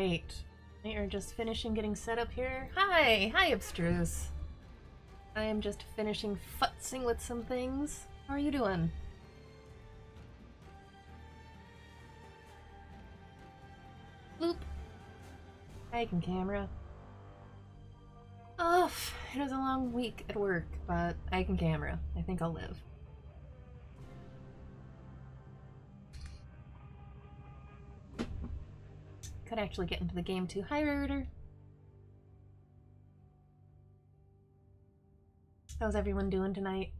Alright. We are just finishing getting set up here. Hi! Hi, Abstruse. I am just finishing futzing with some things. How are you doing? Bloop. I can camera. Oh, it was a long week at work, but I can camera. I think I'll live. Could actually get into the game too. Hi, Raider. How's everyone doing tonight?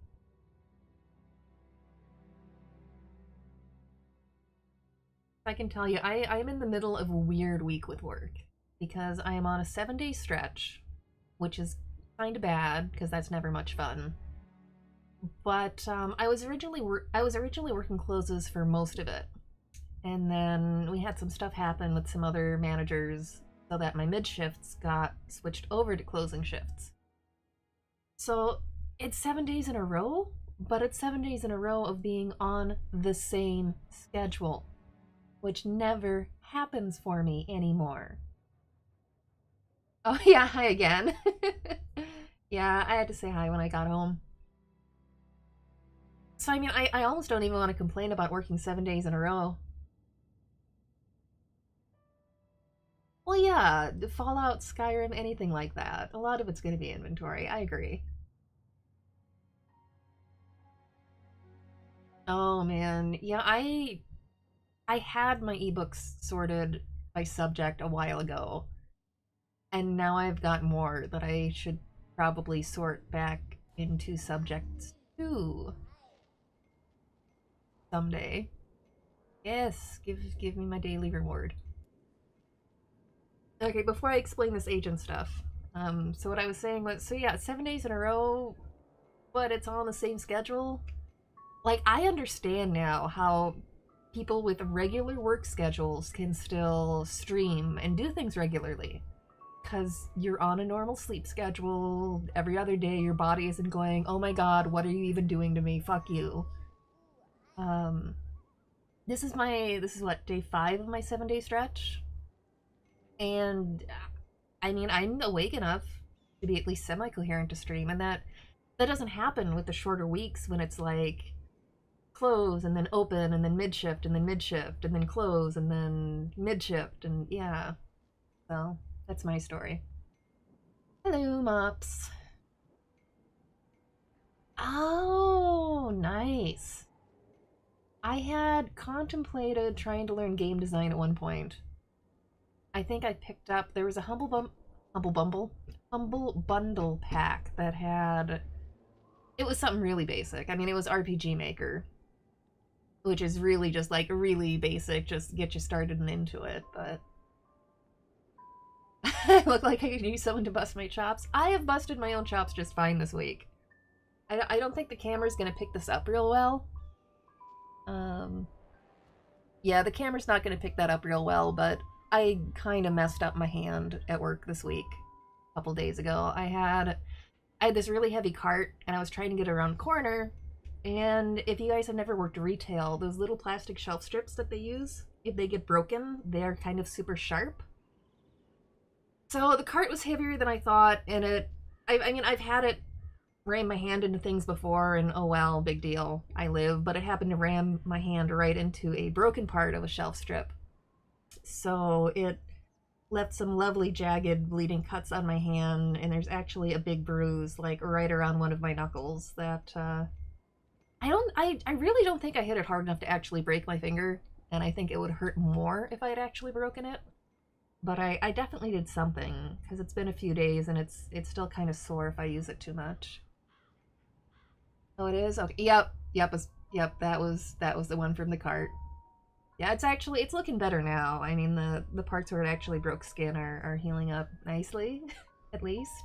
I can tell you, I'm in the middle of a weird week with work because I am on a 7-day stretch, which is kind of bad because that's never much fun. But I was originally working closes for most of it, and then we had some stuff happen with some other managers so that my mid shifts got switched over to closing shifts. So it's 7 days in a row, but it's 7 days in a row of being on the same schedule, which never happens for me anymore. Oh yeah, hi again. Yeah, I had to say hi when I got home. So I mean, I almost don't even want to complain about working 7 days in a row. Well, yeah, Fallout, Skyrim, anything like that. A lot of it's going to be inventory. I agree. Oh man, yeah, I had my ebooks sorted by subject a while ago, and now I've got more that I should probably sort back into subjects too someday. Yes, give me my daily reward. Okay, before I explain this agent stuff, so what I was saying was, so yeah, 7 days in a row, but it's all on the same schedule. Like, I understand now how people with regular work schedules can still stream and do things regularly. Because you're on a normal sleep schedule, every other day your body isn't going, oh my god, what are you even doing to me, fuck you. This is what, day 5 of my 7-day stretch? And, I mean, I'm awake enough to be at least semi-coherent to stream, and that doesn't happen with the shorter weeks when it's like, close and then open and then mid-shift and then mid-shift and then close and then mid-shift, and yeah. So, that's my story. Hello, Mops. Oh, nice. I had contemplated trying to learn game design at one point. I think I picked up, there was a Humble Bundle pack that had, it was something really basic. I mean, it was RPG Maker, which is really just like really basic, just get you started and into it, but I look like I could use someone to bust my chops. I have busted my own chops just fine this week. I don't think the camera's gonna pick this up real well. Yeah, the camera's not gonna pick that up real well, but I kind of messed up my hand at work this week. A couple days ago. I had this really heavy cart, and I was trying to get around a corner, and if you guys have never worked retail, those little plastic shelf strips that they use, if they get broken, they're kind of super sharp. So the cart was heavier than I thought, and I mean, I've had it ram my hand into things before, and oh well, big deal, I live, but it happened to ram my hand right into a broken part of a shelf strip. So it left some lovely jagged bleeding cuts on my hand, and there's actually a big bruise like right around one of my knuckles that I really don't think I hit it hard enough to actually break my finger, and I think it would hurt more if I had actually broken it. But I definitely did something, because it's been a few days and it's still kind of sore if I use it too much. Oh, it is? Okay. Yep, that was the one from the cart. Yeah, it's looking better now. I mean, the parts where it actually broke skin are healing up nicely, at least.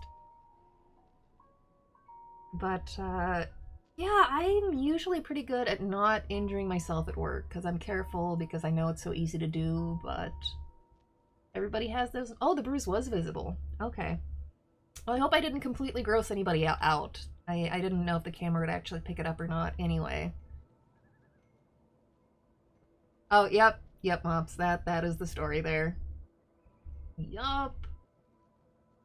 But, yeah, I'm usually pretty good at not injuring myself at work, because I'm careful, because I know it's so easy to do, but everybody has those. Oh, the bruise was visible. Okay. Well, I hope I didn't completely gross anybody out. I didn't know if the camera would actually pick it up or not anyway. Oh, yep, Mops, that is the story there. Yup.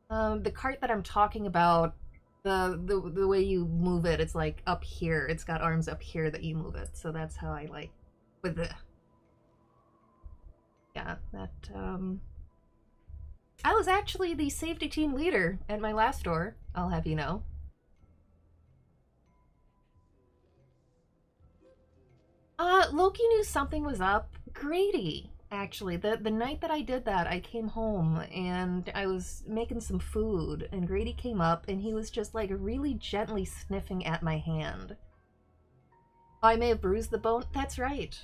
The cart that I'm talking about, the way you move it, it's like up here. It's got arms up here that you move it. So that's how I like with the yeah, that I was actually the safety team leader at my last store, I'll have you know. Loki knew something was up. Grady, actually. The night that I did that, I came home and I was making some food, and Grady came up and he was just like really gently sniffing at my hand. I may have bruised the bone. That's right.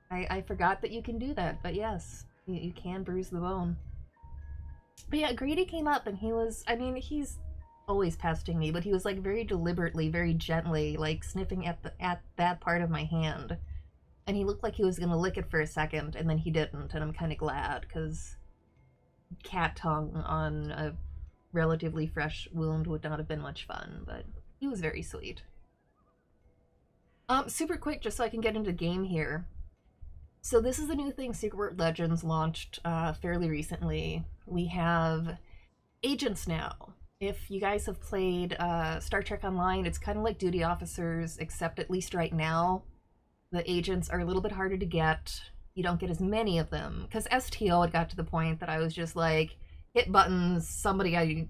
I forgot that you can do that, but yes, you can bruise the bone. But yeah, Grady came up and he was, I mean, he's always pesting me, but he was like very deliberately, very gently, like sniffing at that part of my hand. And he looked like he was gonna lick it for a second, and then he didn't, and I'm kind of glad, because cat tongue on a relatively fresh wound would not have been much fun, but he was very sweet. Super quick, just so I can get into the game here. So this is the new thing Secret World Legends launched fairly recently. We have agents now. If you guys have played Star Trek Online, it's kind of like duty officers, except at least right now, the agents are a little bit harder to get. You don't get as many of them. Because STO had got to the point that I was just like, hit buttons, somebody I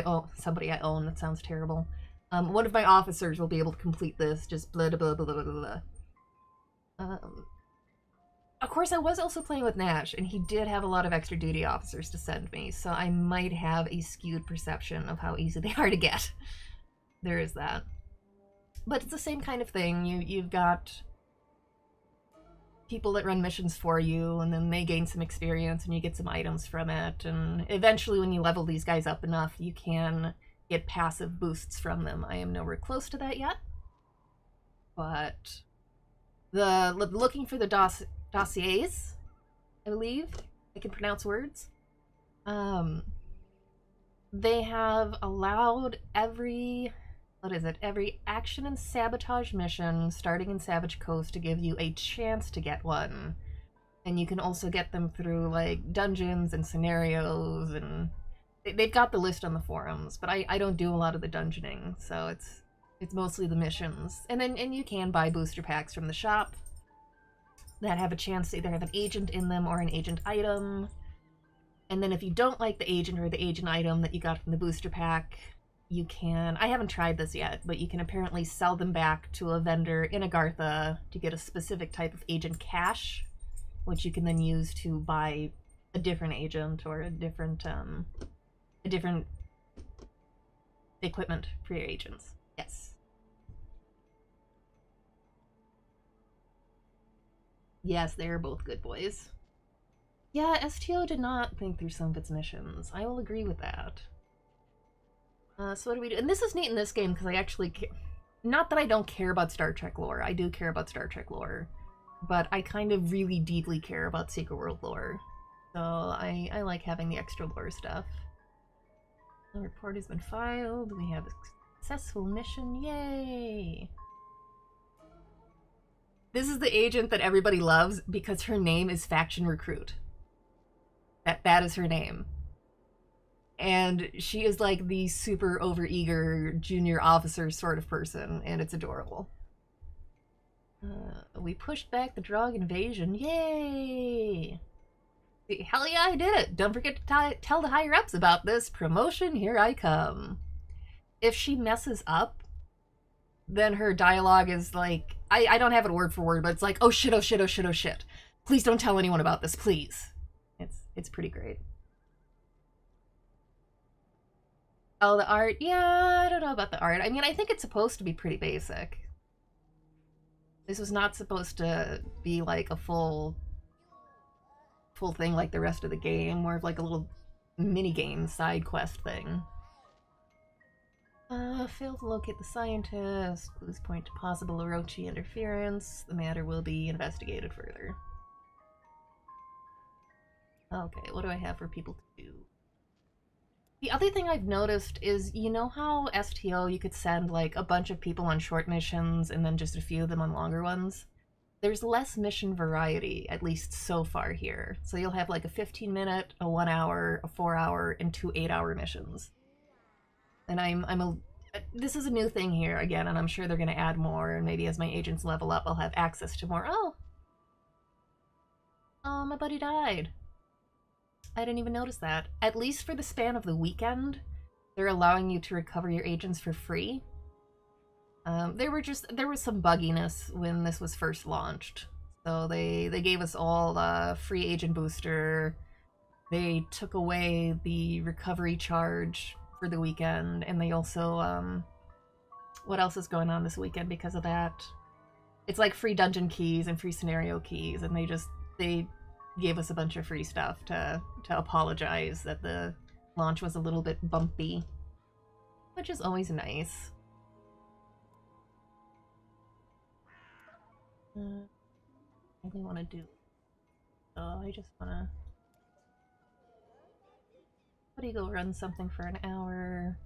own, that sounds terrible. One of my officers will be able to complete this, just blah blah blah blah blah blah. Of course, I was also playing with Nash, and he did have a lot of extra duty officers to send me, so I might have a skewed perception of how easy they are to get. There is that. But it's the same kind of thing. You've got people that run missions for you, and then they gain some experience, and you get some items from it, and eventually when you level these guys up enough, you can get passive boosts from them. I am nowhere close to that yet. But looking for the Dossiers, I believe I can pronounce words. They have allowed every action and sabotage mission starting in Savage Coast to give you a chance to get one. And you can also get them through like dungeons and scenarios, and they've got the list on the forums, but I don't do a lot of the dungeoning, so it's mostly the missions. And you can buy booster packs from the shop that have a chance to either have an agent in them or an agent item. And then if you don't like the agent or the agent item that you got from the booster pack, you can, I haven't tried this yet, but you can apparently sell them back to a vendor in Agartha to get a specific type of agent cash, which you can then use to buy a different agent or a different equipment for your agents. Yes. Yes, they are both good boys. Yeah, STO did not think through some of its missions. I will agree with that. So what do we do? And this is neat in this game because I actually not that I don't care about Star Trek lore. I do care about Star Trek lore. But I kind of really deeply care about Secret World lore. So I like having the extra lore stuff. The report has been filed. We have a successful mission. Yay! This is the agent that everybody loves because her name is Faction Recruit. That is her name. And she is like the super overeager junior officer sort of person, and it's adorable. We pushed back the Drog invasion. Yay! Hell yeah, I did it! Don't forget to tell the higher-ups about this. Promotion, here I come. If she messes up, then her dialogue is like, I don't have it word for word, but it's like, oh shit, oh shit, oh shit, oh shit. Please don't tell anyone about this, please. It's pretty great. Oh, the art? Yeah, I don't know about the art. I mean, I think it's supposed to be pretty basic. This was not supposed to be like a full thing like the rest of the game, more of like a little mini-game side quest thing. Failed to locate the scientist. Clues point to possible Orochi interference. The matter will be investigated further. Okay, what do I have for people to do? The other thing I've noticed is, you know how STO you could send like a bunch of people on short missions and then just a few of them on longer ones? there's less mission variety, at least so far here. So you'll have like a 15-minute, a 1 hour, a 4 hour, and 2 8 hour missions. And this is a new thing here again, and I'm sure they're going to add more. And maybe as my agents level up, I'll have access to more. Oh, my buddy died. I didn't even notice that. At least for the span of the weekend, they're allowing you to recover your agents for free. There was some bugginess when this was first launched. So they gave us all a free agent booster. They took away the recovery charge for the weekend, and they also what else is going on this weekend because of that? It's like free dungeon keys and free scenario keys, and they gave us a bunch of free stuff to apologize that the launch was a little bit bumpy, which is always nice. What do I want to do? Oh, I just want to... What do you go run something for an hour?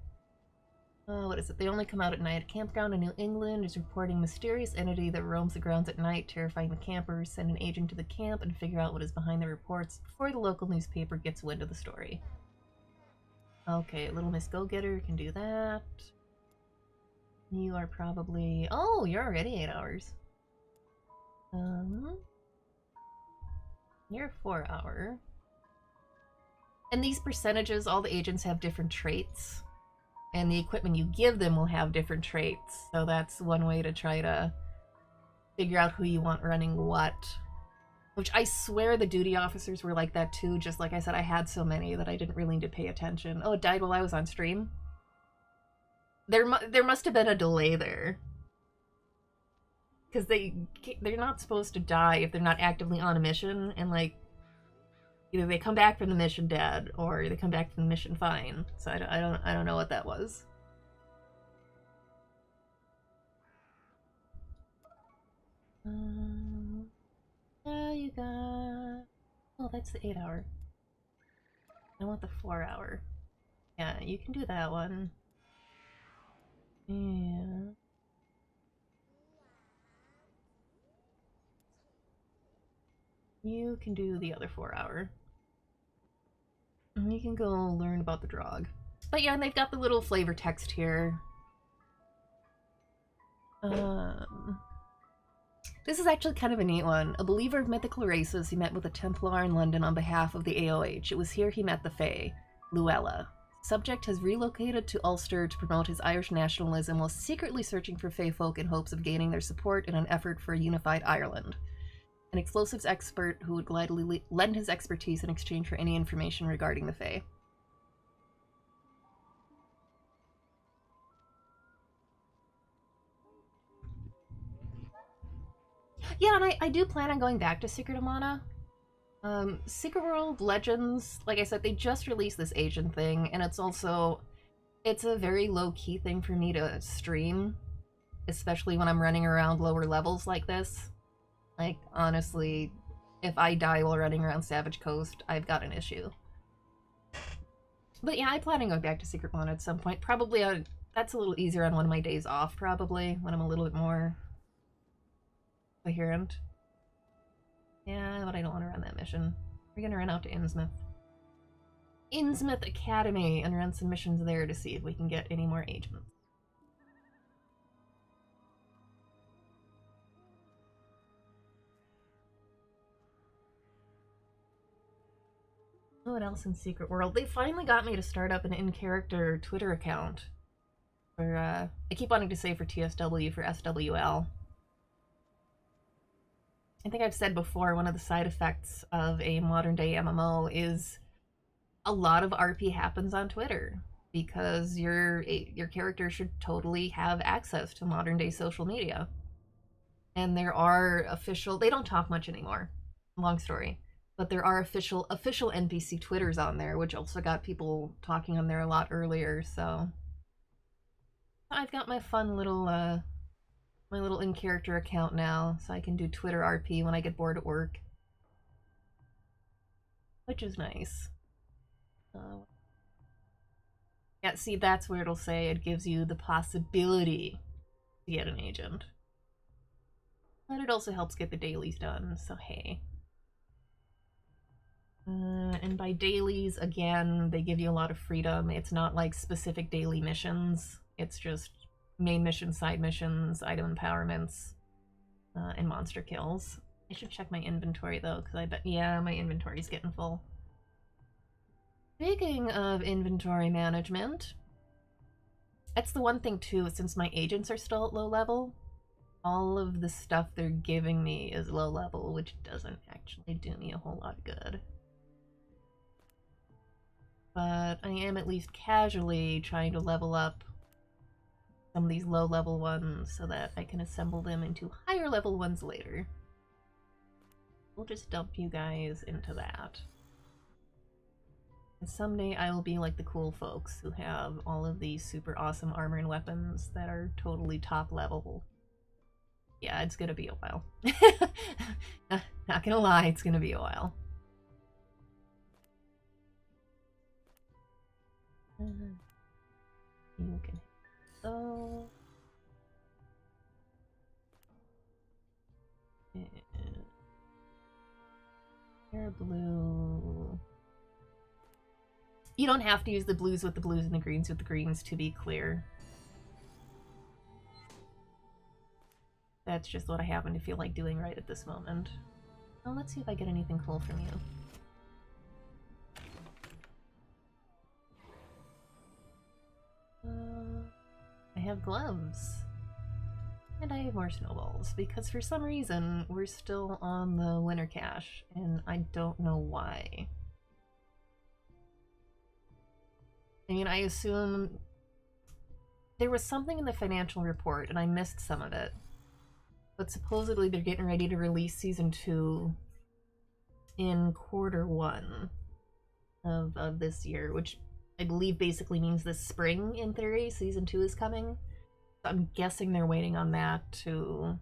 Oh, what is it? They only come out at night. A campground in New England is reporting mysterious entity that roams the grounds at night, terrifying the campers. Send an agent to the camp and figure out what is behind the reports before the local newspaper gets wind of the story. Okay, Little Miss Go-Getter can do that. You are probably... Oh, you're already 8 hours. You're 4 hour. And these percentages, all the agents have different traits. And the equipment you give them will have different traits. So that's one way to try to figure out who you want running what. Which I swear the duty officers were like that too. Just like I said, I had so many that I didn't really need to pay attention. Oh, it died while I was on stream? There must have been a delay there. Because they're not supposed to die if they're not actively on a mission. And like, either they come back from the mission dead, or they come back from the mission fine. So I don't know what that was. You got... Oh, that's the 8 hour. I want the 4 hour. Yeah, you can do that one. Yeah. You can do the other 4 hour. And you can go learn about the Drog. But yeah, and they've got the little flavor text here. This is actually kind of a neat one. A believer of mythical races, he met with a Templar in London on behalf of the AOH. It was here he met the Fae, Luella. Subject has relocated to Ulster to promote his Irish nationalism while secretly searching for Fae folk in hopes of gaining their support in an effort for a unified Ireland. An explosives expert who would gladly lend his expertise in exchange for any information regarding the Fae. Yeah, and I do plan on going back to Secret of Mana. Secret World Legends, like I said, they just released this agent thing, and it's a very low-key thing for me to stream, especially when I'm running around lower levels like this. Like, honestly, if I die while running around Savage Coast, I've got an issue. But yeah, I plan on going back to Secret Mana at some point. Probably, that's a little easier on one of my days off, probably, when I'm a little bit more coherent. Yeah, but I don't want to run that mission. We're gonna run out to Innsmouth. Innsmouth Academy and run some missions there to see if we can get any more agents. What else in Secret World? They finally got me to start up an in-character Twitter account. For, I keep wanting to say for TSW, for SWL. I think I've said before, one of the side effects of a modern-day MMO is a lot of RP happens on Twitter, because your character should totally have access to modern-day social media. And there are official... They don't talk much anymore. Long story. But there are official NPC Twitters on there, which also got people talking on there a lot earlier, so... I've got my fun little, my little in-character account now, so I can do Twitter RP when I get bored at work. Which is nice. Yeah, see, that's where it'll say it gives you the possibility to get an agent. But it also helps get the dailies done, so hey. And by dailies, again, they give you a lot of freedom. It's not like specific daily missions. It's just main missions, side missions, item empowerments, and monster kills. I should check my inventory though, because I bet, yeah, my inventory's getting full. Speaking of inventory management, that's the one thing too, since my agents are still at low level, all of the stuff they're giving me is low level, which doesn't actually do me a whole lot of good. But I am at least casually trying to level up some of these low level ones so that I can assemble them into higher level ones later. We'll just dump you guys into that. And someday I will be like the cool folks who have all of these super awesome armor and weapons that are totally top level. Yeah, it's gonna be a while. Not gonna lie, it's gonna be a while. You can go. Air blue. You don't have to use the blues with the blues and the greens with the greens, to be clear. That's just what I happen to feel like doing right at this moment. Well, let's see if I get anything cool from you. I have gloves. And I have more snowballs, because for some reason, we're still on the winter cache, and I don't know why. I mean, I assume there was something in the financial report, and I missed some of it. But supposedly they're getting ready to release Season 2 in Q1 of this year, which I believe basically means this spring, in theory, Season 2 is coming. So I'm guessing they're waiting on that to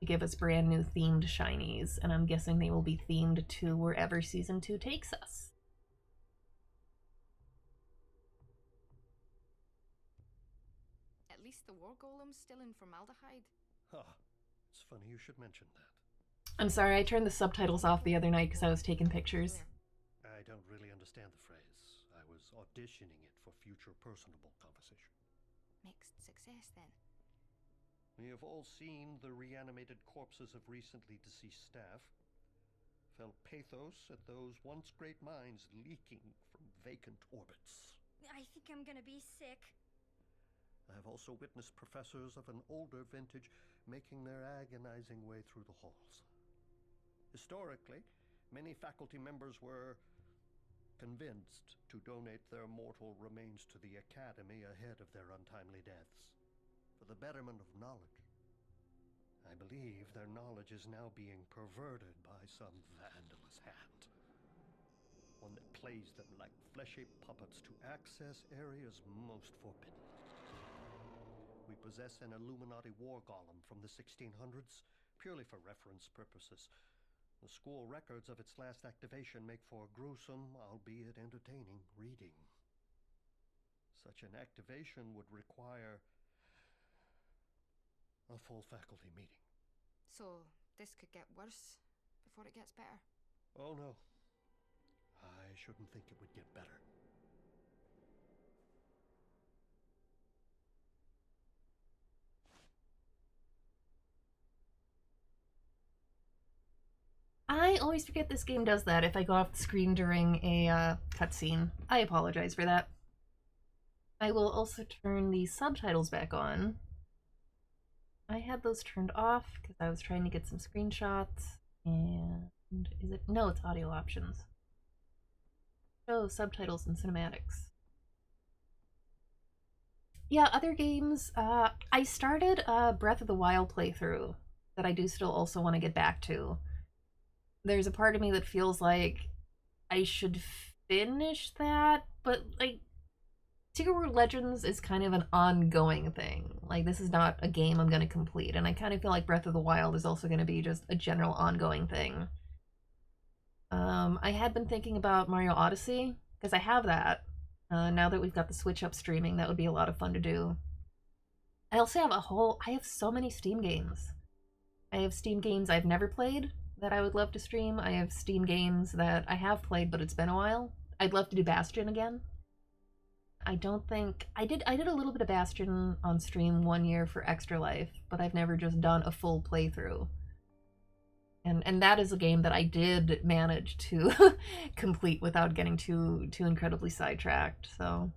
give us brand new themed shinies, and I'm guessing they will be themed to wherever Season 2 takes us. At least the war golem's still in formaldehyde. Ah, it's funny you should mention that. I'm sorry, I turned the subtitles off the other night because I was taking pictures. I don't really understand the phrase. I was auditioning it for future personable conversation. Mixed success, then. We have all seen the reanimated corpses of recently deceased staff. Felt pathos at those once great minds leaking from vacant orbits. I think I'm gonna be sick. I have also witnessed professors of an older vintage making their agonizing way through the halls. Historically, many faculty members were convinced to donate their mortal remains to the Academy ahead of their untimely deaths, for the betterment of knowledge. I believe their knowledge is now being perverted by some vandalous hand. One that plays them like fleshy puppets to access areas most forbidden. We possess an Illuminati war golem from the 1600s, purely for reference purposes. The school records of its last activation make for gruesome, albeit entertaining, reading. Such an activation would require a full faculty meeting. So, this could get worse before it gets better? Oh no. I shouldn't think it would get better. I always forget this game does that if I go off the screen during a cutscene. I apologize for that. I will also turn the subtitles back on. I had those turned off because I was trying to get some screenshots. And is it? No, it's audio options. Show subtitles and cinematics. Yeah, other games. I started a Breath of the Wild playthrough that I do still also want to get back to. There's a part of me that feels like I should finish that, but like Secret World Legends is kind of an ongoing thing. Like, this is not a game I'm going to complete, and I kind of feel like Breath of the Wild is also going to be just a general ongoing thing. I had been thinking about Mario Odyssey, because I have that. Now that we've got the Switch up streaming, that would be a lot of fun to do. I also have I have so many Steam games. I have Steam games I've never played that I would love to stream. I have Steam games that I have played, but it's been a while. I'd love to do Bastion again. I don't think I did a little bit of Bastion on stream 1 year for Extra Life, but I've never just done a full playthrough. And that is a game that I did manage to complete without getting too incredibly sidetracked. So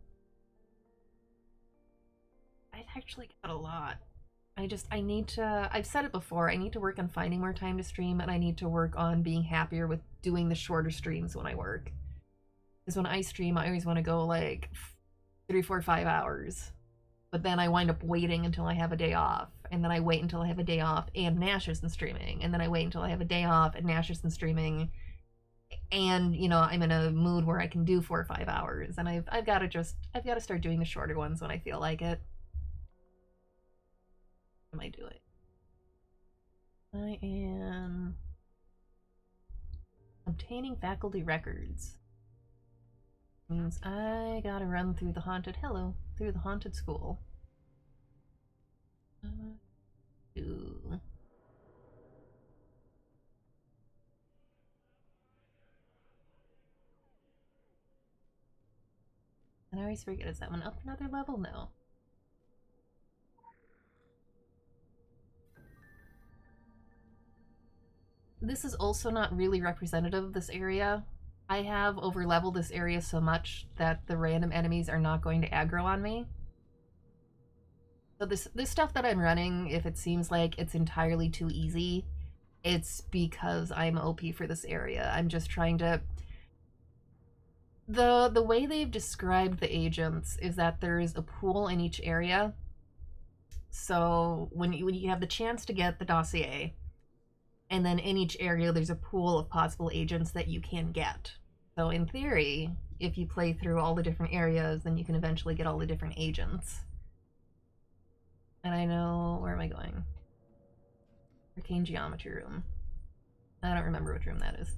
I've actually got a lot. I need to, I've said it before, I need to work on finding more time to stream, and I need to work on being happier with doing the shorter streams when I work. Because when I stream, I always want to go like 3, 4, 5 hours. But then I wind up waiting until I have a day off. And then I wait until I have a day off and Nash isn't streaming. And then I wait until I have a day off and Nash isn't streaming. And, you know, I'm in a mood where I can do 4 or 5 hours. And I've got to start doing the shorter ones when I feel like it. What am I doing? I am obtaining faculty records. Means I gotta run through the haunted school. And I always forget, is that one up another level? No. This is also not really representative of this area. I have over-leveled this area so much that the random enemies are not going to aggro on me. So this stuff that I'm running, if it seems like it's entirely too easy, it's because I'm OP for this area. I'm just trying to... The way they've described the agents is that there's a pool in each area. So when you have the chance to get the dossier, and then in each area there's a pool of possible agents that you can get. So in theory, if you play through all the different areas, then you can eventually get all the different agents. And I know... where am I going? Arcane Geometry Room. I don't remember which room that is.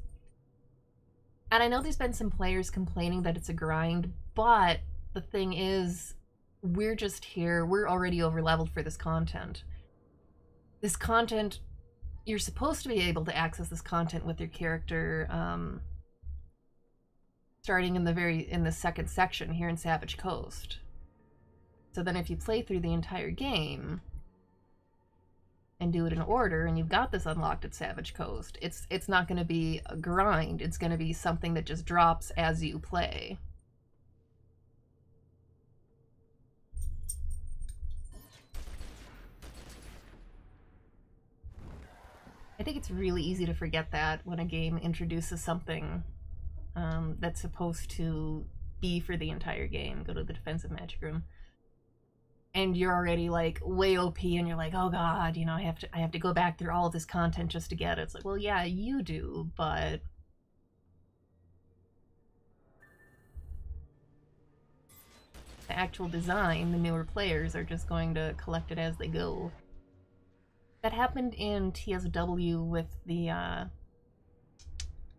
And I know there's been some players complaining that it's a grind, but the thing is, we're just here, we're already over-leveled for this content. This content, you're supposed to be able to access this content with your character, starting in the second section here in Savage Coast. So then if you play through the entire game and do it in order, and you've got this unlocked at Savage Coast, it's not going to be a grind, it's going to be something that just drops as you play. I think it's really easy to forget that when a game introduces something that's supposed to be for the entire game. Go to the defensive magic room. And you're already like way OP and you're like, oh god, you know, I have to go back through all of this content just to get it. It's like, well, yeah, you do, but the actual design, the newer players are just going to collect it as they go. That happened in TSW with the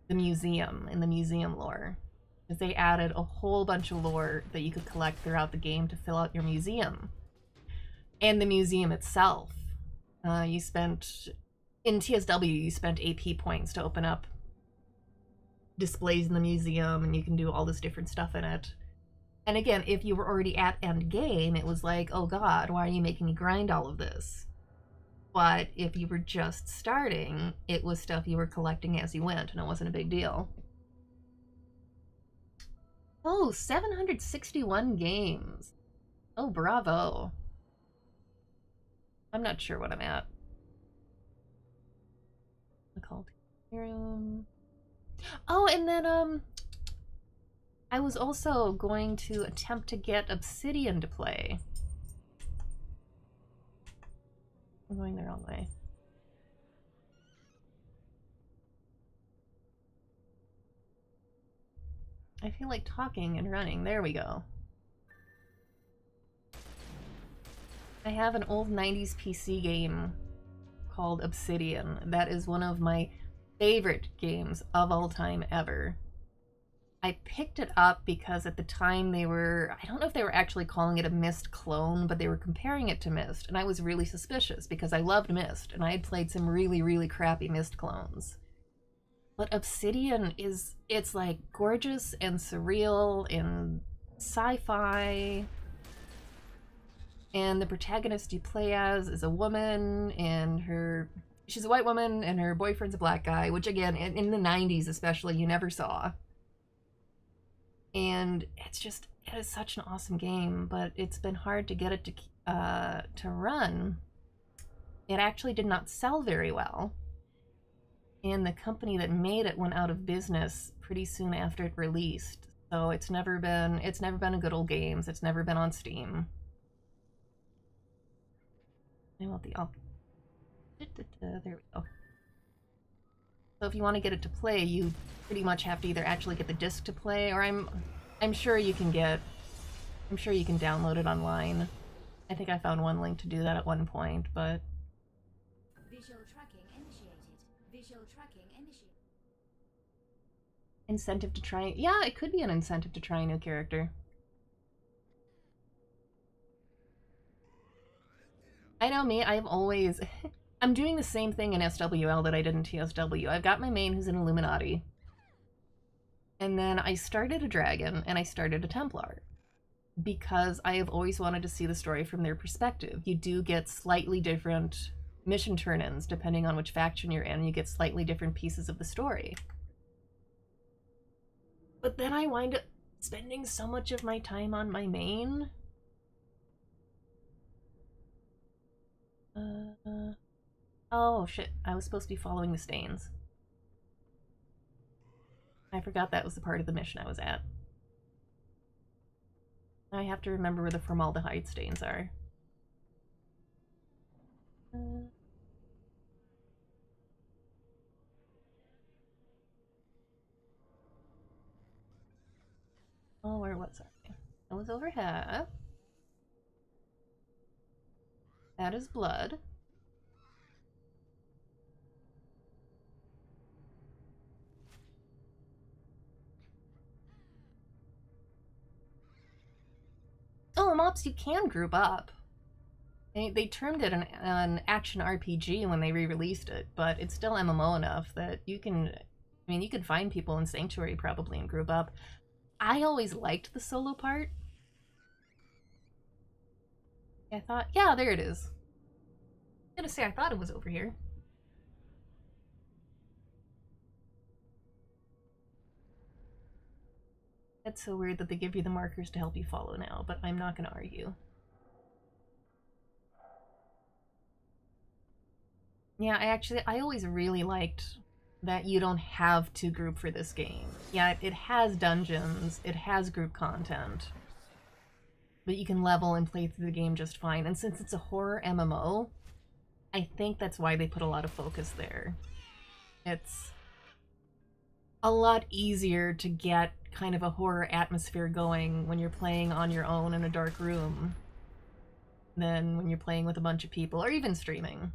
museum, in the museum lore. Because they added a whole bunch of lore that you could collect throughout the game to fill out your museum. And the museum itself. In TSW, you spent AP points to open up displays in the museum, and you can do all this different stuff in it. And again, if you were already at end game, it was like, oh god, why are you making me grind all of this? But if you were just starting, it was stuff you were collecting as you went, and it wasn't a big deal. Oh, 761 games. Oh, bravo. I'm not sure what I'm at. Oh, and then, I was also going to attempt to get Obsidian to play. I'm going the wrong way. I feel like talking and running. There we go. I have an old 90s PC game called Obsidian. That is one of my favorite games of all time ever. I picked it up because at the time they were, I don't know if they were actually calling it a Myst clone, but they were comparing it to Myst, and I was really suspicious because I loved Myst, and I had played some really, really crappy Myst clones. But Obsidian it's like gorgeous and surreal and sci-fi. And the protagonist you play as is a woman, and she's a white woman, and her boyfriend's a black guy, which again, in the 90s especially, you never saw. And it is such an awesome game, but it's been hard to get it to run. It actually did not sell very well. And the company that made it went out of business pretty soon after it released. So it's never been a Good Old Games. It's never been on Steam. I want the there we go. So if you want to get it to play, you pretty much have to either actually get the disc to play, or I'm sure you can download it online. I think I found one link to do that at one point, but Visual tracking initiated. Visual tracking initiated. incentive to try. Yeah, it could be an incentive to try a new character. I know me, I've always... I'm doing the same thing in SWL that I did in TSW. I've got my main who's an Illuminati. And then I started a Dragon, and I started a Templar. Because I have always wanted to see the story from their perspective. You do get slightly different mission turn-ins, depending on which faction you're in. You get slightly different pieces of the story. But then I wind up spending so much of my time on my main... Oh shit, I was supposed to be following the stains. I forgot that was the part of the mission I was at. Now I have to remember where the formaldehyde stains are. Oh, where was I? It was over here. That is blood. Oh, Mops, you can group up. They termed it an action RPG when they re-released it, but it's still MMO enough that you can... I mean, you could find people in Sanctuary probably and group up. I always liked the solo part. I thought, yeah, there it is. I'm gonna say I thought it was over here. It's so weird that they give you the markers to help you follow now, but I'm not gonna argue. Yeah, I always really liked that you don't have to group for this game. Yeah, it has dungeons, it has group content, but you can level and play through the game just fine. And since it's a horror MMO, I think that's why they put a lot of focus there. It's a lot easier to get kind of a horror atmosphere going when you're playing on your own in a dark room than when you're playing with a bunch of people, or even streaming.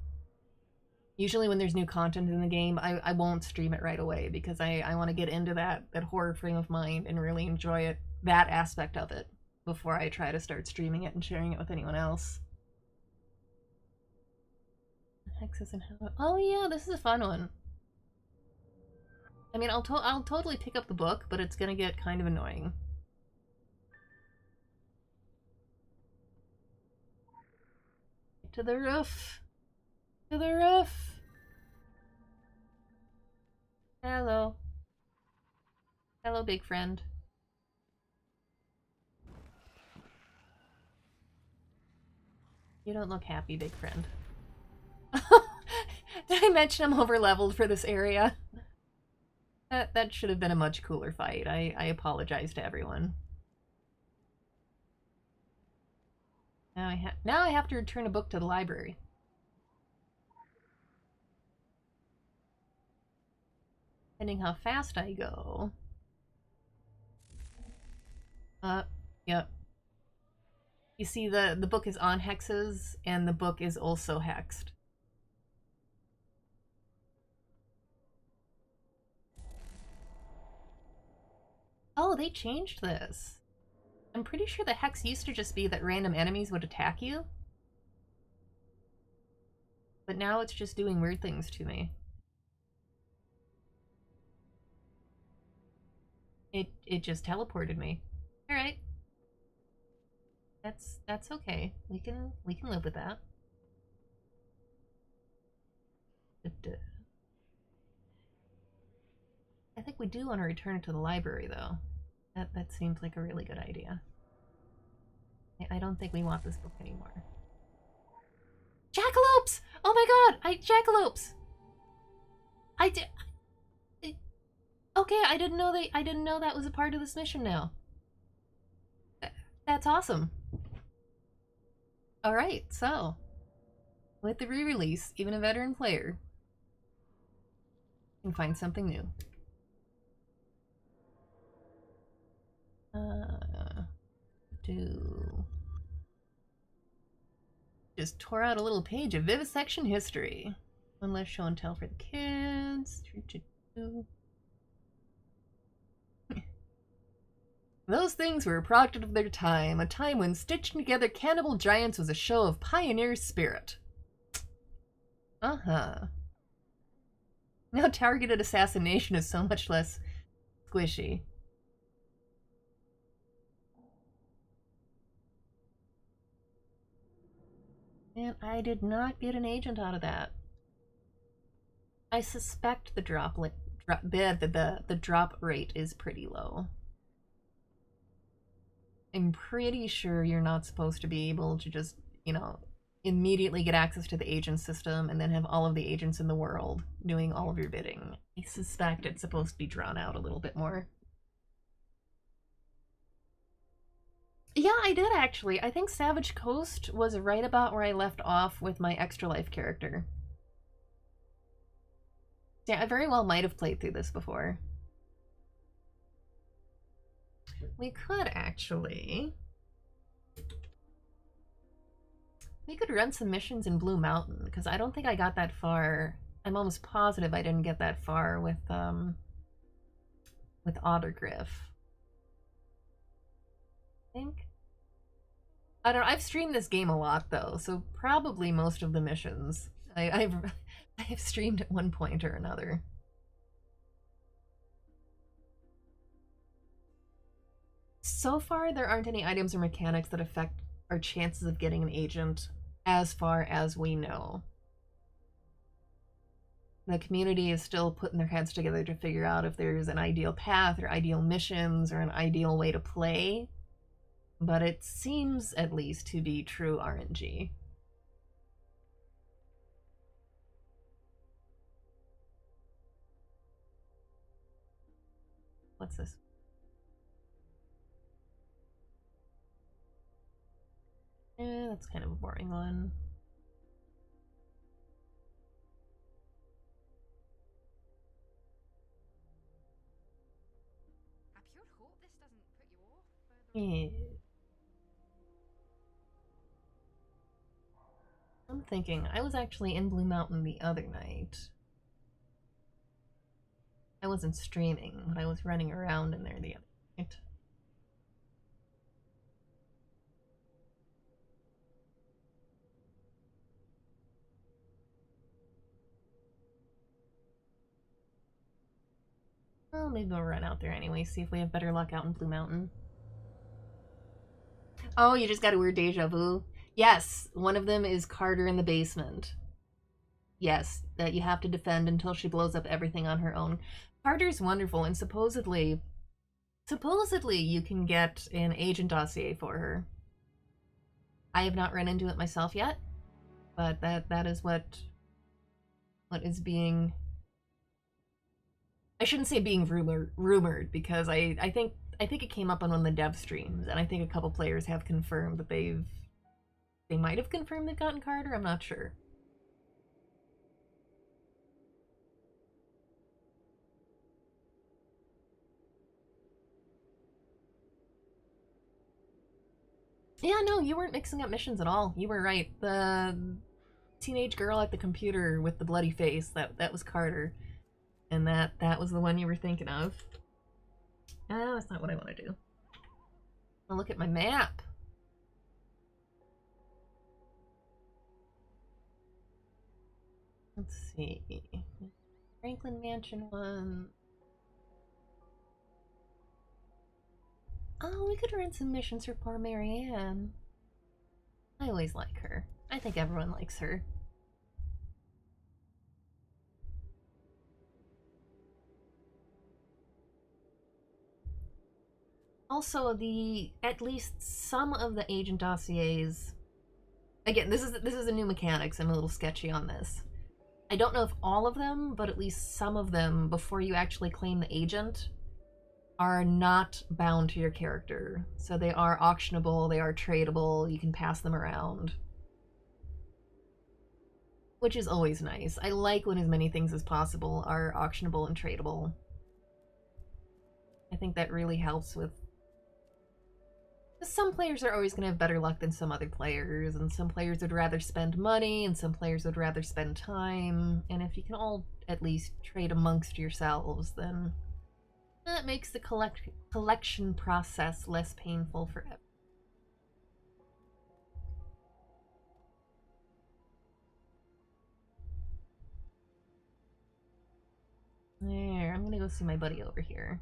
Usually when there's new content in the game, I won't stream it right away because I want to get into that horror frame of mind and really enjoy it, that aspect of it, before I try to start streaming it and sharing it with anyone else. Hexes and how... Oh yeah, this is a fun one. I mean, I'll totally pick up the book, but it's gonna get kind of annoying. To the roof! To the roof! Hello. Hello, big friend. You don't look happy, big friend. Did I mention I'm over-leveled for this area? That should have been a much cooler fight. I apologize to everyone. Now I have to return a book to the library. Depending how fast I go. Yep. You see the book is on hexes, and the book is also hexed. Oh, they changed this. I'm pretty sure the hex used to just be that random enemies would attack you. But now it's just doing weird things to me. It just teleported me. Alright. That's okay. We can live with that. I think we do want to return it to the library, though. That seems like a really good idea. I don't think we want this book anymore. Jackalopes! Oh my god! Jackalopes! I did. Okay, I didn't know that was a part of this mission now. That's awesome. Alright, so. With the re-release, even a veteran player can find something new. Just tore out a little page of vivisection history. One less show and tell for the kids. Those things were a product of their time, a time when stitching together cannibal giants was a show of pioneer spirit. Uh-huh. Now targeted assassination is so much less squishy. And I did not get an agent out of that. I suspect the drop rate is pretty low. I'm pretty sure you're not supposed to be able to just, you know, immediately get access to the agent system and then have all of the agents in the world doing all of your bidding. I suspect it's supposed to be drawn out a little bit more. Yeah, I did actually. I think Savage Coast was right about where I left off with my Extra Life character. Yeah, I very well might have played through this before. We could actually... We could run some missions in Blue Mountain, because I don't think I got that far. I'm almost positive I didn't get that far with Ottergriff. I think. I don't know, I've streamed this game a lot though, so probably most of the missions I've streamed at one point or another. So far, there aren't any items or mechanics that affect our chances of getting an agent, as far as we know. The community is still putting their heads together to figure out if there's an ideal path or ideal missions or an ideal way to play. But it seems, at least, to be true RNG. What's this? That's kind of a boring one. I pure hope this doesn't put you off further. Yeah. I'm thinking, I was actually in Blue Mountain the other night. I wasn't streaming, but I was running around in there the other night. Well, maybe we'll run out there anyway, see if we have better luck out in Blue Mountain. Oh, you just got a weird deja vu? Yes, one of them is Carter in the basement. Yes, that you have to defend until she blows up everything on her own. Carter's wonderful, and supposedly you can get an agent dossier for her. I have not run into it myself yet, but that is what is being... I shouldn't say being rumored, because I think it came up on one of the dev streams, and I think a couple players have confirmed that they might have confirmed they've gotten Carter, I'm not sure. Yeah, no, you weren't mixing up missions at all. You were right. The teenage girl at the computer with the bloody face, that was Carter. And that was the one you were thinking of. That's not what I want to do. I'll look at my map. Let's see. Franklin Mansion 1. Oh, we could run some missions for poor Marianne. I always like her. I think everyone likes her. Also, at least some of the agent dossiers. Again, this is a new mechanics. I'm a little sketchy on this. I don't know if all of them, but at least some of them, before you actually claim the agent, are not bound to your character. So they are auctionable, they are tradable, you can pass them around. Which is always nice. I like when as many things as possible are auctionable and tradable. I think that really helps with... Some players are always going to have better luck than some other players, and some players would rather spend money, and some players would rather spend time, and if you can all at least trade amongst yourselves, then that makes the collection process less painful for everyone. There, I'm gonna go see my buddy over here.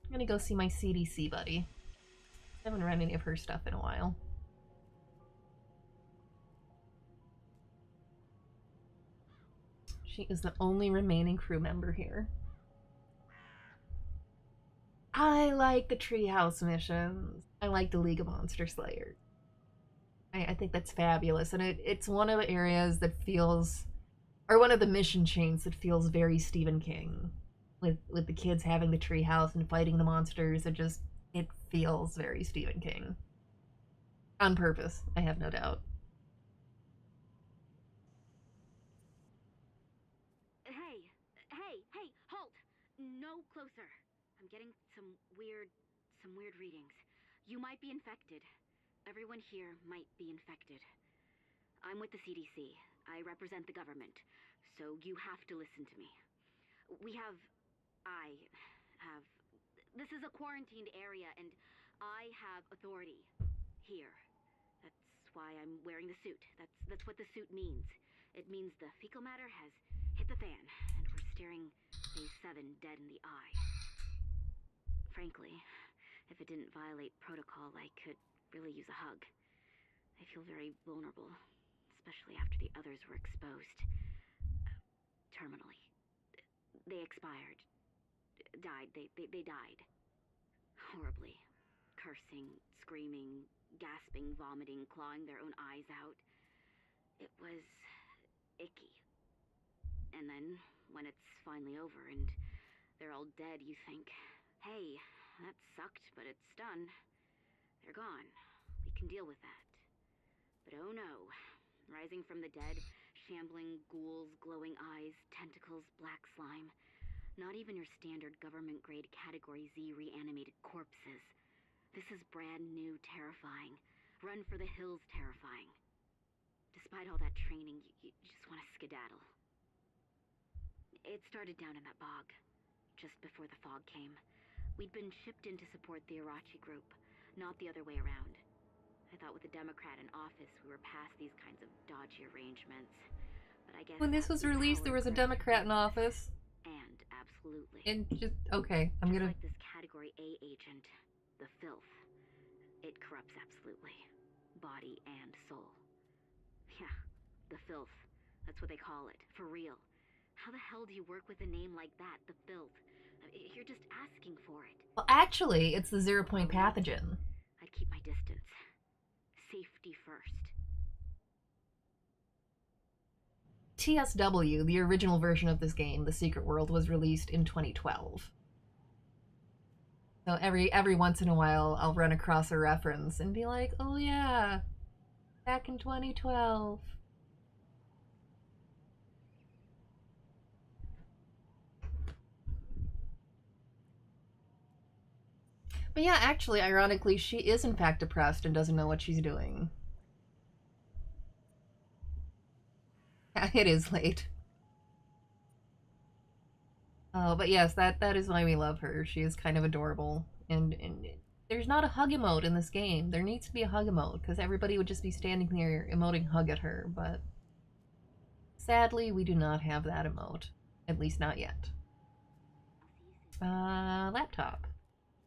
I'm gonna go see my CDC buddy. I haven't read any of her stuff in a while. She is the only remaining crew member here. I like the treehouse missions. I like the League of Monster Slayers. I think that's fabulous, and it's one of the areas that feels, or one of the mission chains that feels very Stephen King, with the kids having the treehouse and fighting the monsters. It feels very Stephen King. On purpose, I have no doubt. Hey, halt! No closer. I'm getting some weird readings. You might be infected. Everyone here might be infected. I'm with the CDC. I represent the government, so you have to listen to me. This is a quarantined area, and I have authority here. That's why I'm wearing the suit. That's what the suit means. It means the fecal matter has hit the fan, and we're staring Phase 7 dead in the eye. Frankly, if it didn't violate protocol, I could really use a hug. I feel very vulnerable, especially after the others were exposed. Terminally. They expired. Died. They died. Horribly. Cursing, screaming, gasping, vomiting, clawing their own eyes out. It was icky. And then, when it's finally over and they're all dead, you think, hey, that sucked, but it's done. They're gone. We can deal with that. But oh no. Rising from the dead, shambling ghouls, glowing eyes, tentacles, black slime. Not even your standard government-grade Category Z reanimated corpses. This is brand new terrifying. Run for the hills terrifying. Despite all that training, you just want to skedaddle. It started down in that bog, just before the fog came. We'd been shipped in to support the Irachi group, not the other way around. I thought with a Democrat in office, we were past these kinds of dodgy arrangements. But I guess When this was released, there was a Democrat in office. And absolutely. And just, okay, I'm Just gonna... like this Category A agent, the filth. It corrupts absolutely. Body and soul. Yeah, the filth. That's what they call it, for real. How the hell do you work with a name like that, the filth? You're just asking for it. Well, actually, it's the 0-point pathogen. I'd keep my distance. Safety first. TSW, the original version of this game, The Secret World, was released in 2012. So every once in a while, I'll run across a reference and be like, oh yeah, back in 2012. But yeah, actually, ironically, she is in fact depressed and doesn't know what she's doing. It is late. Oh, but yes, that is why we love her. She is kind of adorable, and there's not a hug emote in this game. There needs to be a hug emote because everybody would just be standing there emoting hug at her. But sadly, we do not have that emote, at least not yet. Laptop.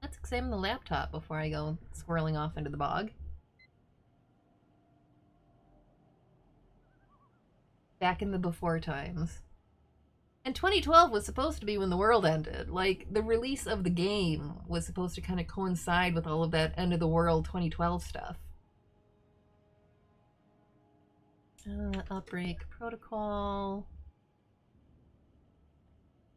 Let's examine the laptop before I go swirling off into the bog. Back in the before times. And 2012 was supposed to be when the world ended. Like, the release of the game was supposed to kind of coincide with all of that end of the world 2012 stuff. Outbreak protocol.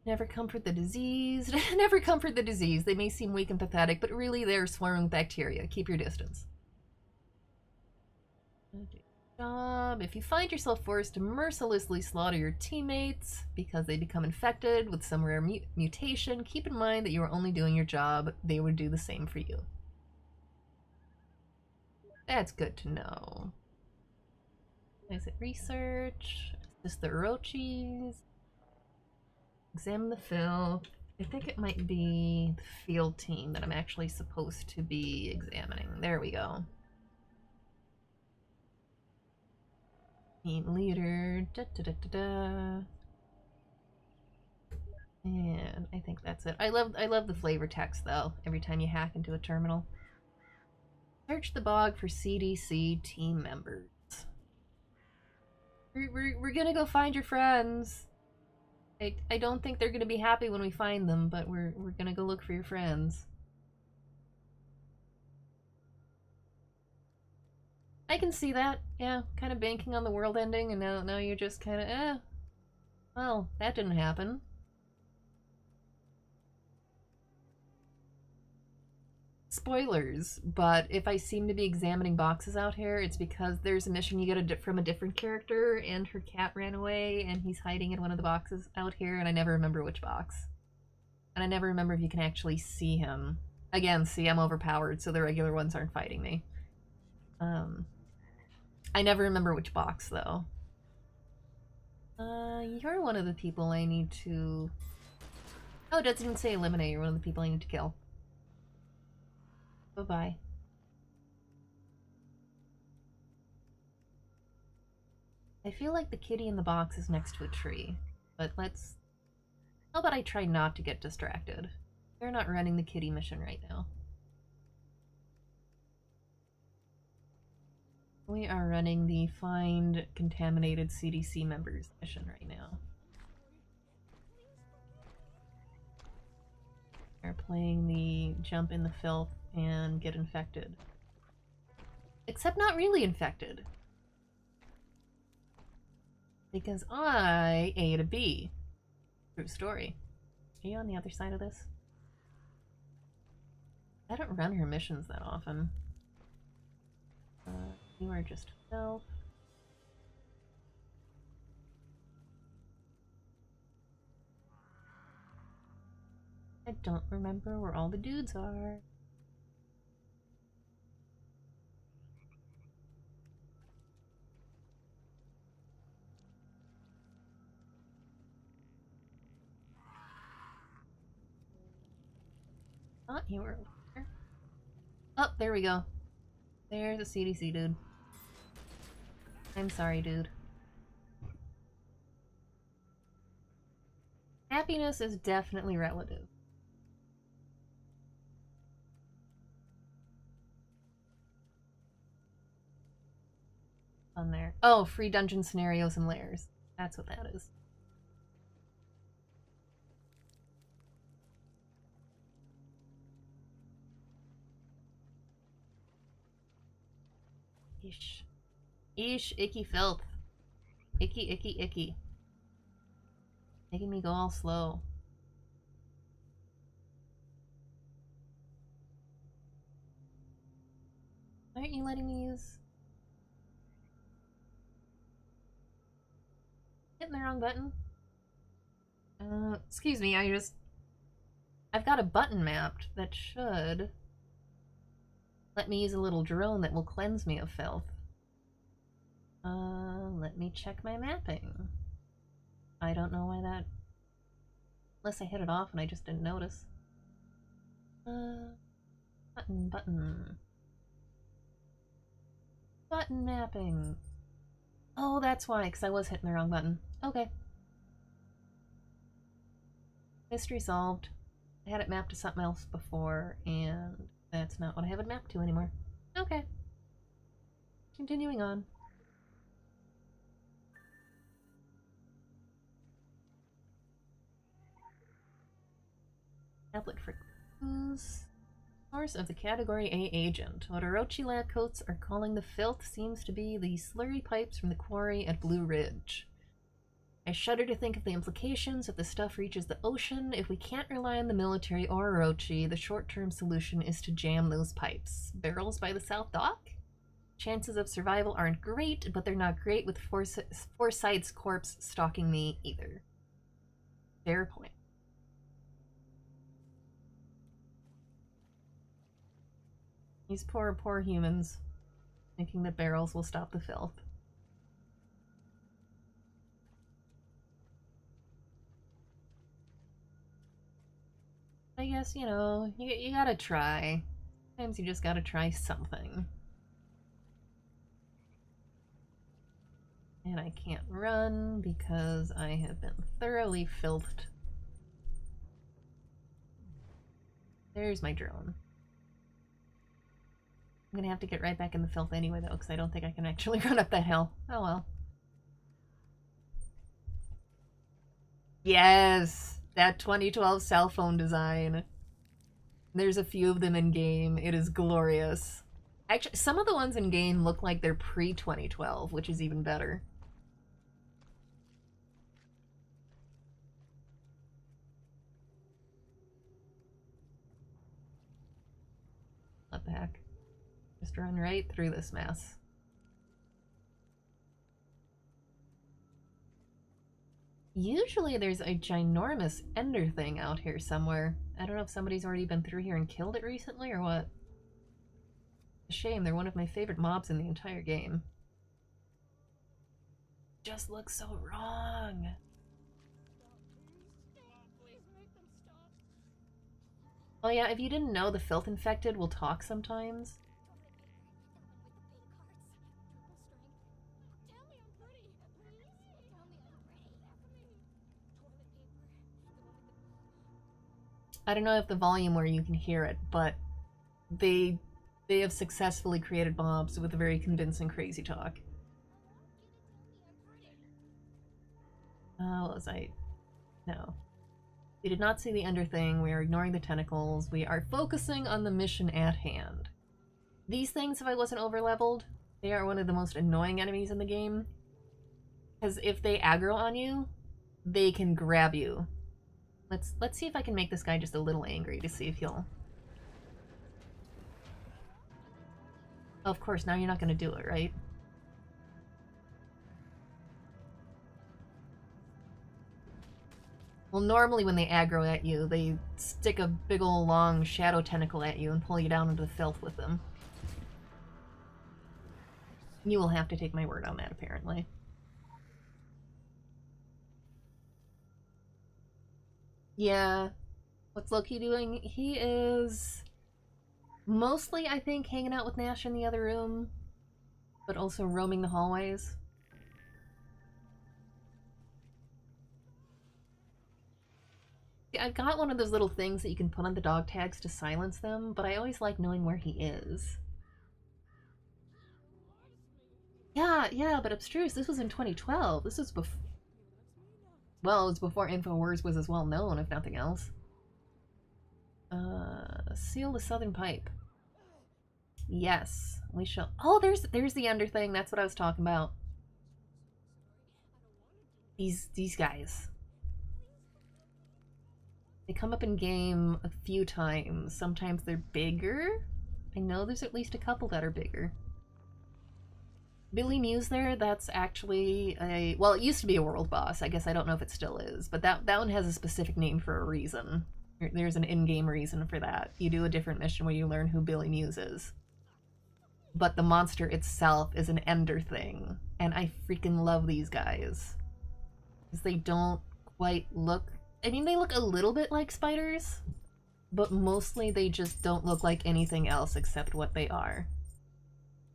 Never comfort the diseased. Never comfort the diseased. They may seem weak and pathetic, but really they're swarming with bacteria. Keep your distance. Job. If you find yourself forced to mercilessly slaughter your teammates because they become infected with some rare mutation, keep in mind that you are only doing your job. They would do the same for you. That's good to know. Is it research? Is this the Orochis? Examine the filth. I think it might be the field team that I'm actually supposed to be examining. There we go. Team leader. Da, da, da, da, da. And I think that's it. I love the flavor text though. Every time you hack into a terminal. Search the bog for CDC team members. We're gonna go find your friends. I don't think they're gonna be happy when we find them, but we're gonna go look for your friends. I can see that, yeah. Kind of banking on the world ending, and now you're just kind of, well, that didn't happen. Spoilers, but if I seem to be examining boxes out here, it's because there's a mission you get from a different character, and her cat ran away, and he's hiding in one of the boxes out here, and I never remember which box. And I never remember if you can actually see him. Again, see, I'm overpowered, so the regular ones aren't fighting me. I never remember which box, though. You're one of the people I need to... Oh, it doesn't even say eliminate. You're one of the people I need to kill. Bye-bye. I feel like the kitty in the box is next to a tree, but let's... How about I try not to get distracted? We're not running the kitty mission right now. We are running the Find Contaminated CDC Members mission right now. We're playing the jump in the filth and get infected. Except not really infected. Because I ate a bee. True story. Are you on the other side of this? I don't run her missions that often. You are just filth. I don't remember where all the dudes are. Oh, you were over there. Oh, there we go. There's a CDC dude. I'm sorry, dude. Happiness is definitely relative. On there. Oh, free dungeon scenarios and layers. That's what that is. Ish. Ish, icky filth. Icky, icky, icky. Making me go all slow. Why aren't you letting me use... Hitting the wrong button? Excuse me, I've got a button mapped that should let me use a little drone that will cleanse me of filth. Let me check my mapping. I don't know why that... Unless I hit it off and I just didn't notice. Button. Button mapping. Oh, that's why, because I was hitting the wrong button. Okay. Mystery solved. I had it mapped to something else before, and that's not what I have it mapped to anymore. Okay. Continuing on. Tablet for clues. Source of the Category A agent. What Orochi lab coats are calling the filth seems to be the slurry pipes from the quarry at Blue Ridge. I shudder to think of the implications if the stuff reaches the ocean. If we can't rely on the military or Orochi, the short-term solution is to jam those pipes. Barrels by the South Dock? Chances of survival aren't great, but they're not great with Forsyth's corpse stalking me either. Fair point. These poor humans, thinking that barrels will stop the filth. I guess, you know, you gotta try. Sometimes you just gotta try something. And I can't run because I have been thoroughly filthed. There's my drone. I'm gonna have to get right back in the filth anyway, though, because I don't think I can actually run up that hill. Oh well. Yes! That 2012 cell phone design. There's a few of them in game. It is glorious. Actually, some of the ones in game look like they're pre-2012, which is even better. What the heck? Just run right through this mess. Usually there's a ginormous ender thing out here somewhere. I don't know if somebody's already been through here and killed it recently or what. A shame, they're one of my favorite mobs in the entire game. Just looks so wrong. Oh yeah, if you didn't know, the filth infected will talk sometimes. I don't know if the volume where you can hear it, but they have successfully created mobs with a very convincing crazy talk. What was I? No. We did not see the ender thing. We are ignoring the tentacles. We are focusing on the mission at hand. These things, if I wasn't overleveled, they are one of the most annoying enemies in the game. Because if they aggro on you, they can grab you. Let's see if I can make this guy just a little angry to see if he'll... Oh, of course, now you're not going to do it, right? Well, normally when they aggro at you, they stick a big ol' long shadow tentacle at you and pull you down into the filth with them. You will have to take my word on that, apparently. Yeah. What's Loki doing? He is mostly, I think, hanging out with Nash in the other room, but also roaming the hallways. I've got one of those little things that you can put on the dog tags to silence them, but I always like knowing where he is. Yeah, but Abstruse, this was in 2012. This was before... Well, it was before InfoWars was as well known, if nothing else. Seal the southern pipe. Yes, we shall... Oh, there's the ender thing. That's what I was talking about. These guys. They come up in game a few times. Sometimes they're bigger. I know there's at least a couple that are bigger. Billy Muse there, that's actually a... Well, it used to be a world boss. I guess I don't know if it still is. But that one has a specific name for a reason. There's an in-game reason for that. You do a different mission where you learn who Billy Muse is. But the monster itself is an ender thing. And I freaking love these guys. Because they don't quite look I mean, they look a little bit like spiders, but mostly they just don't look like anything else except what they are.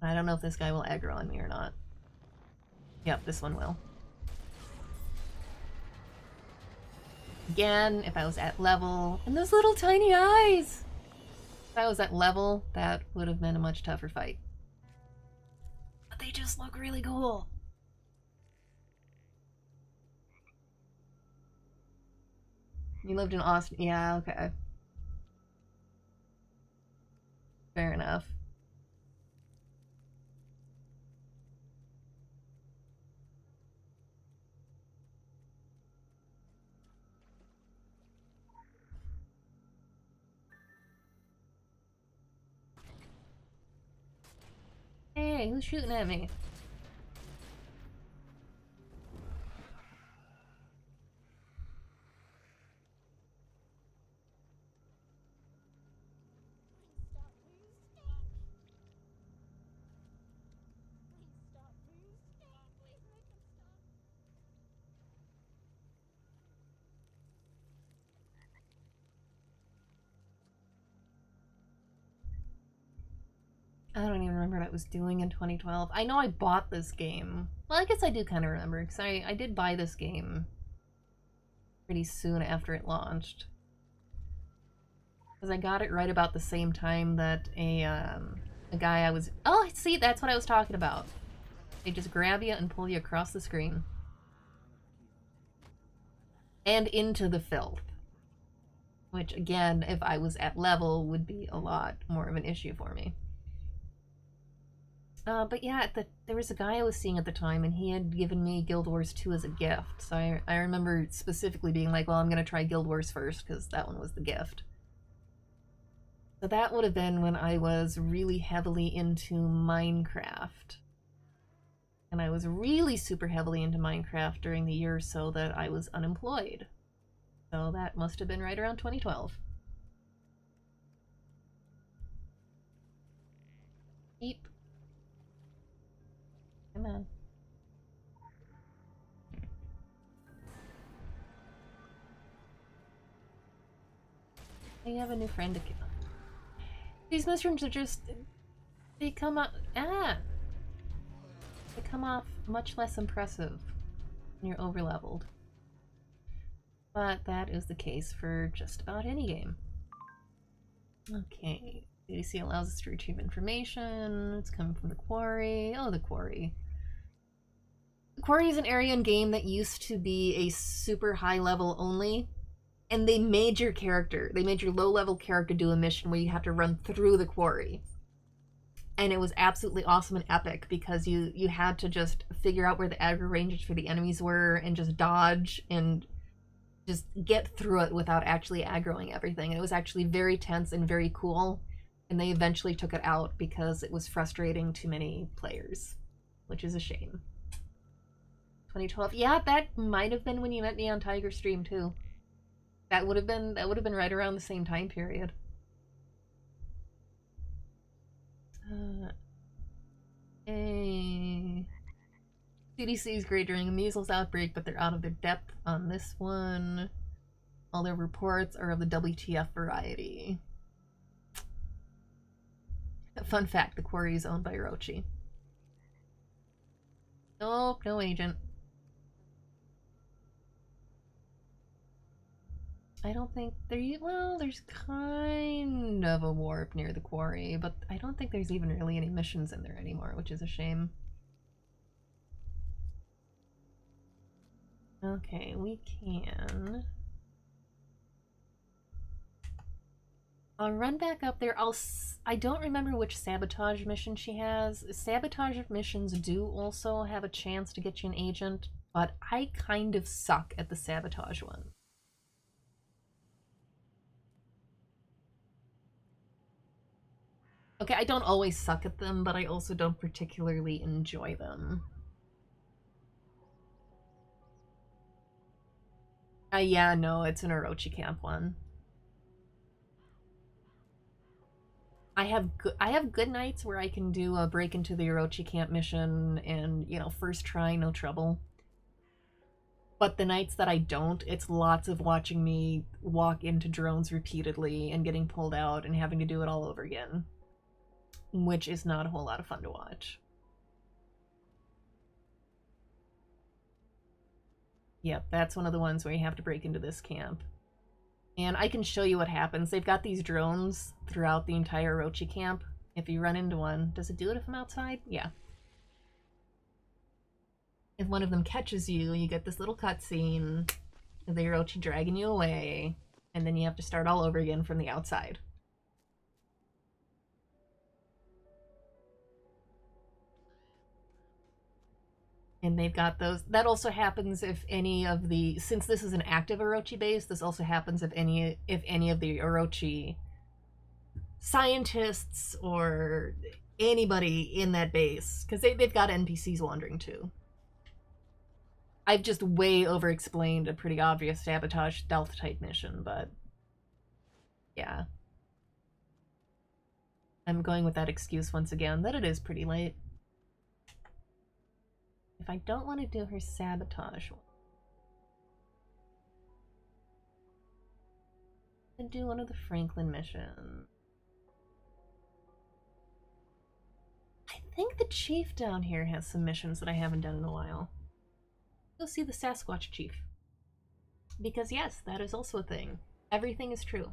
I don't know if this guy will aggro on me or not. Yep, this one will. Again, if I was at level... And those little tiny eyes! If I was at level, that would have been a much tougher fight. But they just look really cool. You lived in Austin? Yeah, okay. Fair enough. Hey, who's shooting at me? I don't even remember what I was doing in 2012. I know I bought this game. Well, I guess I do kind of remember, because I did buy this game pretty soon after it launched. Because I got it right about the same time that a guy I was... Oh, see, that's what I was talking about. They just grab you and pull you across the screen. And into the filth. Which, again, if I was at level, would be a lot more of an issue for me. But yeah, there was a guy I was seeing at the time, and he had given me Guild Wars 2 as a gift. So I remember specifically being like, well, I'm going to try Guild Wars first, because that one was the gift. So that would have been when I was really heavily into Minecraft. And I was really super heavily into Minecraft during the year or so that I was unemployed. So that must have been right around 2012. Eep. Come on. I have a new friend to kill. These mushrooms are just... They come up... Ah! They come off much less impressive when you're overleveled. But that is the case for just about any game. Okay. ADC allows us to retrieve information. It's coming from the quarry. Oh, the quarry. The quarry is an area in game that used to be a super high level only, and they made your low level character do a mission where you have to run through the quarry. And it was absolutely awesome and epic because you had to just figure out where the aggro ranges for the enemies were and just dodge and just get through it without actually aggroing everything. And it was actually very tense and very cool. And they eventually took it out because it was frustrating to many players, which is a shame. 2012. Yeah, that might have been when you met me on Tiger Stream too. That would have been right around the same time period. CDC is great during a measles outbreak, but they're out of their depth on this one. All their reports are of the WTF variety. Fun fact, the quarry is owned by Orochi. Nope, no agent. I don't think well, there's kind of a warp near the quarry, but I don't think there's even really any missions in there anymore, which is a shame. Okay, we can... I'll run back up there. I don't remember which sabotage mission she has. Sabotage missions do also have a chance to get you an agent, but I kind of suck at the sabotage one. Okay, I don't always suck at them, but I also don't particularly enjoy them. Yeah, no, it's an Orochi camp one. I have good nights where I can do a break into the Orochi camp mission and, you know, first try, no trouble. But the nights that I don't, it's lots of watching me walk into drones repeatedly and getting pulled out and having to do it all over again, which is not a whole lot of fun to watch. Yep, that's one of the ones where you have to break into this camp. And I can show you what happens. They've got these drones throughout the entire Orochi camp. If you run into one, does it do it if I'm outside? Yeah. If one of them catches you, you get this little cutscene of the Orochi dragging you away, and then you have to start all over again from the outside. And they've got those. That also happens if any of the, since this is an active Orochi base, this also happens if any of the Orochi scientists or anybody in that base, because they've got NPCs wandering too. I've just way over-explained a pretty obvious sabotage stealth type mission, but yeah. I'm going with that excuse once again, that it is pretty late. If I don't want to do her sabotage one, then do one of the Franklin missions. I think the chief down here has some missions that I haven't done in a while. Go see the Sasquatch chief. Because yes, that is also a thing. Everything is true.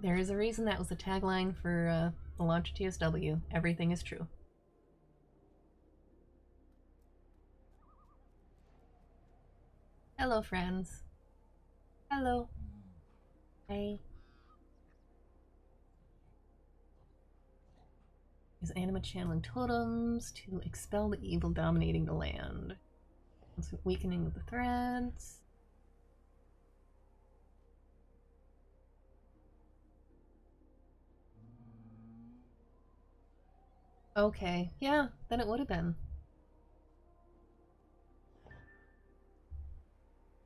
There is a reason that was the tagline for the launch of TSW. Everything is true. Hello, friends. Hello. Hey. Use anima channeling totems to expel the evil dominating the land. Some weakening of the threads. Okay, yeah, then it would have been.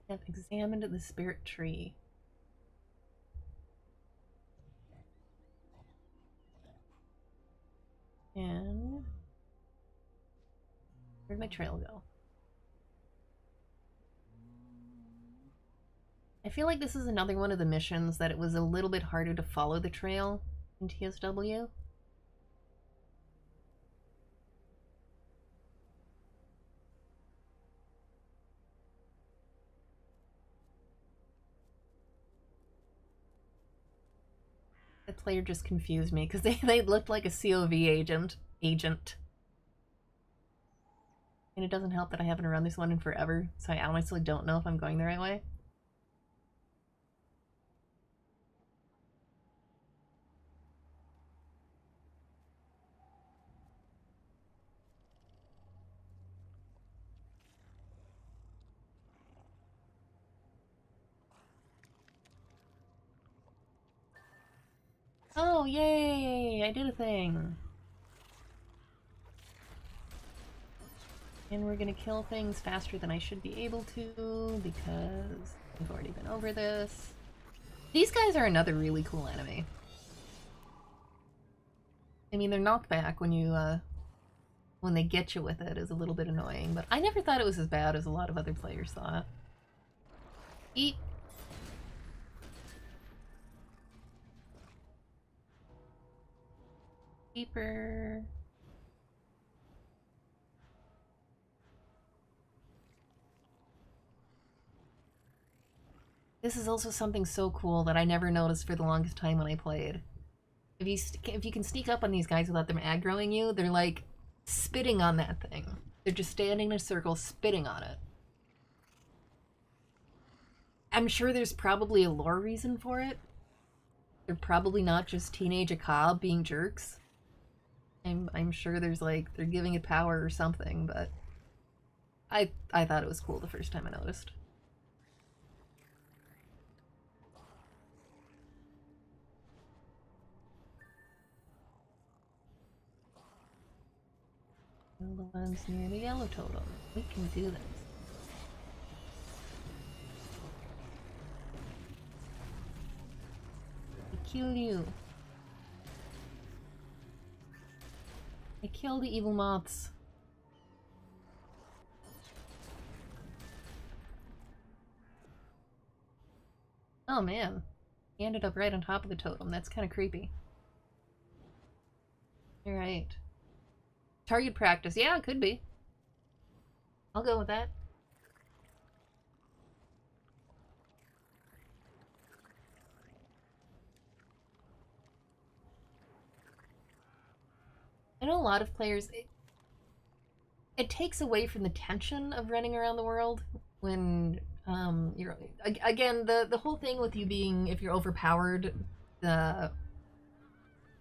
Have examined the spirit tree. And where'd my trail go? I feel like this is another one of the missions that it was a little bit harder to follow the trail in TSW. The player just confused me because they looked like a COV agent. And it doesn't help that I haven't run this one in forever, so I honestly don't know if I'm going the right way. Oh, yay! I did a thing! And we're gonna kill things faster than I should be able to, because we've already been over this. These guys are another really cool enemy. I mean, their knockback when they get you with it is a little bit annoying, but I never thought it was as bad as a lot of other players thought. Eat! Keeper. This is also something so cool that I never noticed for the longest time when I played. If you can sneak up on these guys without them aggroing you, they're like spitting on that thing. They're just standing in a circle spitting on it. I'm sure there's probably a lore reason for it. They're probably not just teenage Akab being jerks. I'm sure there's like, they're giving it power or something, but I thought it was cool the first time I noticed. The ones near the yellow totem. We can do this. I kill you. I kill the evil moths. Oh man. He ended up right on top of the totem. That's kind of creepy. Alright. Target practice. Yeah, it could be. I'll go with that. I know a lot of players, it takes away from the tension of running around the world when you're, again, the whole thing with you being, if you're overpowered, the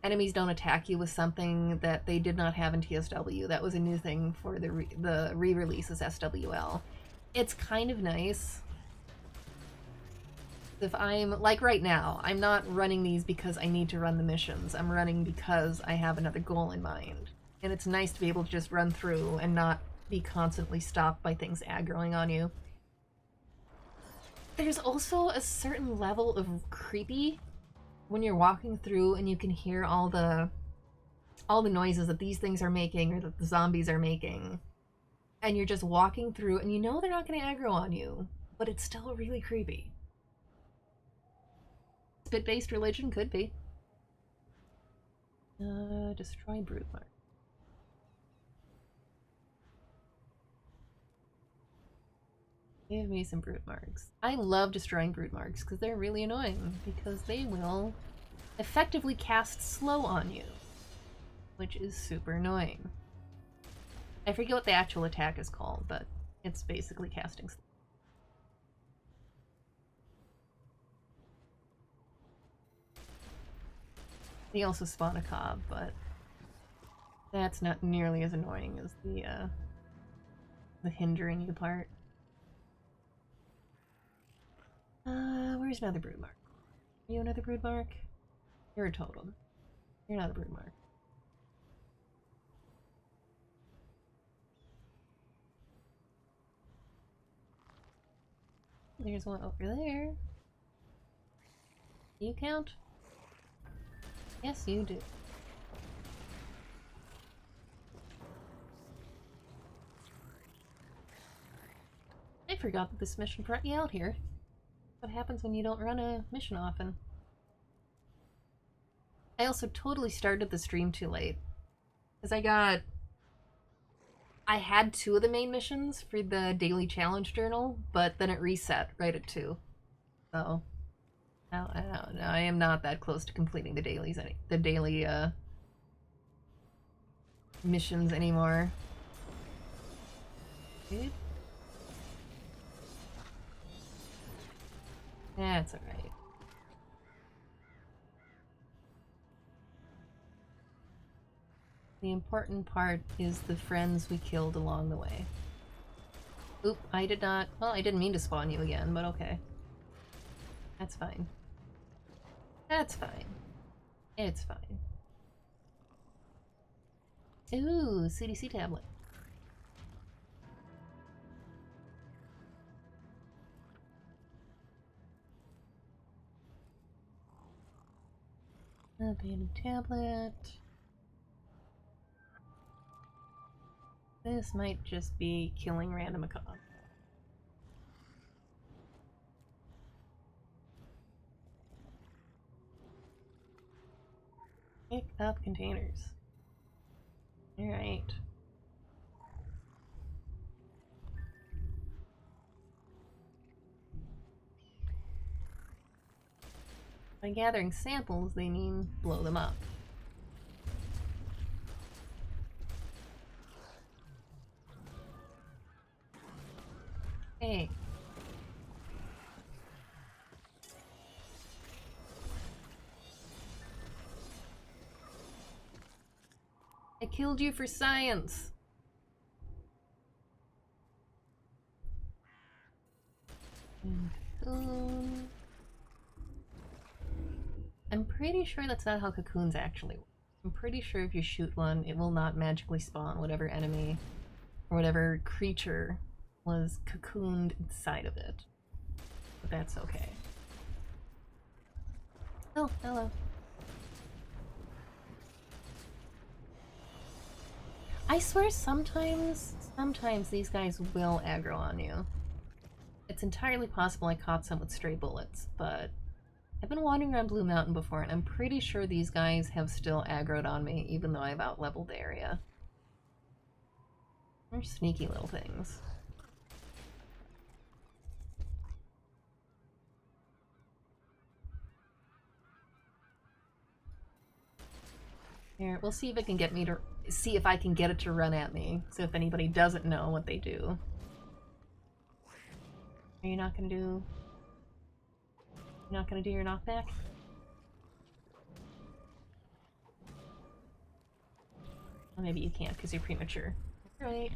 enemies don't attack you with something that they did not have in TSW. That was a new thing for the re-release as SWL. It's kind of nice. If I'm, like right now, I'm not running these because I need to run the missions. I'm running because I have another goal in mind. And it's nice to be able to just run through and not be constantly stopped by things aggroing on you. There's also a certain level of creepy when you're walking through and you can hear all the noises that these things are making or that the zombies are making. And you're just walking through and you know they're not going to aggro on you, but it's still really creepy. Spit-based religion could be. Destroy broodmark. Give me some broodmarks. I love destroying broodmarks because they're really annoying because they will effectively cast slow on you, which is super annoying. I forget what the actual attack is called, but it's basically casting slow. They also spawn a cob, but that's not nearly as annoying as the hindering you part. Where's another broodmark? Are you another broodmark? You're a totem. You're not a broodmark. There's one over there. Do you count? Yes, you do. I forgot that this mission brought you out here. What happens when you don't run a mission often? I also totally started the stream too late. Because I had 2 of the main missions for the daily challenge journal, but then it reset right at 2. So, now I am not that close to completing the daily missions anymore. Dude. That's alright. The important part is the friends we killed along the way. Oop, I didn't mean to spawn you again, but okay. That's fine. That's fine. It's fine. Ooh, CDC tablet. Abandoned tablet. This might just be killing random macabre. Pick up containers. Alright. By gathering samples, they mean blow them up. Hey. I killed you for science. Cocoon. I'm pretty sure that's not how cocoons actually work. I'm pretty sure if you shoot one, it will not magically spawn whatever enemy or whatever creature was cocooned inside of it. But that's okay. Oh, hello. I swear sometimes these guys will aggro on you. It's entirely possible I caught some with stray bullets, but I've been wandering around Blue Mountain before, and I'm pretty sure these guys have still aggroed on me, even though I've out-leveled the area. They're sneaky little things. Here, we'll see if it can get me to see if I can get it to run at me. So if anybody doesn't know what they do. Are you not gonna do... You're not gonna do your knockback? Well, maybe you can't because you're premature. Right.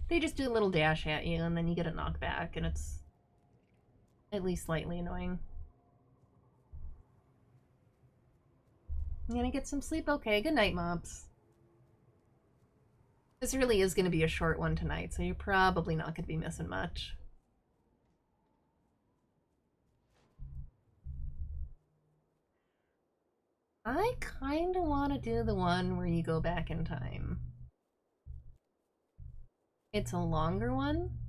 They just do a little dash at you and then you get a knockback and it's at least slightly annoying. I'm gonna get some sleep. Okay, good night, mobs. This really is gonna be a short one tonight, so you're probably not gonna be missing much. I kinda wanna do the one where you go back in time. It's a longer one,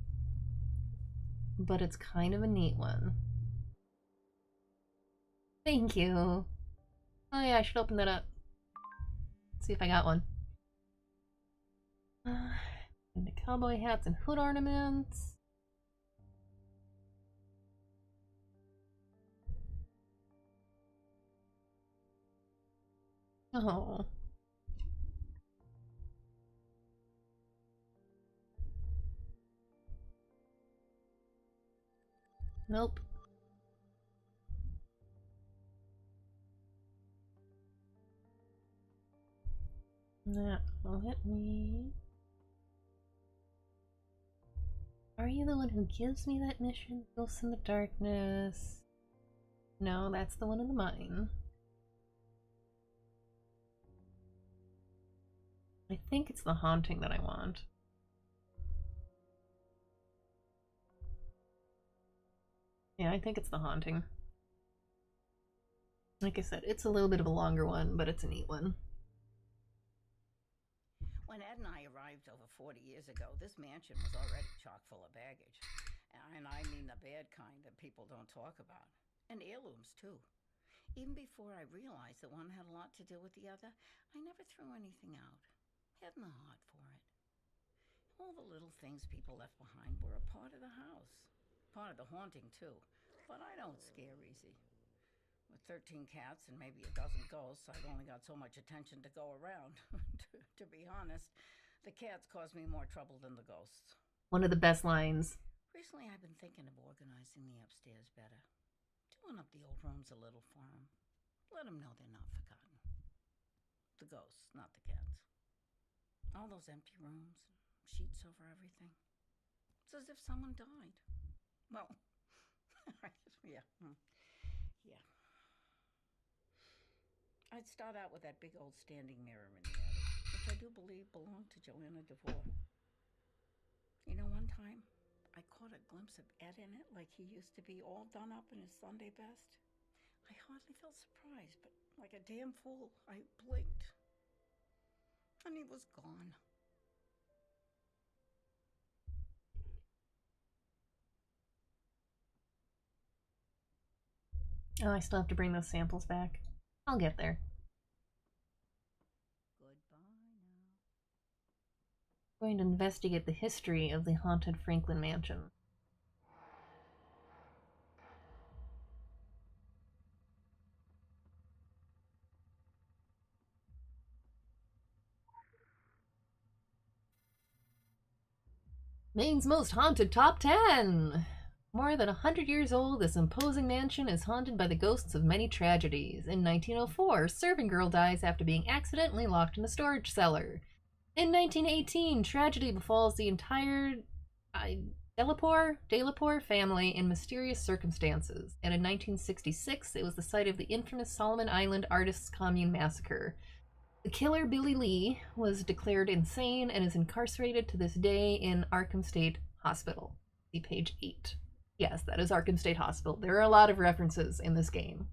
but it's kind of a neat one. Thank you. Oh yeah, I should open that up. Let's see if I got one. And the cowboy hats and hood ornaments. Oh. Nope. That will hit me. Are you the one who gives me that mission? Ghosts in the Darkness. No, that's the one in the mine. I think it's the haunting that I want. Yeah, I think it's the haunting. Like I said, it's a little bit of a longer one, but it's a neat one. When Ed and I arrived over 40 years ago, this mansion was already chock full of baggage. And I mean the bad kind that people don't talk about. And heirlooms, too. Even before I realized that one had a lot to do with the other, I never threw anything out. Hadn't the heart for it. All the little things people left behind were a part of the house. Part of the haunting, too. But I don't scare easy. With 13 cats and maybe a dozen ghosts, I've only got so much attention to go around. to be honest, the cats cause me more trouble than the ghosts. One of the best lines. Recently, I've been thinking of organizing the upstairs better. Doing up the old rooms a little for them. Let them know they're not forgotten. The ghosts, not the cats. All those empty rooms, sheets over everything. It's as if someone died. Well, yeah. Yeah. I'd start out with that big old standing mirror in the attic, which I do believe belonged to Joanna DeVore. You know, one time, I caught a glimpse of Ed in it like he used to be, all done up in his Sunday best. I hardly felt surprised, but like a damn fool, I blinked. And he was gone. Oh, I still have to bring those samples back. I'll get there. Goodbye now. I'm going to investigate the history of the haunted Franklin Mansion. Maine's Most Haunted Top 10! More than 100 years old, this imposing mansion is haunted by the ghosts of many tragedies. In 1904, a serving girl dies after being accidentally locked in a storage cellar. In 1918, tragedy befalls the entire Delapore family in mysterious circumstances. And in 1966, it was the site of the infamous Solomon Island Artists' Commune massacre. The killer, Billy Lee, was declared insane and is incarcerated to this day in Arkham State Hospital. See page 8. Yes, that is Arkham State Hospital. There are a lot of references in this game.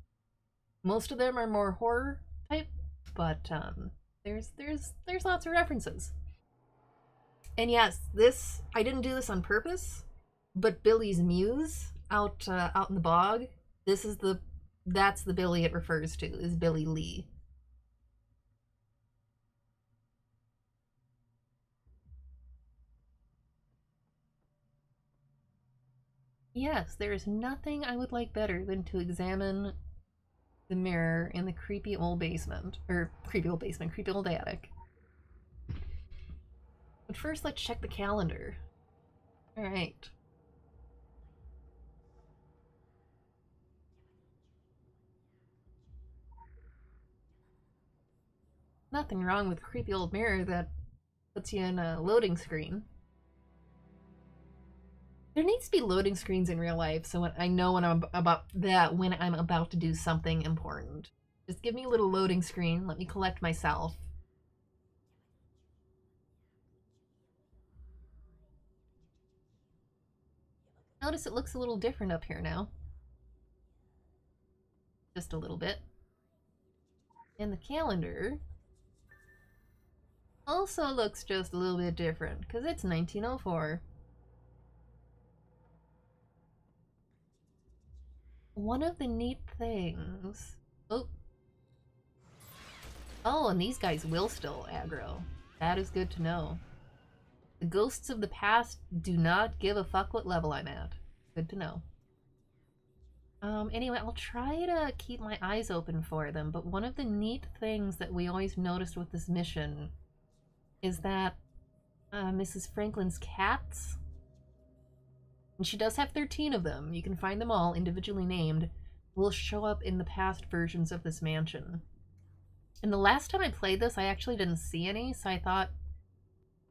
Most of them are more horror type, but there's lots of references. And yes, I didn't do this on purpose, but Billy's muse out in the bog, that's the Billy it refers to, is Billy Lee. Yes, there is nothing I would like better than to examine the mirror in the creepy old basement. Or, creepy old attic. But first, let's check the calendar. Alright. Nothing wrong with a creepy old mirror that puts you in a loading screen. There needs to be loading screens in real life, so when I know when I'm about to do something important. Just give me a little loading screen, let me collect myself. Notice it looks a little different up here now. Just a little bit. And the calendar also looks just a little bit different, because it's 1904. One of the neat things... Oh, and these guys will still aggro. That is good to know. The ghosts of the past do not give a fuck what level I'm at. Good to know. Anyway, I'll try to keep my eyes open for them, but one of the neat things that we always noticed with this mission is that Mrs. Franklin's cats, and she does have 13 of them, you can find them all individually named, will show up in the past versions of this mansion. And the last time I played this, I actually didn't see any, so I thought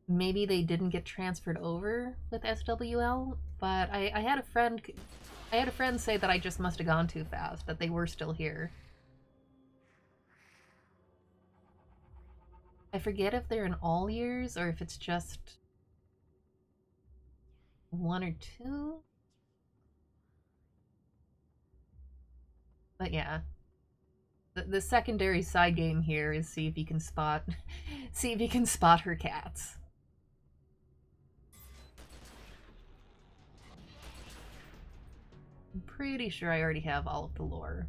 maybe they didn't get transferred over with SWL, but I had a friend say that I just must have gone too fast, that they were still here. I forget if they're in all years or if it's just one or two. But yeah. The secondary side game here is see if you can spot her cats. I'm pretty sure I already have all of the lore.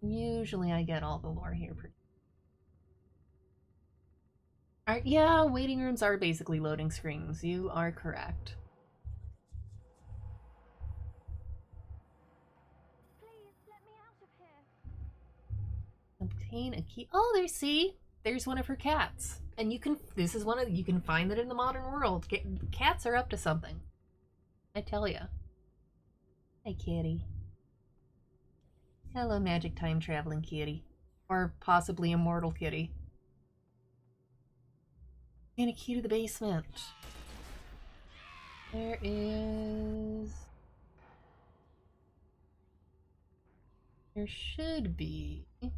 Usually I get all the lore here. Yeah, waiting rooms are basically loading screens. You are correct. Please, let me out of here. Obtain a key. Oh, there's one of her cats. And you can find that in the modern world. Cats are up to something. I tell ya. Hey, kitty. Hello, magic time traveling kitty. Or possibly immortal kitty. And a key to the basement. There should be a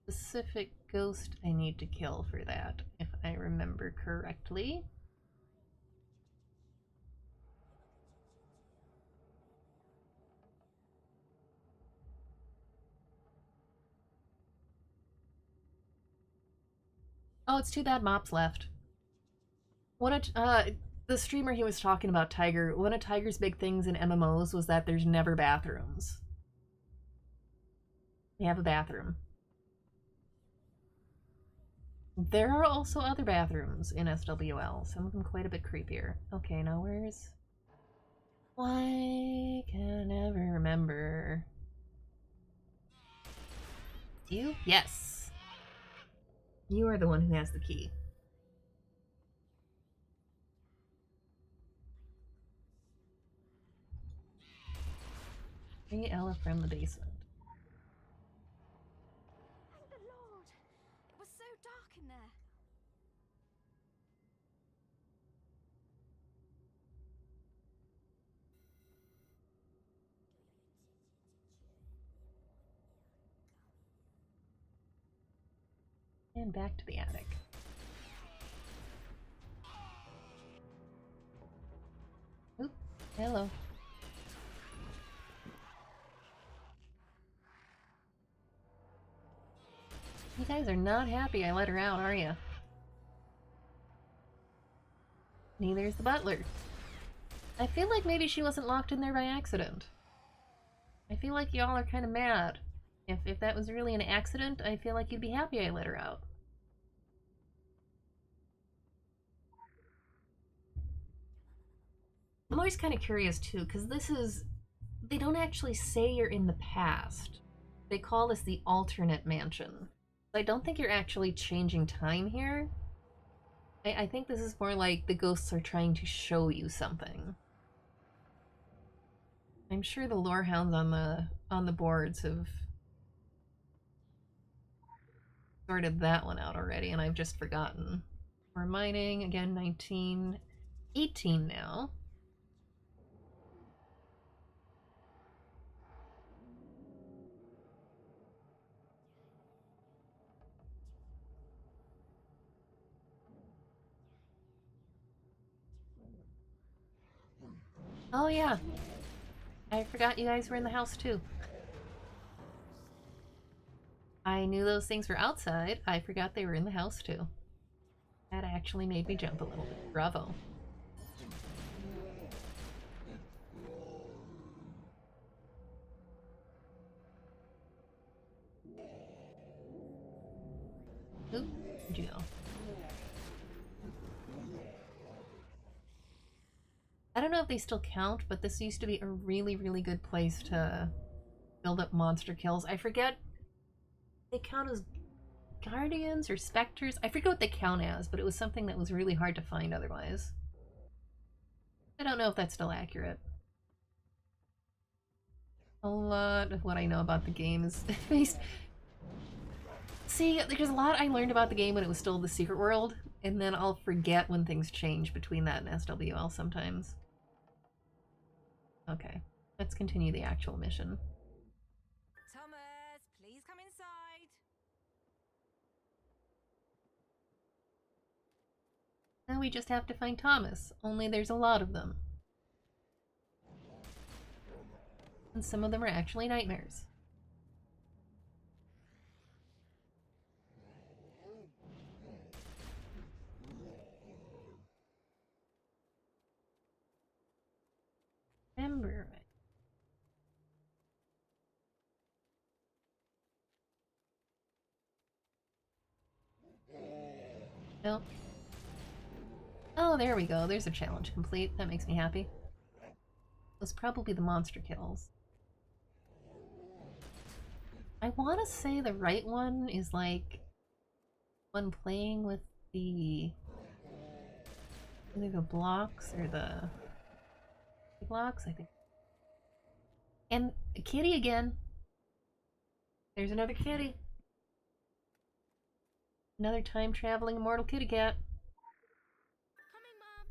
specific ghost I need to kill for that, if I remember correctly. Oh, it's too bad Mop's left. The streamer he was talking about, Tiger, one of Tiger's big things in MMOs was that there's never bathrooms. They have a bathroom. There are also other bathrooms in SWL, some of them quite a bit creepier. Okay, now where's... Why can I never remember? You? Yes. You are the one who has the key. Free Ella from the basement. Thank the Lord! It was so dark in there. And back to the attic. Oop, hello. guys are not happy I let her out, are you? Neither is the butler. I feel like maybe she wasn't locked in there by accident. I feel like y'all are kind of mad. If that was really an accident, I feel like you'd be happy I let her out. I'm always kind of curious too, because they don't actually say you're in the past. They call this the alternate mansion. I don't think you're actually changing time here. I think this is more like the ghosts are trying to show you something. I'm sure the lore hounds on the boards have sorted that one out already, and I've just forgotten. We're mining again, 1918 now. Oh yeah, I forgot you guys were in the house too. I knew those things were outside. I forgot they were in the house too. That actually made me jump a little bit. Bravo. Oop, where'd you go? I don't know if they still count, but this used to be a really, really good place to build up monster kills. I forget if they count as guardians or specters. I forget what they count as, but it was something that was really hard to find otherwise. I don't know if that's still accurate. A lot of what I know about the game is based... See, there's a lot I learned about the game when it was still the secret world, and then I'll forget when things change between that and SWL sometimes. Okay, let's continue the actual mission. Thomas, please come inside. Now we just have to find Thomas, only there's a lot of them. And some of them are actually nightmares. Remember. Nope. Oh, there we go. There's a challenge complete. That makes me happy. It was probably the monster kills. I want to say the right one is like one playing with the either the blocks or the blocks, I think. And a kitty again. There's another kitty. Another time-traveling immortal kitty cat. Coming, Mom.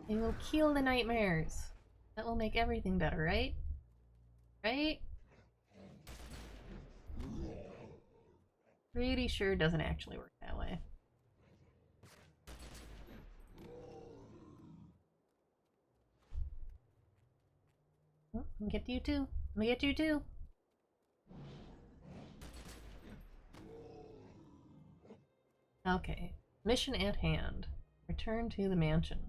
They will kill the nightmares. That will make everything better, right? Right? Pretty sure it doesn't actually work that way. Oh, I'm gonna get you too. I'm gonna get you too. Okay. Mission at hand. Return to the mansion.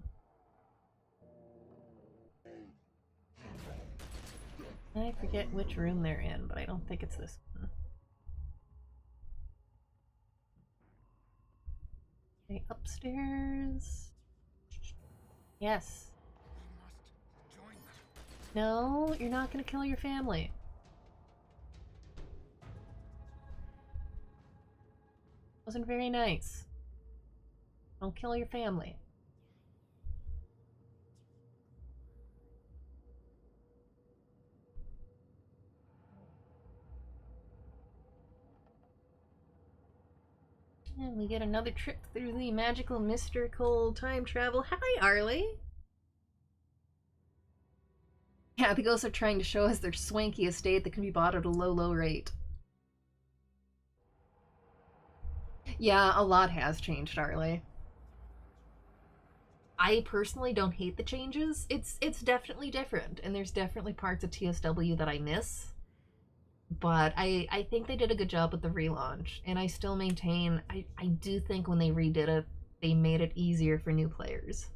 I forget which room they're in, but I don't think it's this one. Okay, upstairs. Yes. No, you're not gonna kill your family. Wasn't very nice. Don't kill your family. And we get another trip through the magical, mystical time travel. Hi, Arlie! Yeah, the ghosts are trying to show us their swanky estate that can be bought at a low, low rate. Yeah, a lot has changed, Harley. I personally don't hate the changes. It's definitely different, and there's definitely parts of TSW that I miss. But I think they did a good job with the relaunch, and I still maintain I do think when they redid it, they made it easier for new players.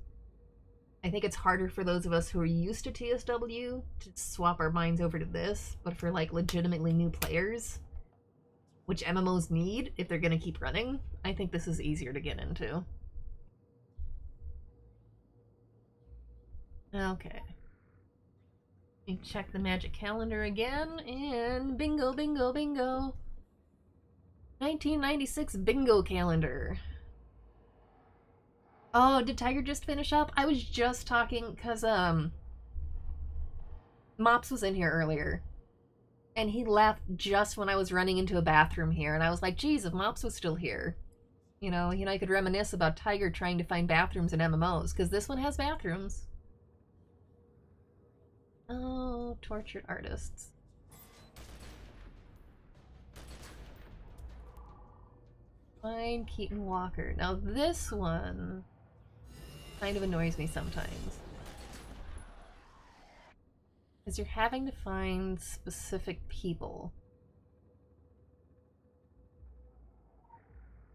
I think it's harder for those of us who are used to TSW to swap our minds over to this, but for like legitimately new players, which MMOs need if they're gonna keep running, I think this is easier to get into. Okay. You check the magic calendar again, and bingo, bingo, bingo. 1996 bingo calendar. Oh, did Tiger just finish up? I was just talking, because, Mops was in here earlier. And he left just when I was running into a bathroom here, and I was like, geez, if Mops was still here. You know, he and I could reminisce about Tiger trying to find bathrooms in MMOs, because this one has bathrooms. Oh, tortured artists. Find Keaton Walker. Now this one kind of annoys me sometimes. Because you're having to find specific people.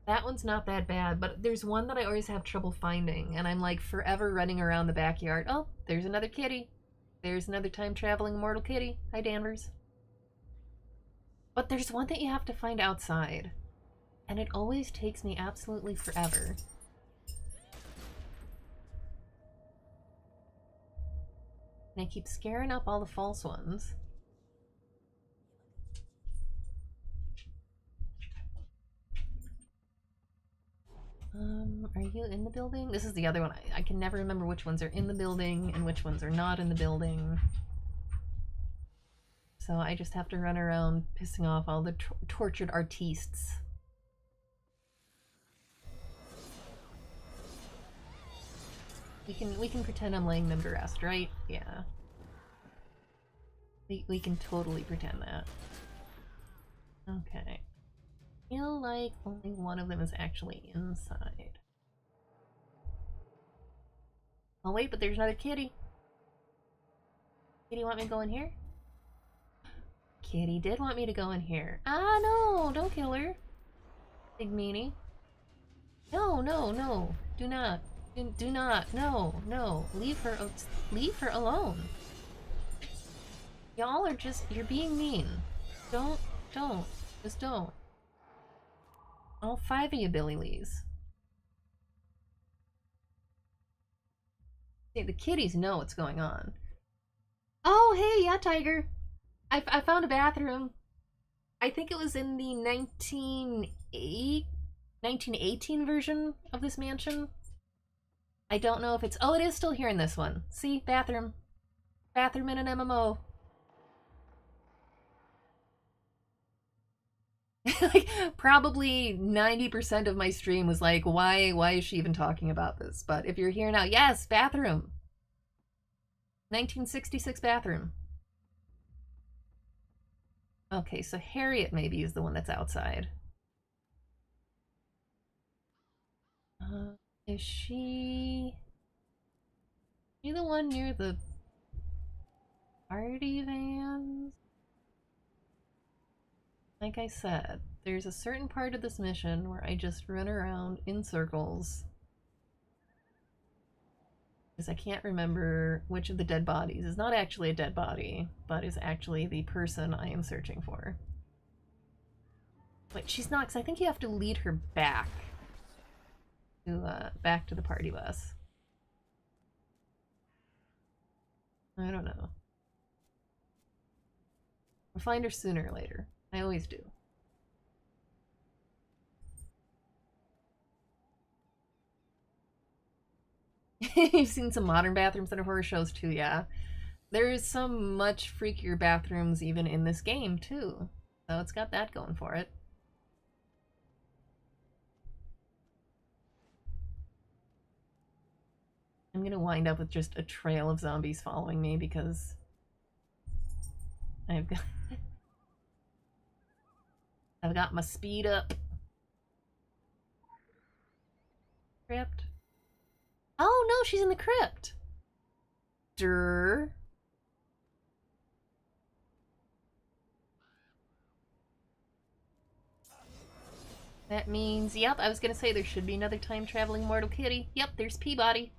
That one's not that bad, but there's one that I always have trouble finding, and I'm like forever running around the backyard. Oh, there's another kitty. There's another time-traveling immortal kitty. Hi, Danvers. But there's one that you have to find outside, and it always takes me absolutely forever. And I keep scaring up all the false ones. Are you in the building? This is the other one. I can never remember which ones are in the building and which ones are not in the building. So I just have to run around pissing off all the tortured artistes. We can pretend I'm laying them to rest, right? Yeah. We can totally pretend that. Okay. I feel like only one of them is actually inside. Oh wait, but there's another kitty. Kitty want me to go in here? Kitty did want me to go in here. Ah, no! Don't kill her. Big meanie. No, no, no. Do not. Do not. No, no. Leave her alone. Y'all are just, you're being mean. Don't. Just don't. All 5 of you Billy Lees. See, the kitties know what's going on. Oh, hey, yeah, Tiger. I found a bathroom. I think it was in the 1918 version of this mansion. I don't know if it's... Oh, it is still here in this one. See? Bathroom. Bathroom in an MMO. Like, probably 90% of my stream was like, why is she even talking about this? But if you're here now, yes, bathroom. 1966 bathroom. Okay, so Harriet maybe is the one that's outside. Is she the one near the party vans? Like I said, there's a certain part of this mission where I just run around in circles. Because I can't remember which of the dead bodies is not actually a dead body, but is actually the person I am searching for. Wait, she's not, because I think you have to lead her back to the party bus. I don't know. I'll find her sooner or later. I always do. You've seen some modern bathrooms in horror shows too, yeah. There's some much freakier bathrooms even in this game too. So it's got that going for it. I'm gonna wind up with just a trail of zombies following me because I've got my speed up. Crypt. Oh no, she's in the crypt. Durr. That means, yep, I was gonna say there should be another time-traveling Mortal Kitty. Yep, there's Peabody.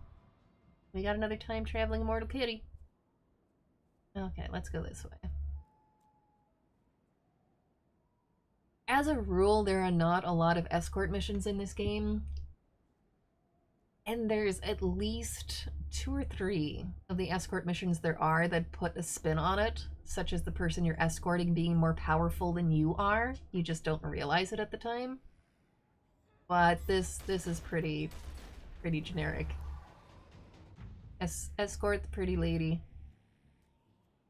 We got another time-traveling Mortal Kitty. Okay, let's go this way. As a rule, there are not a lot of escort missions in this game. And there's at least 2 or 3 of the escort missions there are that put a spin on it, such as the person you're escorting being more powerful than you are. You just don't realize it at the time. But this is pretty generic. Escort the pretty lady.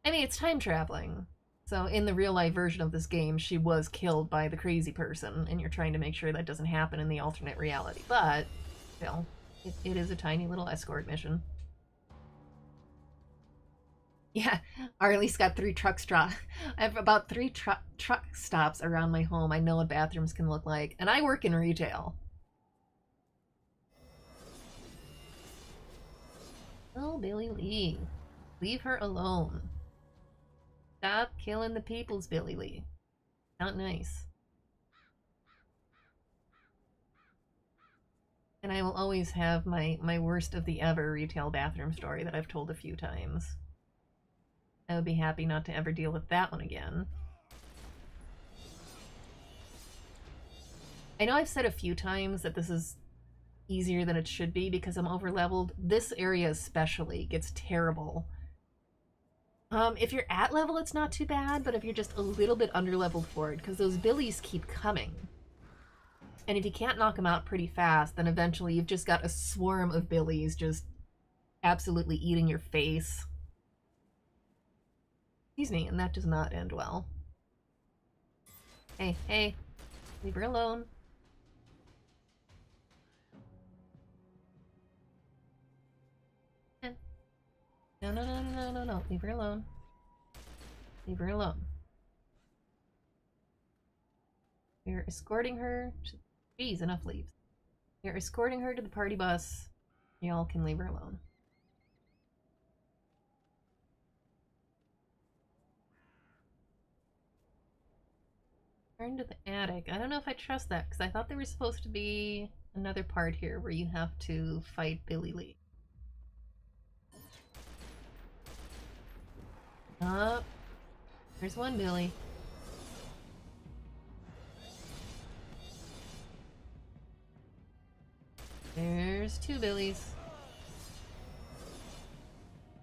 I mean, it's time traveling. So in the real life version of this game, she was killed by the crazy person, and you're trying to make sure that doesn't happen in the alternate reality. But, still, it is a tiny little escort mission. Yeah, Arlie's got 3 truck stops. I have about 3 truck stops around my home. I know what bathrooms can look like. And I work in retail. Oh, Billy Lee. Leave her alone. Stop killing the peoples, Billy Lee. Not nice. And I will always have my worst of the ever retail bathroom story that I've told a few times. I would be happy not to ever deal with that one again. I know I've said a few times that this is easier than it should be because I'm over-leveled. This area especially gets terrible. If you're at level, it's not too bad, but if you're just a little bit under-leveled for it, because those billies keep coming. And if you can't knock them out pretty fast, then eventually you've just got a swarm of billies just absolutely eating your face. Excuse me, and that does not end well. Hey, hey, leave her alone. No, no, no, no, no, no, no. Leave her alone. Leave her alone. We're escorting her to... Jeez, enough leaves. We're escorting her to the party bus. Y'all can leave her alone. Turn to the attic. I don't know if I trust that, because I thought there was supposed to be another part here where you have to fight Billy Lee. Oh, there's one Billy. There's 2 Billies.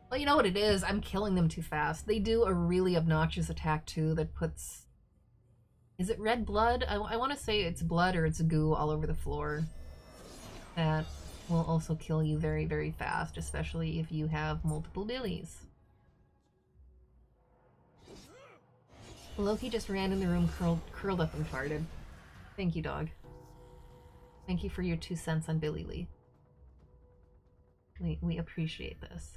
Well, you know what it is? I'm killing them too fast. They do a really obnoxious attack too that puts... Is it red blood? I want to say it's blood or it's goo all over the floor. That will also kill you very, very fast, especially if you have multiple Billies. Loki just ran in the room, curled up and farted. Thank you, dog. Thank you for your 2 cents on Billy Lee. We appreciate this.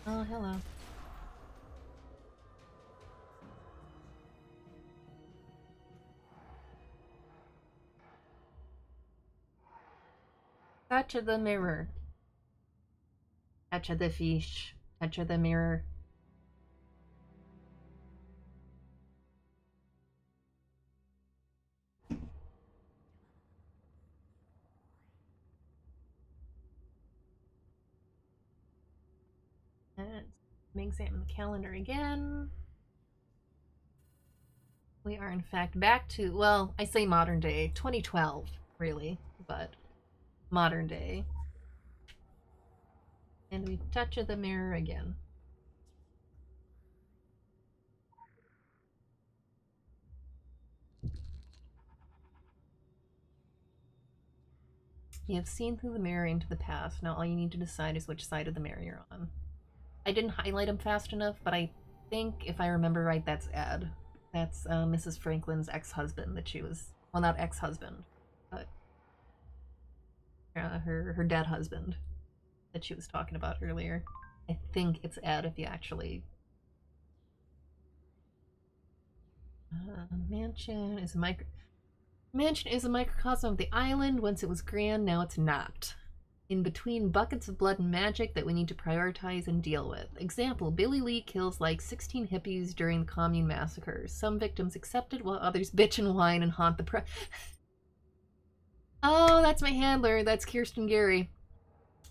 Oh, hello. Touch of the mirror. Touch of the fish. Touch of the mirror. Let me examine the calendar again. We are in fact back to, well, I say modern day, 2012, really, but modern day. And we touch the mirror again. You have seen through the mirror into the past. Now all you need to decide is which side of the mirror you're on. I didn't highlight him fast enough, but I think, if I remember right, that's Ed. That's Mrs. Franklin's ex-husband that she was... Well, not ex-husband, but... her dead husband that she was talking about earlier. I think it's Ed if you actually... Mansion is Mansion is a microcosm of the island. Once it was grand, now it's not. In between buckets of blood and magic that we need to prioritize and deal with. Example, Billy Lee kills like 16 hippies during the commune massacres. Some victims accepted while others bitch and whine and haunt the Oh, that's my handler. That's Kirsten Gary.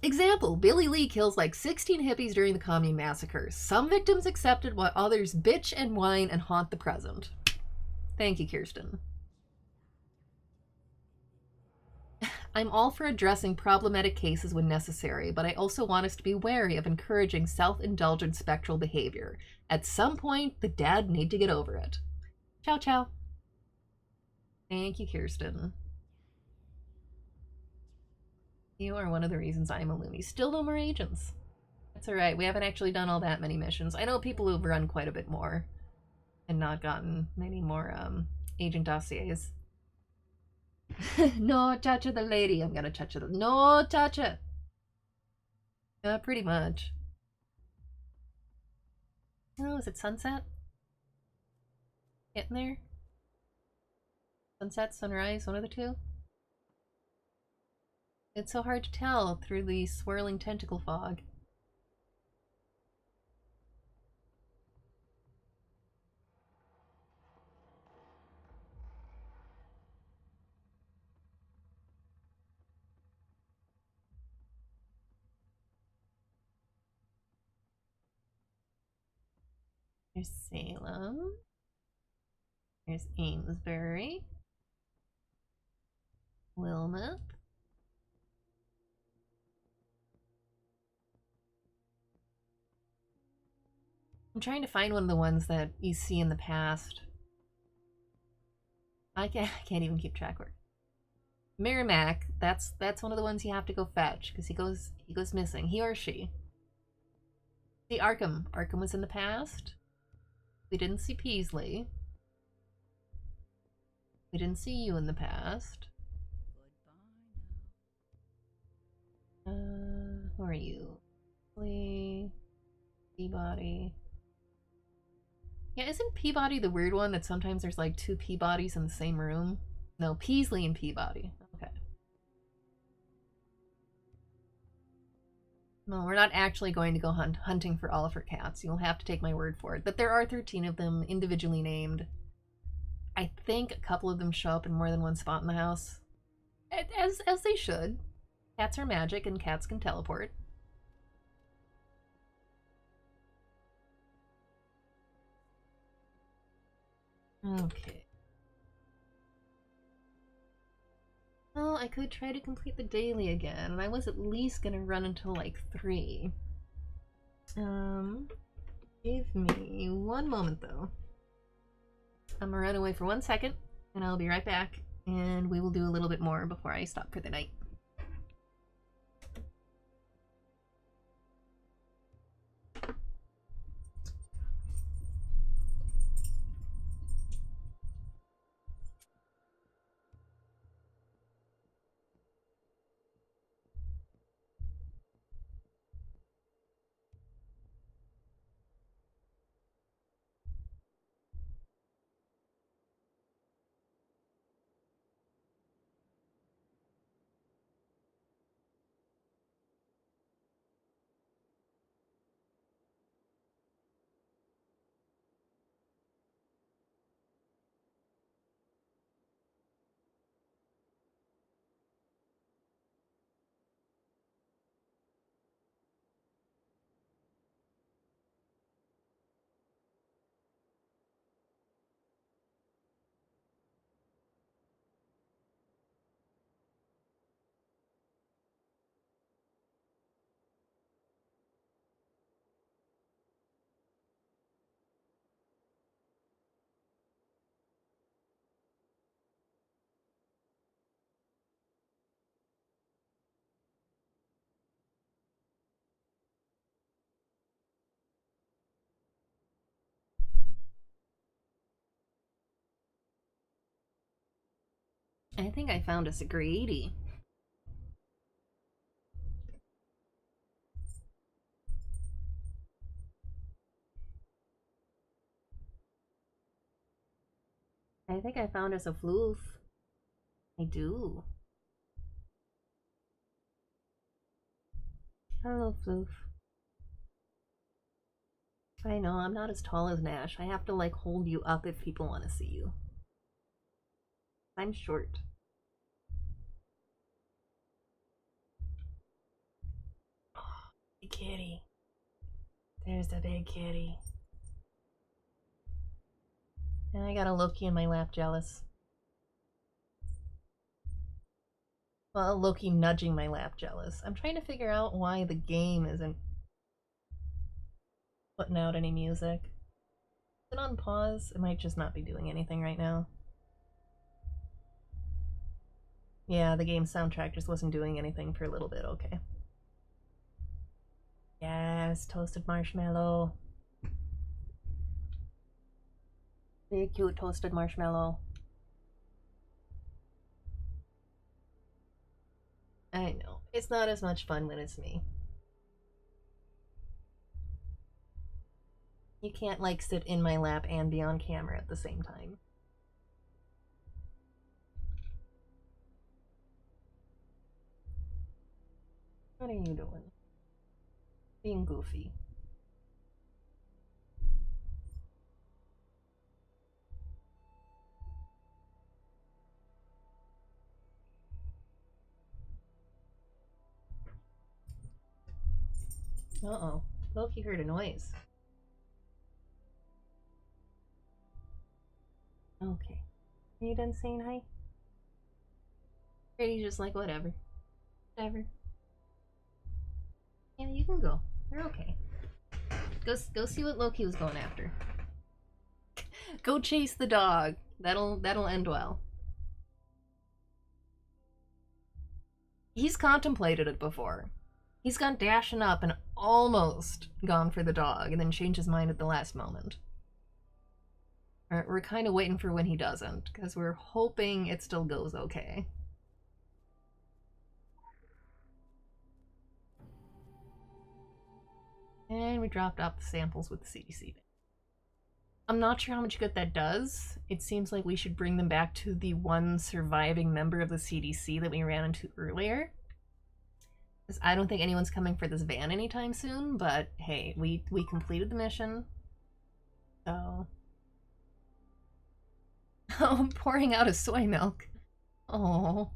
Example, Billy Lee kills like 16 hippies during the commune massacres. Some victims accepted while others bitch and whine and haunt the present. Thank you, Kirsten. I'm all for addressing problematic cases when necessary, but I also want us to be wary of encouraging self-indulgent spectral behavior. At some point, the dad need to get over it. Ciao, ciao. Thank you, Kirsten. You are one of the reasons I'm a loony. Still no more agents. That's alright, we haven't actually done all that many missions. I know people who've run quite a bit more and not gotten many more agent dossiers. No, Chacha the lady. I'm gonna Chacha the... No, Chacha! Pretty much. Oh, is it sunset? Getting there? Sunset, sunrise, one of the two? It's so hard to tell through the swirling tentacle fog. There's Salem. There's Amesbury. Wilmot. I'm trying to find one of the ones that you see in the past. I can't even keep track of it. Merrimack, that's one of the ones you have to go fetch because he goes missing. He or she. See Arkham. Arkham was in the past. We didn't see Peasley. We didn't see you in the past. Who are you? Peabody. Yeah, isn't Peabody the weird one that sometimes there's like two Peabodys in the same room? No, Peasley and Peabody. Okay. No, we're not actually going to go hunting for Oliver cats. You'll have to take my word for it. But there are 13 of them individually named. I think a couple of them show up in more than one spot in the house. As they should. Cats are magic and cats can teleport. Okay. Well, I could try to complete the daily again, and I was at least gonna run until like 3. Give me one moment though. I'm gonna run away for 1 second, and I'll be right back, and we will do a little bit more before I stop for the night. I think I found us a greedy. I think I found us a floof. I do. Hello, Floof. I know, I'm not as tall as Nash. I have to, like, hold you up if people want to see you. I'm short. Oh, big kitty. There's the big kitty. And I got a Loki in my lap, jealous. Well, Loki nudging my lap, jealous. I'm trying to figure out why the game isn't putting out any music. Is it on pause? It might just not be doing anything right now. Yeah, the game soundtrack just wasn't doing anything for a little bit, okay. Yes, toasted marshmallow. Big cute toasted marshmallow. I know. It's not as much fun when it's me. You can't, like, sit in my lap and be on camera at the same time. What are you doing? Being goofy. Uh-oh. Loki heard a noise. Okay. Are you done saying hi? Or are you just like, whatever? Whatever. Yeah, you can go. You're okay. Go see what Loki was going after. Go chase the dog. That'll end well. He's contemplated it before. He's gone dashing up and almost gone for the dog and then changed his mind at the last moment. We're kind of waiting for when he doesn't, because we're hoping it still goes okay. And we dropped off the samples with the CDC. I'm not sure how much good that does. It seems like we should bring them back to the one surviving member of the CDC that we ran into earlier. Because I don't think anyone's coming for this van anytime soon, but hey, we completed the mission. So... Oh, I'm pouring out a soy milk. Oh.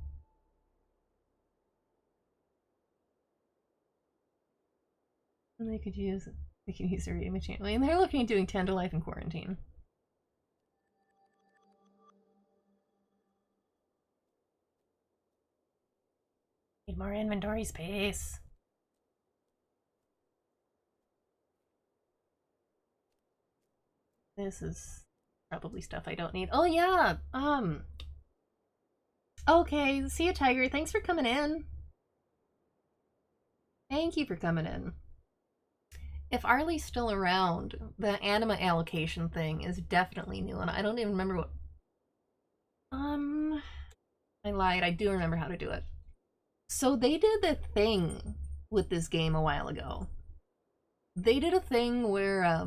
They could use a reimage. I mean, they're looking at doing 10 to life in quarantine. Need more inventory space. This is probably stuff I don't need. Oh yeah, okay, see ya, Tiger. Thanks for coming in. Thank you for coming in. If Arlie's still around, the anima allocation thing is definitely new, and I don't even remember what... I lied, I do remember how to do it. So they did the thing with this game a while ago. They did a thing where,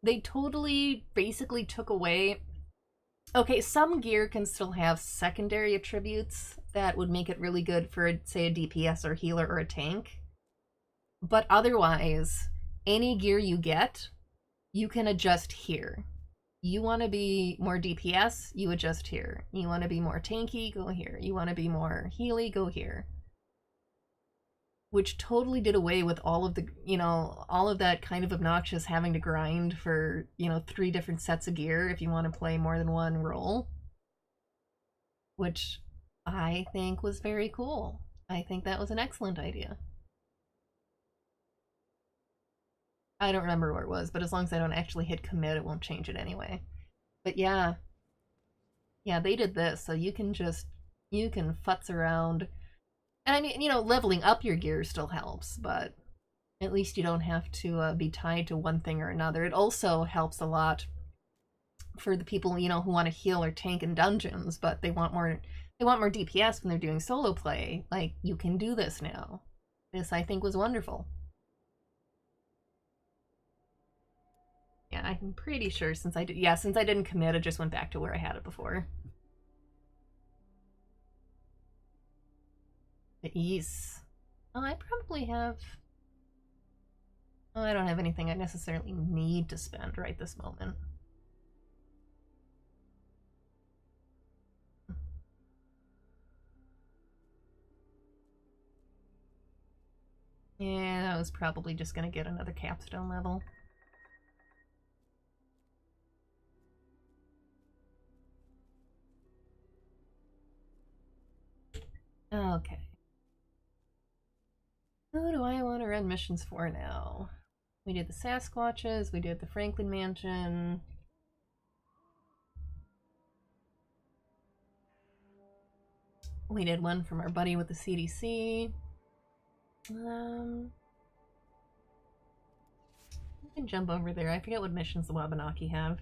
they totally basically took away... Okay, some gear can still have secondary attributes that would make it really good for, say, a DPS or healer or a tank. But otherwise, any gear you get, you can adjust here. You want to be more DPS, you adjust here. You want to be more tanky, go here. You want to be more healy, go here. Which totally did away with all of the, all of that kind of obnoxious having to grind for, 3 different sets of gear if you want to play more than one role. Which I think was very cool. I think that was an excellent idea. I don't remember where it was, but as long as I don't actually hit commit, it won't change it anyway. But yeah. Yeah, they did this, so you can futz around. And I mean, leveling up your gear still helps, but at least you don't have to be tied to one thing or another. It also helps a lot for the people, who want to heal or tank in dungeons, but they want more DPS when they're doing solo play. Like, you can do this now. This, I think, was wonderful. Yeah, I'm pretty sure since I didn't commit, it just went back to where I had it before. Yes. Oh, I probably have... Oh, I don't have anything I necessarily need to spend right this moment. Yeah, I was probably just gonna get another capstone level. Okay. Who do I want to run missions for now? We did the Sasquatches, we did the Franklin Mansion. We did one from our buddy with the CDC. We can jump over there. I forget what missions the Wabanaki have.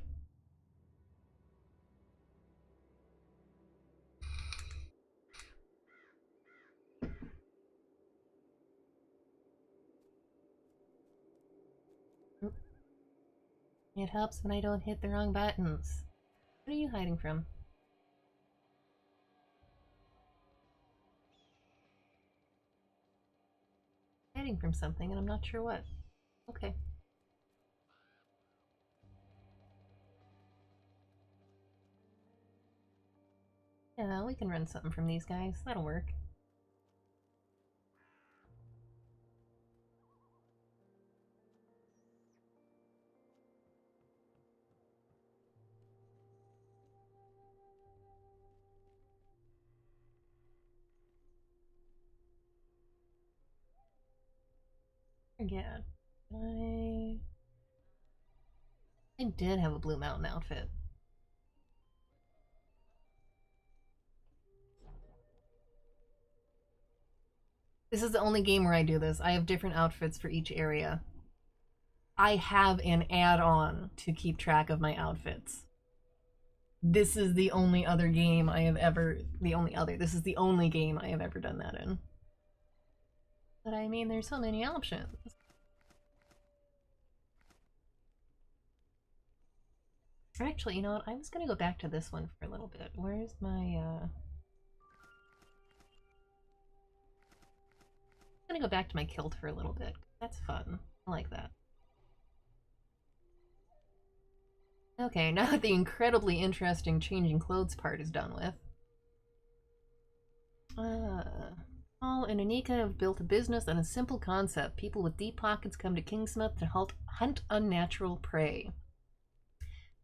It helps when I don't hit the wrong buttons. What are you hiding from? Hiding from something, and I'm not sure what. Okay. Yeah, we can run something from these guys. That'll work. Forget. I did have a Blue Mountain outfit. This is the only game where I do this. I have different outfits for each area. I have an add-on to keep track of my outfits. This is the only other game I have ever... This is the only game I have ever done that in. But I mean, there's so many options. Actually, you know what? I was gonna go back to this one for a little bit. Where's my, I'm gonna go back to my kilt for a little bit. That's fun. I like that. Okay, now that the incredibly interesting changing clothes part is done with. Paul and Anika have built a business on a simple concept. People with deep pockets come to Kingsmouth to hunt unnatural prey.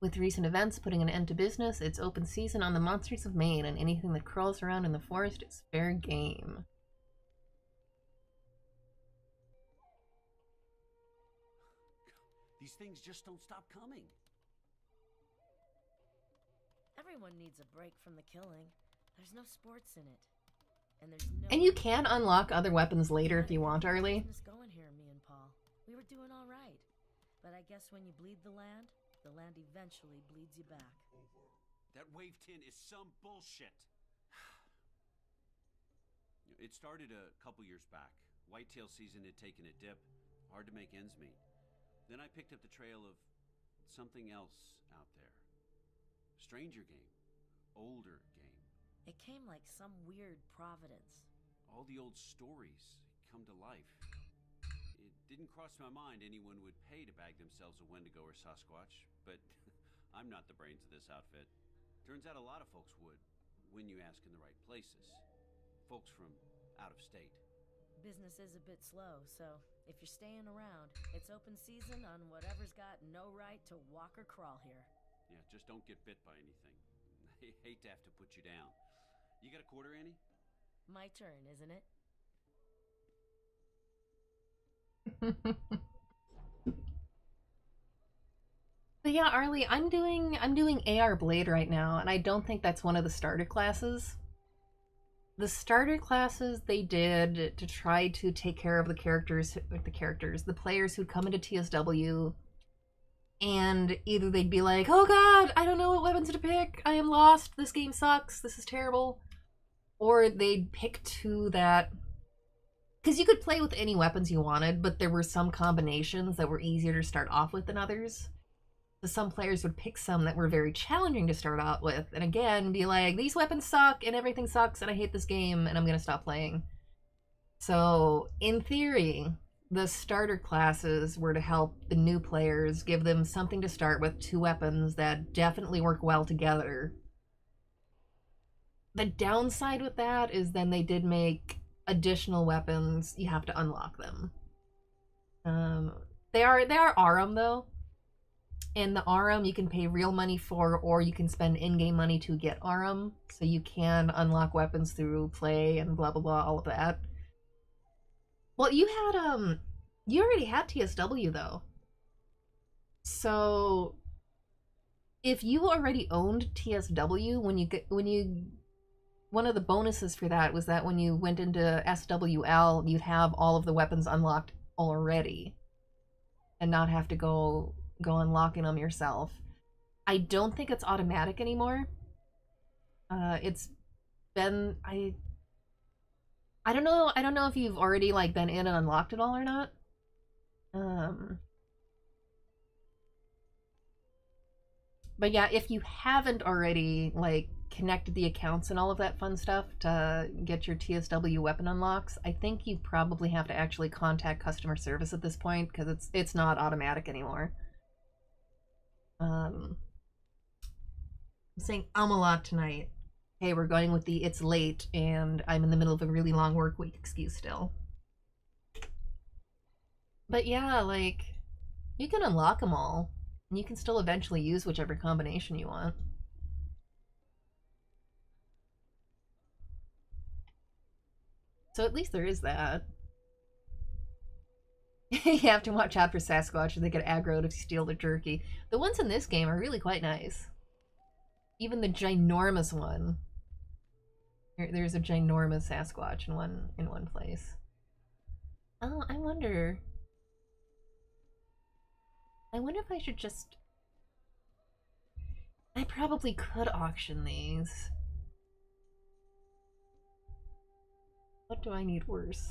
With recent events putting an end to business, it's open season on the monsters of Maine, and anything that crawls around in the forest is fair game. These things just don't stop coming. Everyone needs a break from the killing. There's no sports in it. And there's no... And you can unlock other weapons later if you want, Arlie. Going here, me and Paul. We were doing all right. But I guess when you bleed the land eventually bleeds you back. That wave 10 is some bullshit. It started a couple years back. Whitetail season had taken a dip. Hard to make ends meet. Then I picked up the trail of something else out there. Stranger game. Older game. It came like some weird providence. All the old stories come to life. It didn't cross my mind anyone would pay to bag themselves a Wendigo or Sasquatch, but I'm not the brains of this outfit. Turns out a lot of folks would, when you ask in the right places. Folks from out of state. Business is a bit slow, so if you're staying around, it's open season on whatever's got no right to walk or crawl here. Yeah, just don't get bit by anything. I hate to have to put you down. You got a quarter, Annie? My turn, isn't it? But yeah, Arlie, I'm doing AR Blade right now, and I don't think that's one of the starter classes. The starter classes they did to try to take care of the players who'd come into TSW, and either they'd be like, oh god, I don't know what weapons to pick, I am lost, this game sucks, this is terrible, or they'd pick two that... Because you could play with any weapons you wanted, but there were some combinations that were easier to start off with than others. So some players would pick some that were very challenging to start out with, and again, be like, these weapons suck, and everything sucks, and I hate this game, and I'm gonna stop playing. So, in theory, the starter classes were to help the new players, give them something to start with, 2 weapons that definitely work well together. The downside with that is then they did make additional weapons. You have to unlock them. They are Arum though. And the Arum you can pay real money for, or you can spend in-game money to get Arum. So you can unlock weapons through play and blah blah blah, all of that. Well, you already had TSW though. So if you already owned TSW, one of the bonuses for that was that when you went into SWL, you'd have all of the weapons unlocked already and not have to go unlocking them yourself. I don't think it's automatic anymore. It's been I don't know if you've already like been in and unlocked it all or not. But yeah, if you haven't already like connected the accounts and all of that fun stuff to get your TSW weapon unlocks, I think you probably have to actually contact customer service at this point because it's not automatic anymore. I'm saying a lot tonight. Hey, we're going with the it's late and I'm in the middle of a really long work week excuse still. But yeah, like, you can unlock them all, and you can still eventually use whichever combination you want. So at least there is that. You have to watch out for Sasquatch or they get aggroed if you steal their jerky. The ones in this game are really quite nice. Even the ginormous one. There's a ginormous Sasquatch in one place. Oh, I wonder if I should just... I probably could auction these. What do I need worse?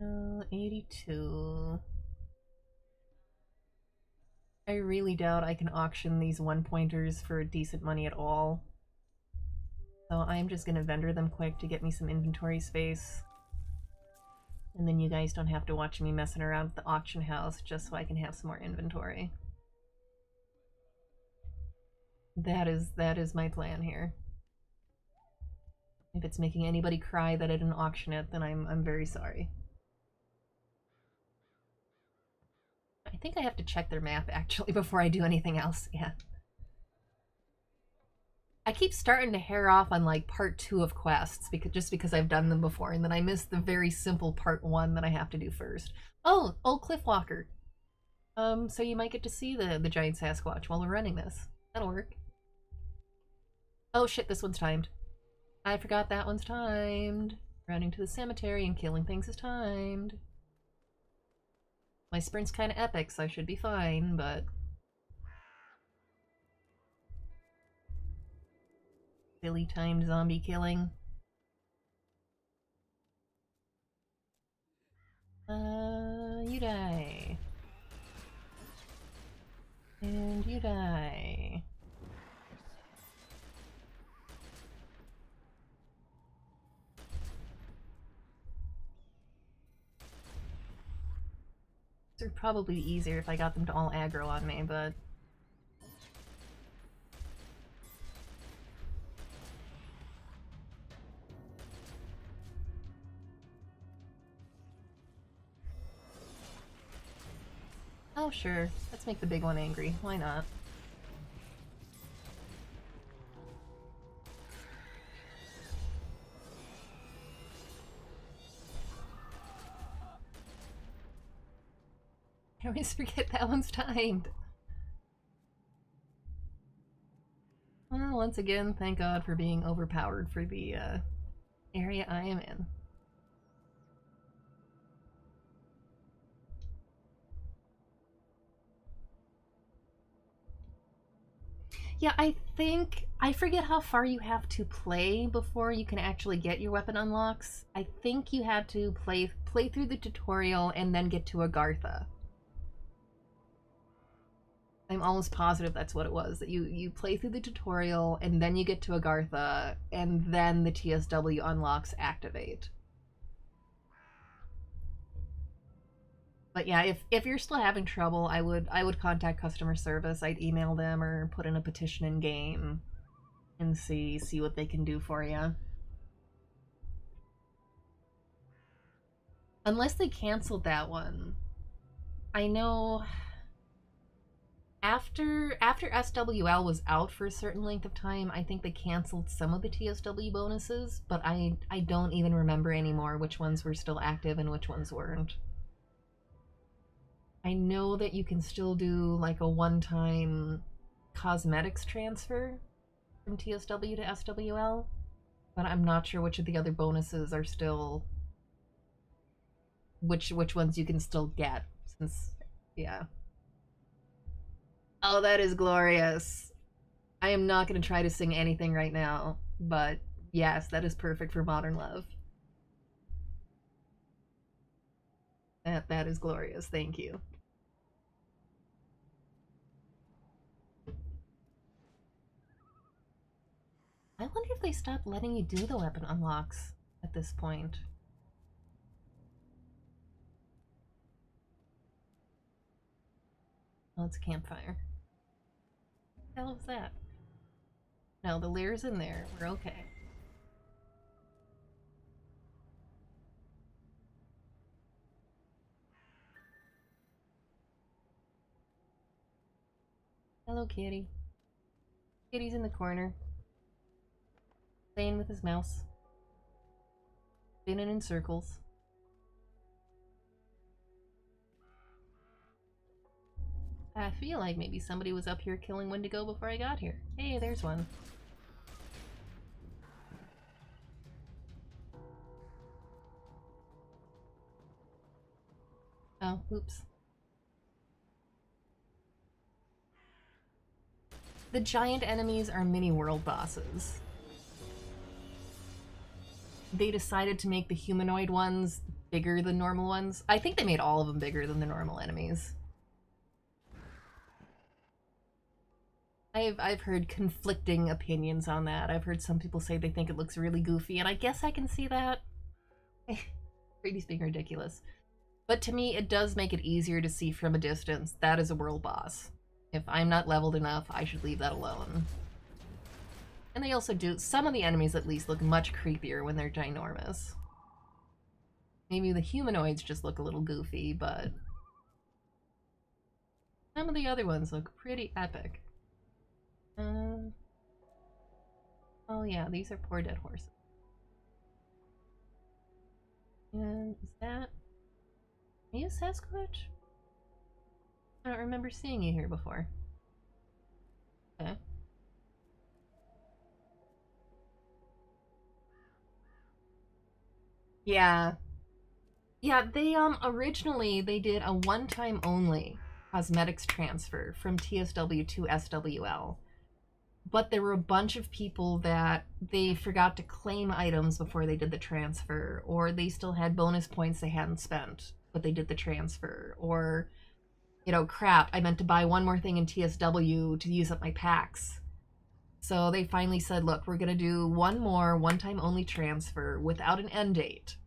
Oh, 82. I really doubt I can auction these 1-pointers for decent money at all. So I'm just gonna vendor them quick to get me some inventory space. And then you guys don't have to watch me messing around with the auction house just so I can have some more inventory. That is my plan here. If it's making anybody cry that I didn't auction it, then I'm very sorry. I think I have to check their map actually before I do anything else. Yeah. I keep starting to hair off on like part 2 of quests because I've done them before, and then I miss the very simple part 1 that I have to do first. Oh, old Cliffwalker. So you might get to see the giant Sasquatch while we're running this. That'll work. Oh shit, this one's timed. I forgot that one's timed. Running to the cemetery and killing things is timed. My sprint's kind of epic, so I should be fine, but... Silly timed zombie killing. You die. And you die. It would probably be easier if I got them to all aggro on me, but... Oh, sure. Let's make the big one angry. Why not? I always forget that one's timed. Well, once again, thank God for being overpowered for the area I am in. Yeah, I forget how far you have to play before you can actually get your weapon unlocks. I think you had to play through the tutorial and then get to Agartha. I'm almost positive that's what it was. That you play through the tutorial, and then you get to Agartha, and then the TSW unlocks activate. But yeah, if you're still having trouble, I would contact customer service. I'd email them or put in a petition in game and see what they can do for you. Unless they canceled that one. I know after SWL was out for a certain length of time, I think they canceled some of the TSW bonuses, but I don't even remember anymore which ones were still active and which ones weren't. I know that you can still do like a one-time cosmetics transfer from TSW to SWL, but I'm not sure which of the other bonuses are still which ones you can still get, since yeah. Oh, that is glorious. I am not going to try to sing anything right now, but yes, that is perfect for Modern Love. That is glorious. Thank you. I wonder if they stopped letting you do the weapon unlocks at this point. Oh, it's a campfire. What the hell was that? No, the lair's in there. We're okay. Hello, kitty. Kitty's in the corner. Playing with his mouse. Spinning in circles. I feel like maybe somebody was up here killing Wendigo before I got here. Hey, there's one. Oh, oops. The giant enemies are mini world bosses. They decided to make the humanoid ones bigger than normal ones. I think they made all of them bigger than the normal enemies. I've heard conflicting opinions on that. I've heard some people say they think it looks really goofy, and I guess I can see that. 3D's being ridiculous. But to me, it does make it easier to see from a distance. That is a world boss. If I'm not leveled enough, I should leave that alone. And they also do, some of the enemies at least look much creepier when they're ginormous. Maybe the humanoids just look a little goofy, but some of the other ones look pretty epic. Oh yeah, these are poor dead horses. And is that... Are you Sasquatch? I don't remember seeing you here before. Okay. Yeah. Yeah, they originally they did a one-time only cosmetics transfer from TSW to SWL. But there were a bunch of people that they forgot to claim items before they did the transfer, or they still had bonus points they hadn't spent, but they did the transfer, or, you know, crap, I meant to buy one more thing in TSW to use up my packs. So they finally said, look, we're gonna do one more one-time only transfer without an end date.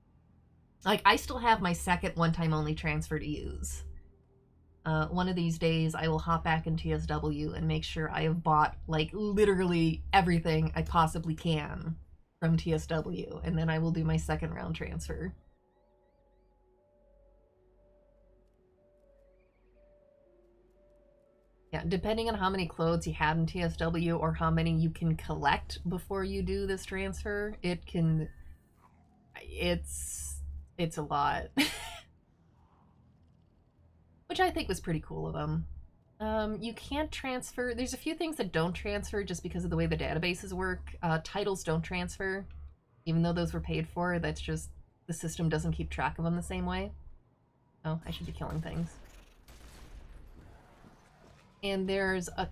Like, I still have my second one-time only transfer to use. One of these days, I will hop back in TSW and make sure I have bought, like, literally everything I possibly can from TSW, and then I will do my second round transfer. Yeah, depending on how many clothes you have in TSW or how many you can collect before you do this transfer, it can... It's a lot. Which I think was pretty cool of them. You can't transfer... There's a few things that don't transfer just because of the way the databases work. Titles don't transfer, even though those were paid for. That's just... The system doesn't keep track of them the same way. Oh, I should be killing things. And there's a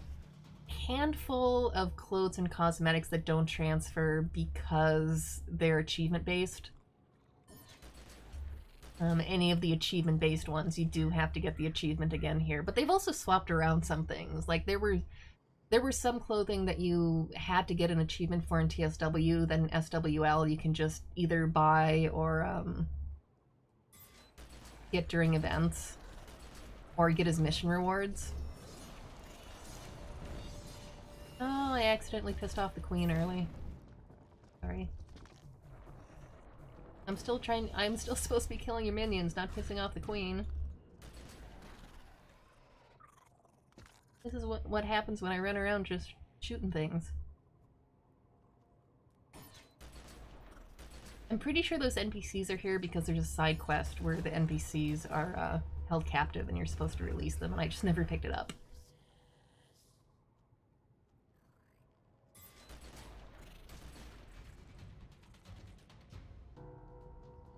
handful of clothes and cosmetics that don't transfer because they're achievement-based. Any of the achievement-based ones, you do have to get the achievement again here. But they've also swapped around some things. Like there were some clothing that you had to get an achievement for in TSW, then in SWL you can just either buy or get during events, or get as mission rewards. Oh, I accidentally pissed off the queen early. Sorry. I'm still supposed to be killing your minions, not pissing off the queen. This is what happens when I run around just shooting things. I'm pretty sure those NPCs are here because there's a side quest where the NPCs are held captive and you're supposed to release them, and I just never picked it up.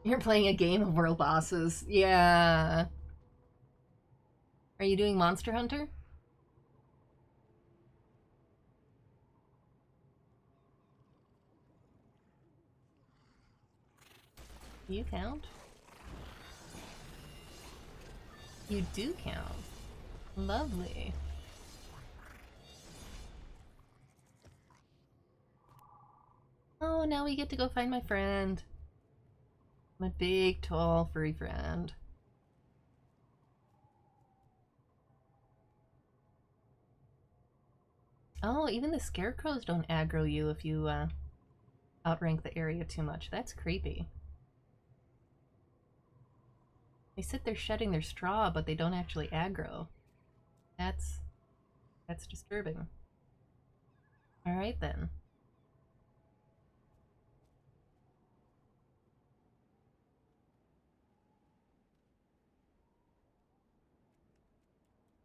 You're playing a game of world bosses. Yeah. Are you doing Monster Hunter? Do you count? You do count. Lovely. Oh, now we get to go find my friend. My big, tall, furry friend. Oh, even the scarecrows don't aggro you if you outrank the area too much. That's creepy. They sit there shedding their straw, but they don't actually aggro. That's disturbing. Alright then.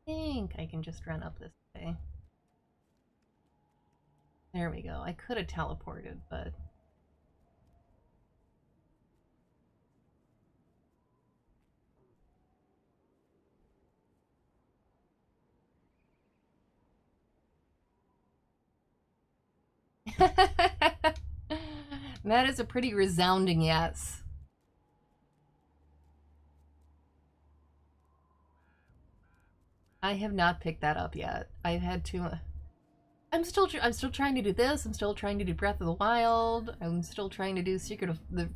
I think I can just run up this way. There we go. I could have teleported, but... That is a pretty resounding yes. I have not picked that up yet. I've had too. I'm still trying to do this. I'm still trying to do Breath of the Wild. I'm still trying to do Secret of the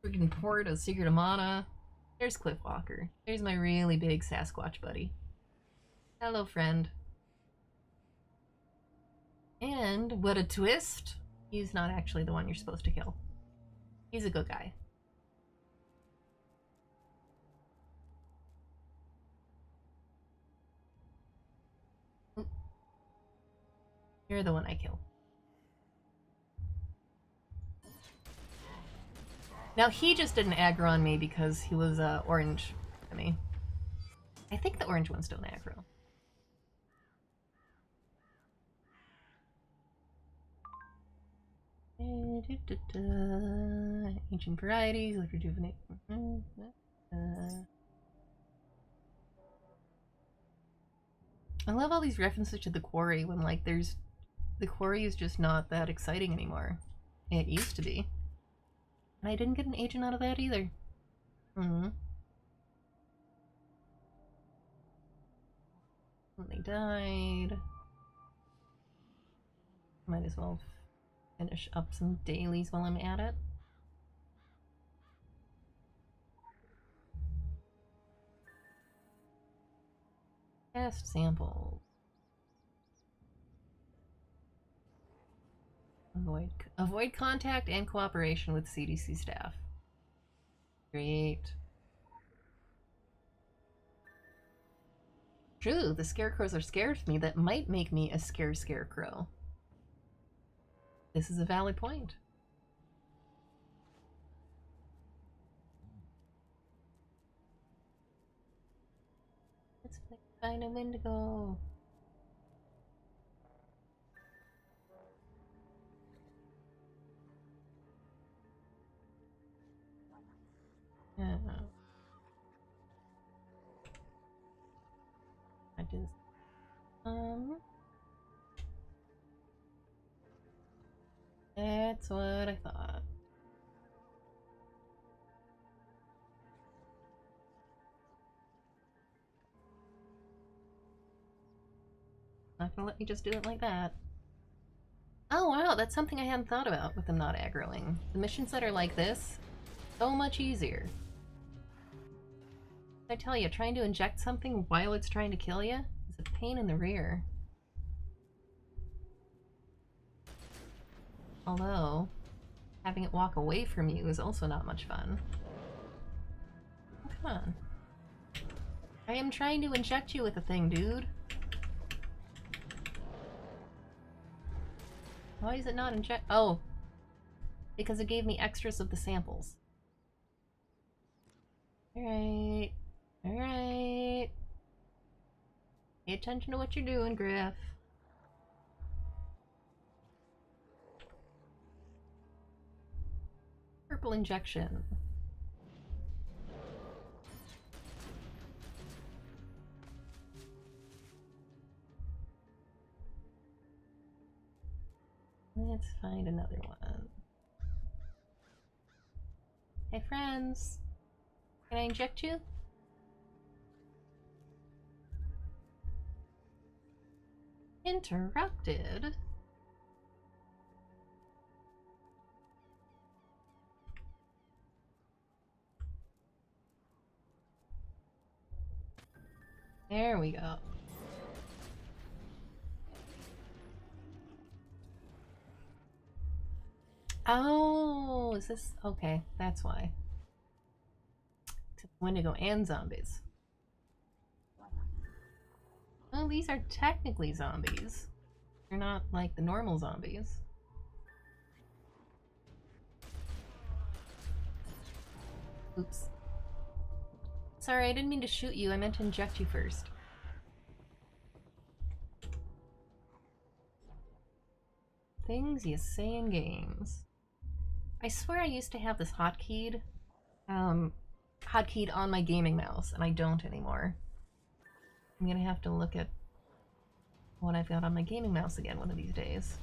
freaking port of Secret of Mana. There's Cliffwalker. There's my really big Sasquatch buddy. Hello, friend. And what a twist! He's not actually the one you're supposed to kill. He's a good guy. You're the one I kill. Now he just didn't aggro on me because he was orange to me. I think the orange ones don't aggro. Ancient varieties, like rejuvenate. I love all these references to the quarry when like the quarry is just not that exciting anymore. It used to be. And I didn't get an agent out of that either. They died. Might as well finish up some dailies while I'm at it. Test samples. Avoid contact and cooperation with CDC staff. Great. True, the scarecrows are scared of me. That might make me a scarecrow. This is a valid point. Let's find a Wendigo. Yeah. I do this. That's what I thought. Not gonna let me just do it like that. Oh wow, that's something I hadn't thought about with them not aggroing. The missions that are like this, so much easier. I tell you, trying to inject something while it's trying to kill you is a pain in the rear. Although, having it walk away from you is also not much fun. Oh, come on. I am trying to inject you with a thing, dude. Why is it not inject? Oh. Because it gave me extras of the samples. Alright. Alright. Pay attention to what you're doing, Griff. Purple injection. Let's find another one. Hey friends, can I inject you? Interrupted? There we go. Oh, is this... Okay, that's why. Wendigo and zombies. Well, these are technically zombies. They're not like the normal zombies. Oops. Sorry, I didn't mean to shoot you. I meant to inject you first. Things you say in games. I swear I used to have this hotkeyed on my gaming mouse, and I don't anymore. I'm gonna have to look at what I've got on my gaming mouse again one of these days.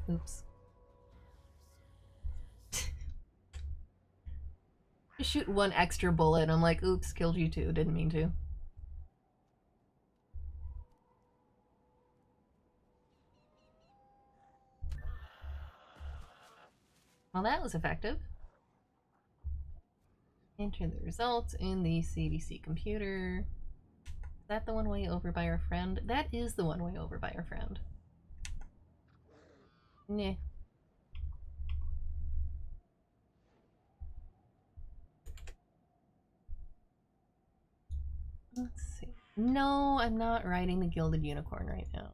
Oops. Just shoot one extra bullet and I'm like, oops, killed you too, didn't mean to. Well, that was effective. Enter the results in the CDC computer. Is that the one way over by our friend? That is the one way over by our friend. Nah. Let's see. No, I'm not riding the Gilded Unicorn right now.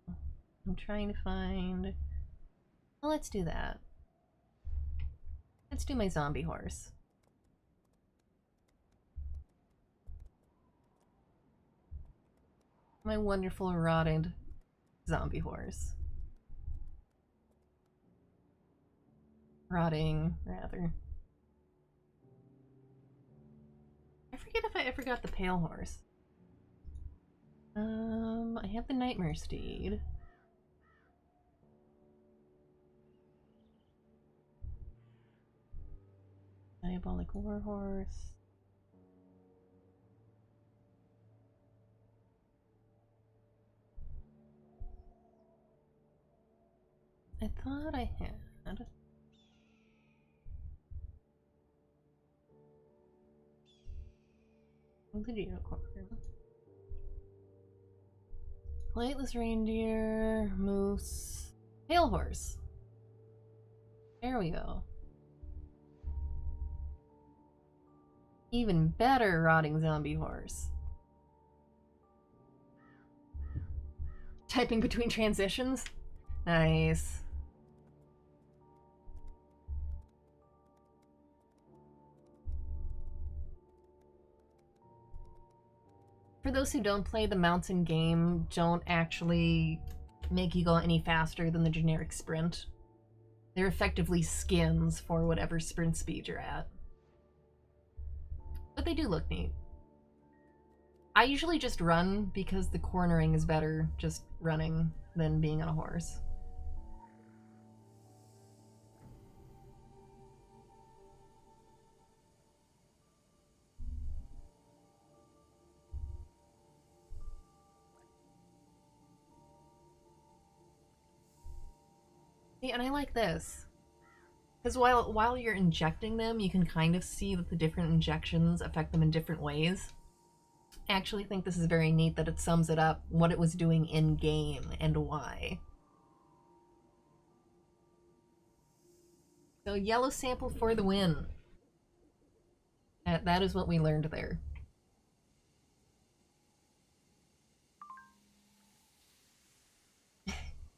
I'm trying to find... Well, let's do that. Let's do my zombie horse. My wonderful rotted zombie horse. Rotting, rather. I forget if I ever got the pale horse. I have the Nightmare Steed. Diabolic Warhorse. I thought I had. The unicorn. Flightless reindeer, moose, pale horse. There we go. Even better rotting zombie horse. Typing between transitions? Nice. For those who don't play, the mounts in game don't actually make you go any faster than the generic sprint. They're effectively skins for whatever sprint speed you're at. But they do look neat. I usually just run because the cornering is better just running than being on a horse. Hey, and I like this. Because while you're injecting them, you can kind of see that the different injections affect them in different ways. I actually think this is very neat that it sums it up, what it was doing in-game, and why. So yellow sample for the win. That is what we learned there.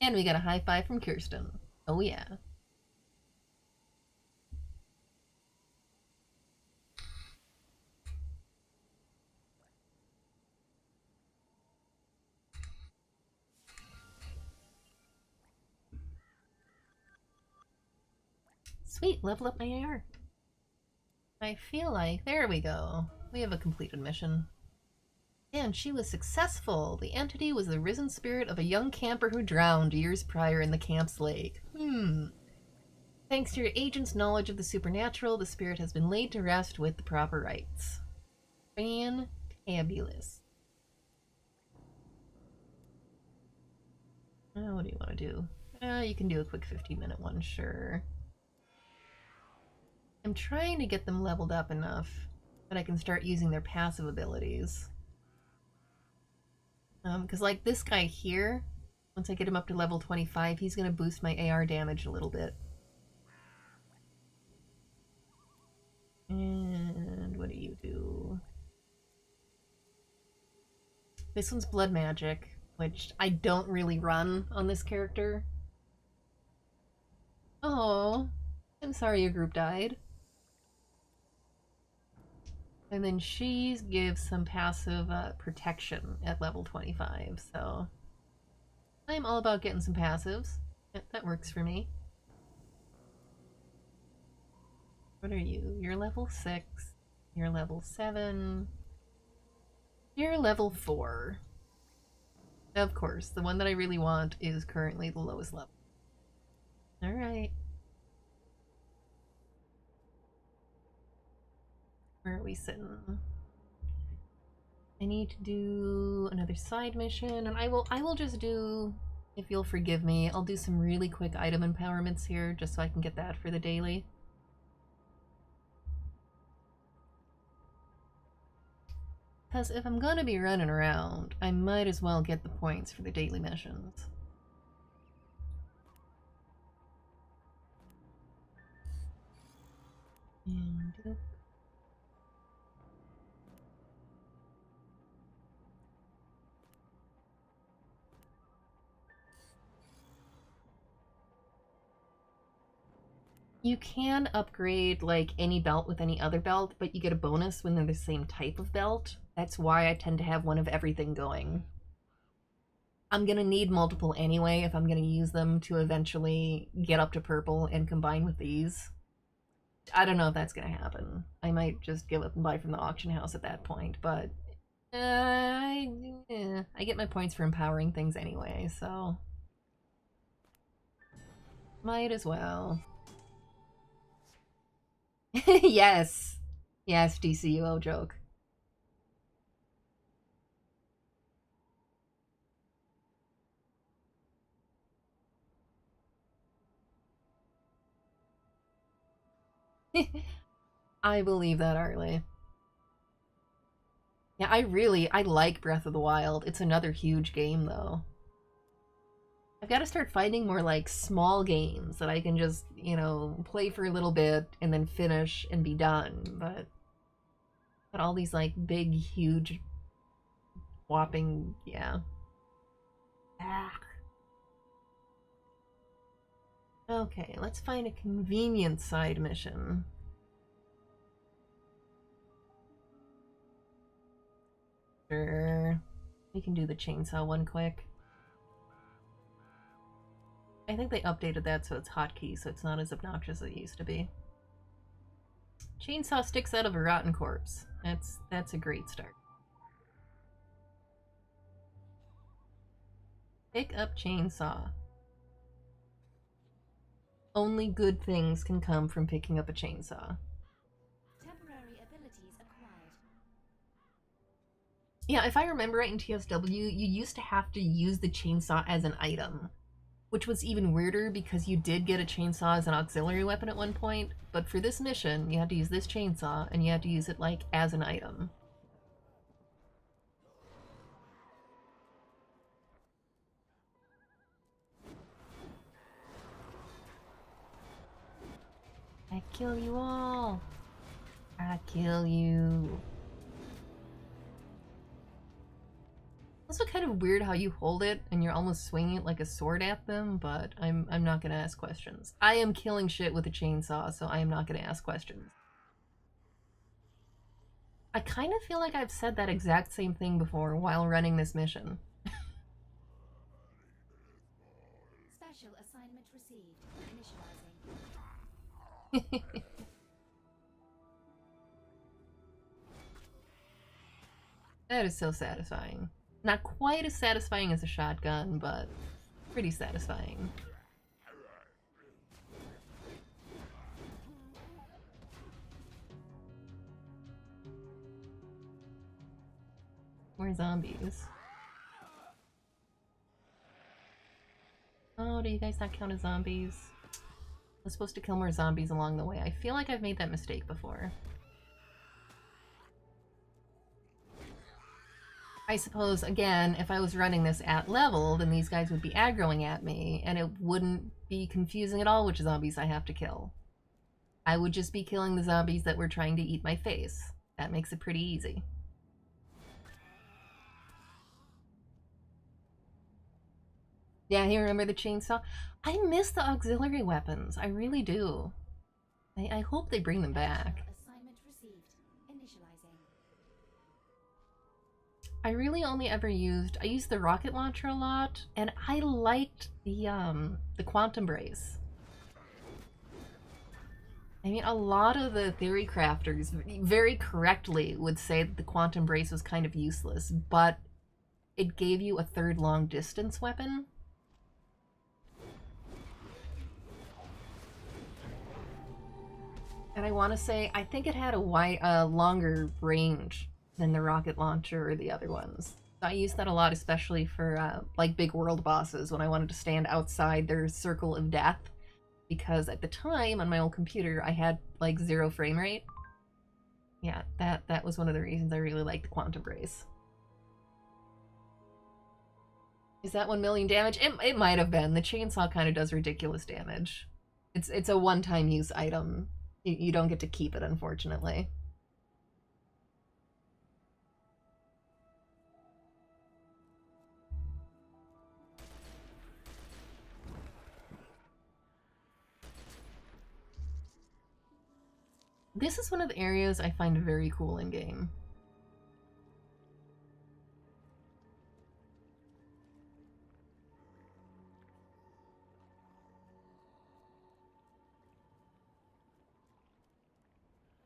And we got a high five from Kirsten. Oh yeah. Sweet, level up my AR. I feel like, there we go. We have a completed mission. And she was successful. The entity was the risen spirit of a young camper who drowned years prior in the camp's lake. Thanks to your agent's knowledge of the supernatural, the spirit has been laid to rest with the proper rites. Fantabulous. What do you want to do? You can do a quick 15-minute one, sure. I'm trying to get them leveled up enough that I can start using their passive abilities. Because like this guy here, once I get him up to level 25, he's going to boost my AR damage a little bit. And what do you do? This one's blood magic, which I don't really run on this character. Oh, I'm sorry your group died. And then she gives some passive protection at level 25, so I'm all about getting some passives. That works for me. What are you? You're level 6. You're level 7. You're level 4. Of course, the one that I really want is currently the lowest level. Alright. Where are we sitting? I need to do another side mission, and I will just do, if you'll forgive me, I'll do some really quick item empowerments here, just so I can get that for the daily. Because if I'm gonna be running around, I might as well get the points for the daily missions. And you can upgrade like any belt with any other belt, but you get a bonus when they're the same type of belt. That's why I tend to have one of everything going. I'm gonna need multiple anyway if I'm gonna use them to eventually get up to purple and combine with these. I don't know if that's gonna happen. I might just give up and buy from the auction house at that point, but I get my points for empowering things anyway, so might as well. Yes. Yes, DCUO joke. I believe that, Arlie. Yeah, I like Breath of the Wild. It's another huge game, though. I've got to start finding more, like, small games that I can just, you know, play for a little bit and then finish and be done, but all these, like, big, huge, whopping, yeah. Ah. Okay, let's find a convenient side mission. Sure. We can do the chainsaw one quick. I think they updated that so it's hotkey, so it's not as obnoxious as it used to be. Chainsaw sticks out of a rotten corpse. That's a great start. Pick up chainsaw. Only good things can come from picking up a chainsaw. Temporary abilities acquired. Yeah, if I remember right in TSW, you used to have to use the chainsaw as an item. which was even weirder because you did get a chainsaw as an auxiliary weapon at one point, but for this mission, you had to use this chainsaw, and you had to use it, like, as an item. I kill you all! I kill you. Also kind of weird how you hold it and you're almost swinging it like a sword at them, but I'm not gonna ask questions. I am killing shit with a chainsaw, so I am not gonna ask questions. I kind of feel like I've said that exact same thing before while running this mission. Special assignment received. Initializing. That is so satisfying. Not quite as satisfying as a shotgun, but pretty satisfying. More zombies. Oh, do you guys not count as zombies? I was supposed to kill more zombies along the way. I feel like I've made that mistake before. I suppose, again, if I was running this at level, then these guys would be aggroing at me, and it wouldn't be confusing at all which zombies I have to kill. I would just be killing the zombies that were trying to eat my face. That makes it pretty easy. Yeah, you remember the chainsaw? I miss the auxiliary weapons. I really do. I hope they bring them back. Assignment received. Initializing. I really only ever used the rocket launcher a lot, and I liked the quantum brace. I mean, a lot of the theory crafters very correctly would say that the quantum brace was kind of useless, but it gave you a third long distance weapon. And I want to say, I think it had a longer range than the rocket launcher or the other ones. I used that a lot, especially for like big world bosses when I wanted to stand outside their circle of death. Because at the time on my old computer, I had like 0 frame rate. Yeah, that was one of the reasons I really liked the quantum brace. Is that 1 million damage? It might have been. The chainsaw kind of does ridiculous damage. It's a one-time use item. You don't get to keep it, unfortunately. This is one of the areas I find very cool in game.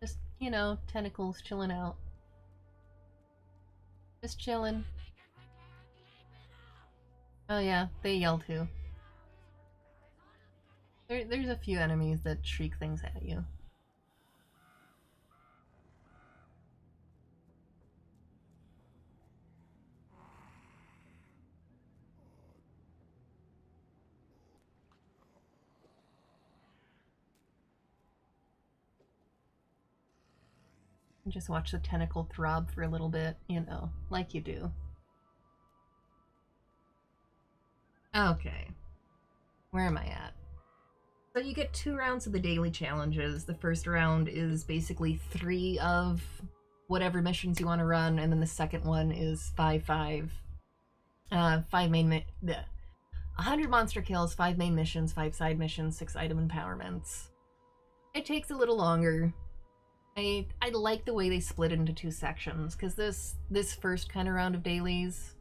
Just, you know, tentacles chilling out. Just chilling. Oh yeah, they yell too. There's a few enemies that shriek things at you. Just watch the tentacle throb for a little bit, you know, like you do. Okay. Where am I at? So you get 2 rounds of the daily challenges. The first round is basically 3 of whatever missions you want to run, and then the second one is 5 main 100 monster kills, 5 main missions, 5 side missions, 6 item empowerments. It takes a little longer. I like the way they split it into 2 sections, because this first kind of round of dailies,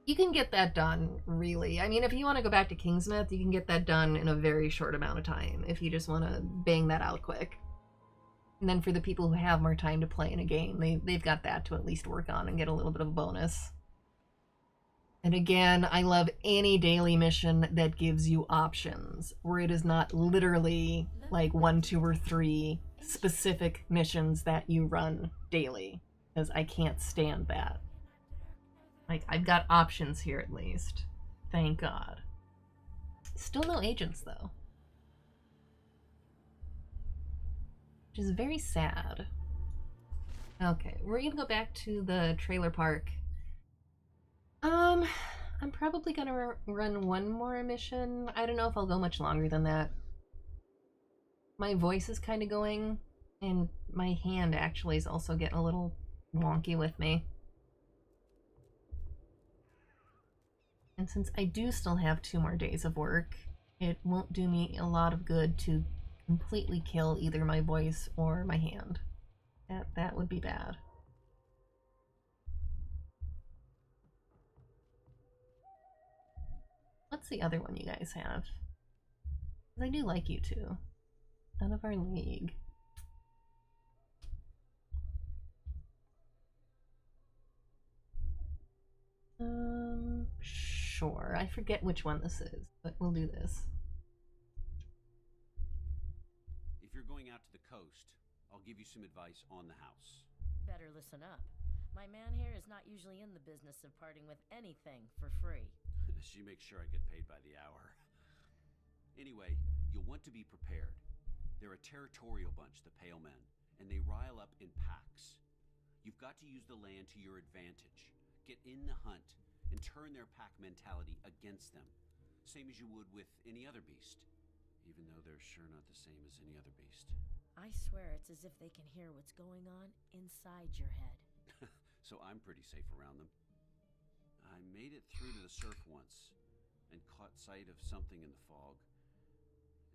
you can get that done, really. I mean, if you want to go back to Kingsmouth, you can get that done in a very short amount of time, if you just want to bang that out quick. And then for the people who have more time to play in a game, they've got that to at least work on and get a little bit of a bonus. And again, I love any daily mission that gives you options, where it is not literally like 1, 2, or 3 specific missions that you run daily, because I can't stand that. Like, I've got options here at least. Thank God. Still no agents, though. Which is very sad. Okay, we're gonna go back to the trailer park. I'm probably gonna run one more mission. I don't know if I'll go much longer than that. My voice is kind of going, and my hand actually is also getting a little wonky with me. And since I do still have 2 more days of work, it won't do me a lot of good to completely kill either my voice or my hand. That would be bad. What's the other one you guys have? 'Cause I do like you two. Out of our league. Sure. I forget which one this is, but we'll do this. If you're going out to the coast, I'll give you some advice on the house. Better listen up. My man here is not usually in the business of parting with anything for free. She makes sure I get paid by the hour. Anyway, you'll want to be prepared. They're a territorial bunch, the Pale Men, and they rile up in packs. You've got to use the land to your advantage. Get in the hunt and turn their pack mentality against them, same as you would with any other beast, even though they're sure not the same as any other beast. I swear it's as if they can hear what's going on inside your head. So I'm pretty safe around them. I made it through to the surf once and caught sight of something in the fog.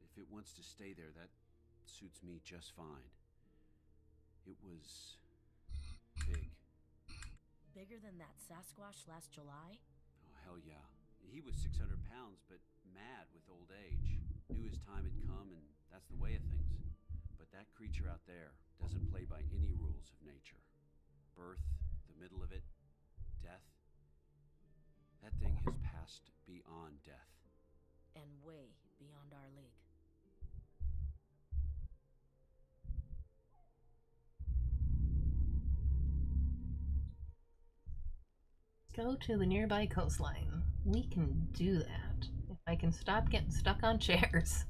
If it wants to stay there, that suits me just fine. It was big. Bigger than that Sasquatch last July? Oh, hell yeah. He was 600 pounds, but mad with old age. Knew his time had come, and that's the way of things. But that creature out there doesn't play by any rules of nature. Birth, the middle of it, death. That thing has passed beyond death. And way beyond our league. Go to the nearby coastline. We can do that. If I can stop getting stuck on chairs.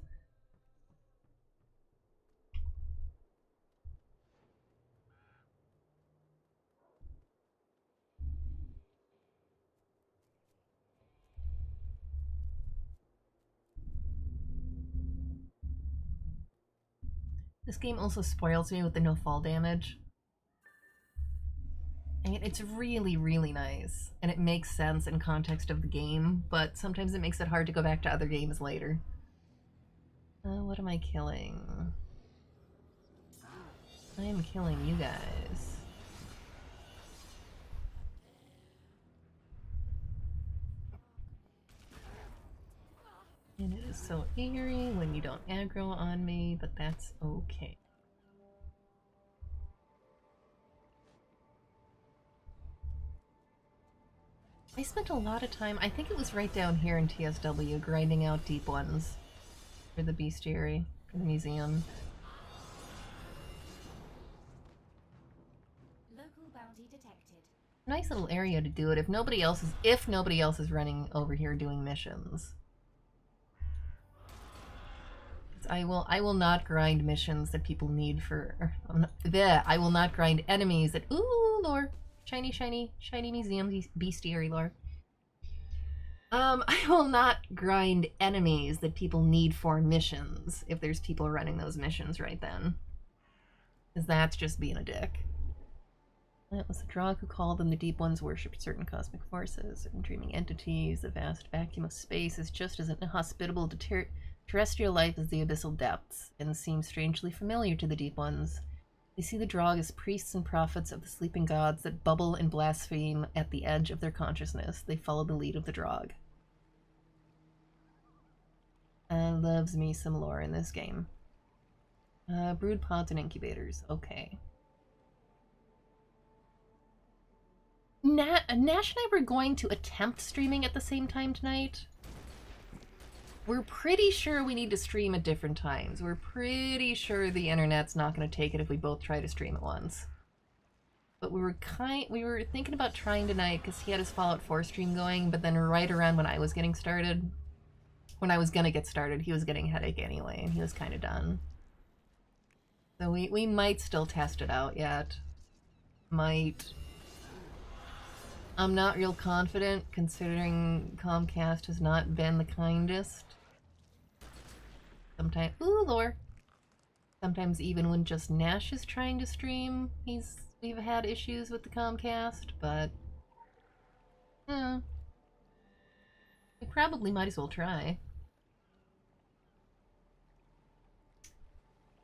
This game also spoils me with the no fall damage. I mean, it's really, really nice, and it makes sense in context of the game, but sometimes it makes it hard to go back to other games later. What am I killing? I am killing you guys. And it is so eerie when you don't aggro on me, but that's okay. I spent a lot of time, I think it was right down here in TSW, grinding out deep ones for the bestiary, for the museum. Local bounty detected. Nice little area to do it if nobody else is running over here doing missions. I will not grind missions that people need for. I will not grind enemies that. Ooh, lore, shiny museum bestiary lore. I will not grind enemies that people need for missions if there's people running those missions right then, because that's just being a dick. That was the Drog who called them. The Deep Ones worshipped certain cosmic forces and dreaming entities. The vast vacuum of space is just as inhospitable to terrestrial life as the abyssal depths, and seems strangely familiar to the Deep Ones. They see the Drog as priests and prophets of the sleeping gods that bubble and blaspheme at the edge of their consciousness. They follow the lead of the Drog. Loves me some lore in this game. Brood pods and incubators. Okay. Nash and I were going to attempt streaming at the same time tonight. We're pretty sure we need to stream at different times. We're pretty sure the internet's not going to take it if we both try to stream at once. But we were thinking about trying tonight because he had his Fallout 4 stream going, but then right around when I was getting started, when I was gonna get started, he was getting a headache anyway, and he was kind of done. So we might still test it out yet. Might. I'm not real confident, considering Comcast has not been the kindest. Sometimes, ooh, lore. Sometimes even when just Nash is trying to stream, we've had issues with the Comcast, but yeah, we probably might as well try.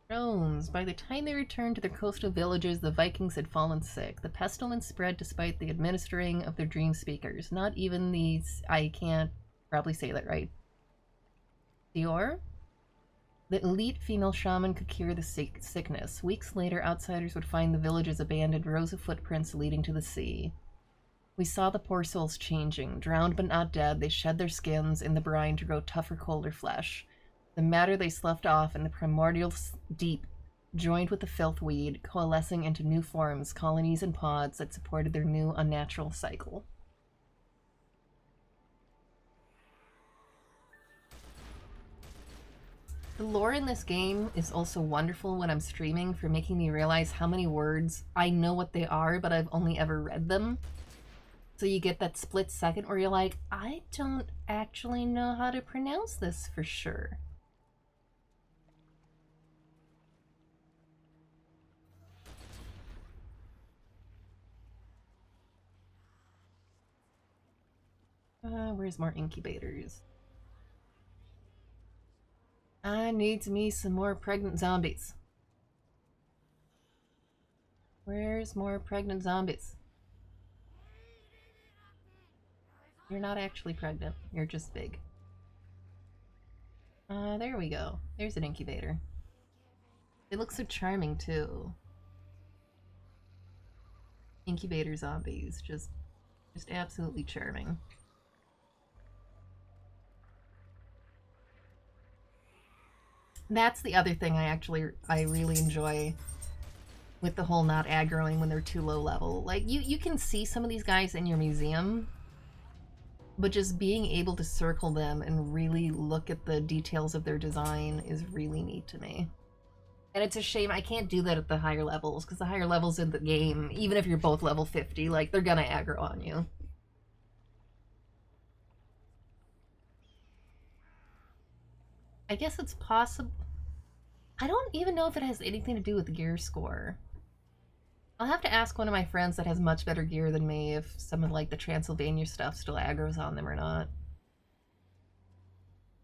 Drones. By the time they returned to their coastal villages, the Vikings had fallen sick. The pestilence spread despite the administering of their dream speakers. Not even these. I can't probably say that right. Dior? The elite female shaman could cure the sickness. Weeks later, outsiders would find the villages abandoned, rows of footprints leading to the sea. We saw the poor souls changing. Drowned but not dead, they shed their skins in the brine to grow tougher, colder flesh. The matter they sloughed off in the primordial deep joined with the filth weed, coalescing into new forms, colonies and pods that supported their new unnatural cycle. The lore in this game is also wonderful when I'm streaming for making me realize how many words I know what they are, but I've only ever read them. So you get that split second where you're like, I don't actually know how to pronounce this for sure. Where's more incubators? I need me some more pregnant zombies. Where's more pregnant zombies? You're not actually pregnant. You're just big. There we go. There's an incubator. They look so charming, too. Incubator zombies. Just absolutely charming. That's the other thing I really enjoy with the whole not aggroing when they're too low level. Like, you can see some of these guys in your museum, but just being able to circle them and really look at the details of their design is really neat to me. And it's a shame I can't do that at the higher levels, because the higher levels in the game, even if you're both level 50, like, they're gonna aggro on you. I guess it's possible. I don't even know if it has anything to do with the gear score. I'll have to ask one of my friends that has much better gear than me if some of like the Transylvania stuff still aggroes on them or not.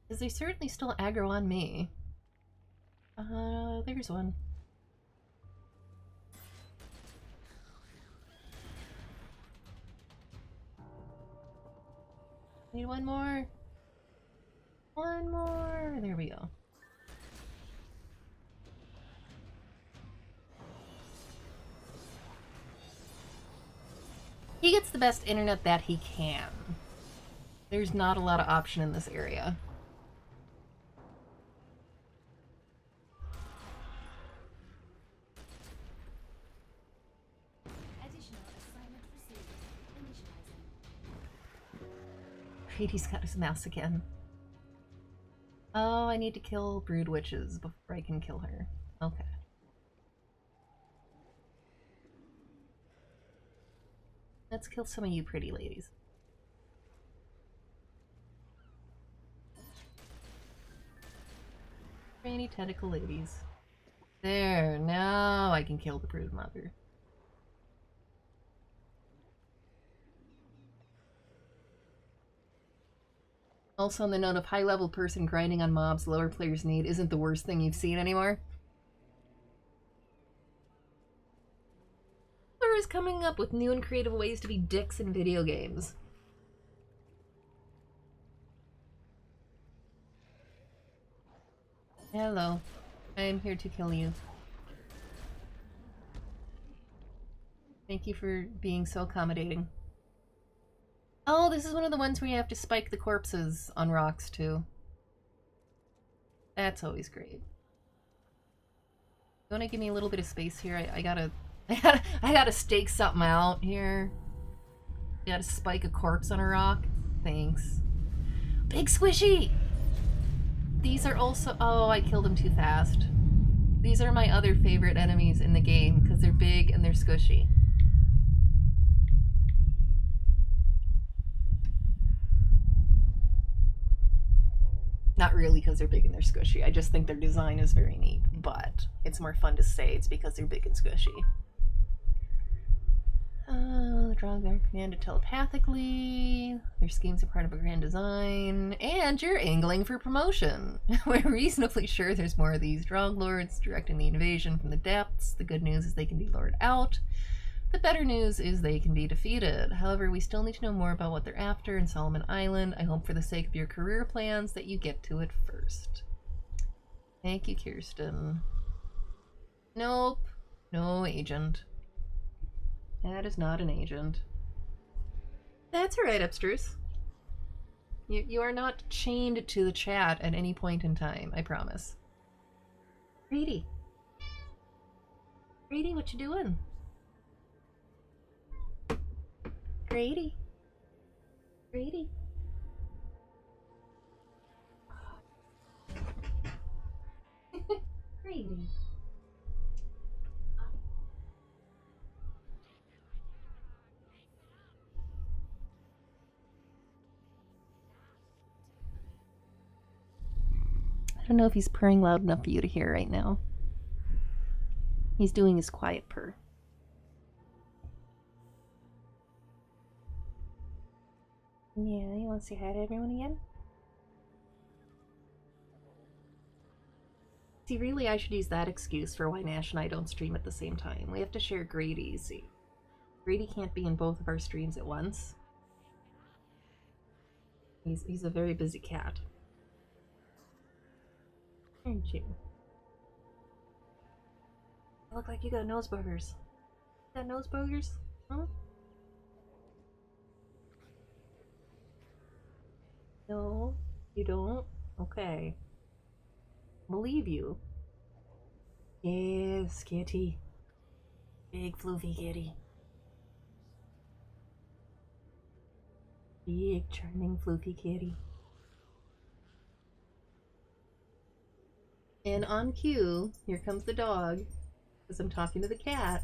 Because they certainly still aggro on me. There's one. Need one more. One more. There we go. He gets the best internet that he can. There's not a lot of option in this area. Additional assignment received. Initializing. Great, he's got his mouse again. Oh, I need to kill brood witches before I can kill her. Okay. Let's kill some of you pretty ladies. Rainy tentacle ladies. There, now I can kill the brood mother. Also on the note of high-level person grinding on mobs lower players need isn't the worst thing you've seen anymore. Is coming up with new and creative ways to be dicks in video games. Hello. I am here to kill you. Thank you for being so accommodating. Oh, this is one of the ones where you have to spike the corpses on rocks too. That's always great. You wanna give me a little bit of space here? I gotta stake something out here. I gotta spike a corpse on a rock. Thanks. Big squishy! These are also... Oh, I killed him too fast. These are my other favorite enemies in the game because they're big and they're squishy. Not really because they're big and they're squishy. I just think their design is very neat, but it's more fun to say it's because they're big and squishy. The drugs are commanded telepathically. Their schemes are part of a grand design. And you're angling for promotion. We're reasonably sure there's more of these drug lords directing the invasion from the depths. The good news is they can be lured out. The better news is they can be defeated. However, we still need to know more about what they're after in Solomon Island. I hope for the sake of your career plans that you get to it first. Thank you, Kirsten. Nope. No agent. That is not an agent. That's alright, Epstrus. You are not chained to the chat at any point in time, I promise. Grady. Grady, what you doing? Grady. Grady. Grady. I don't know if he's purring loud enough for you to hear right now. He's doing his quiet purr. Yeah, you want to say hi to everyone again? See, really, I should use that excuse for why Nash and I don't stream at the same time. We have to share Grady, see. Grady can't be in both of our streams at once. He's a very busy cat. Aren't you? You look like you got nose boogers. Got nose boogers? Huh? No, you don't? Okay. Believe you. Yes, kitty. Big floofy kitty. Big charming floofy kitty. And on cue, here comes the dog, because I'm talking to the cat,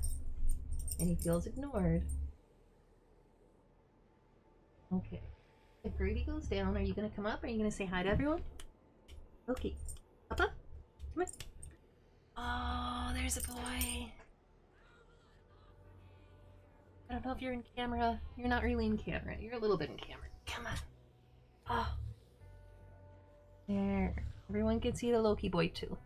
and he feels ignored. Okay. If Grady goes down, are you going to come up? Are you going to say hi to everyone? Okay. Up, up. Come on. Oh, there's a boy. I don't know if you're in camera. You're not really in camera. You're a little bit in camera. Come on. Oh. There. Everyone can see the Loki boy too.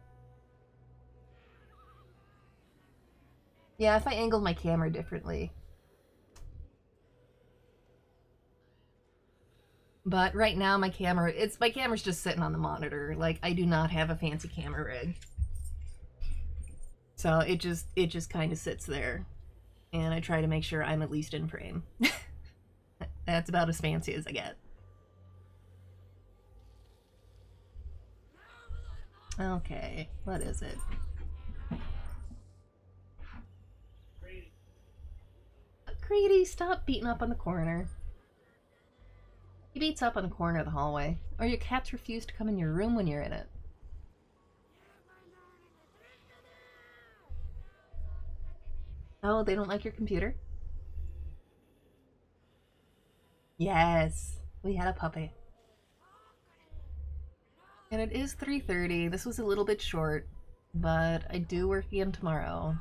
Yeah, if I angled my camera differently. But right now my camera's just sitting on the monitor. Like, I do not have a fancy camera rig. So it just kind of sits there. And I try to make sure I'm at least in frame. That's about as fancy as I get. Okay, what is it? Grady, stop beating up on the corner. He beats up on the corner of the hallway. Or your cats refuse to come in your room when you're in it. Oh, they don't like your computer? Yes, we had a puppy. And it is 3:30. This was a little bit short, but I do work again tomorrow.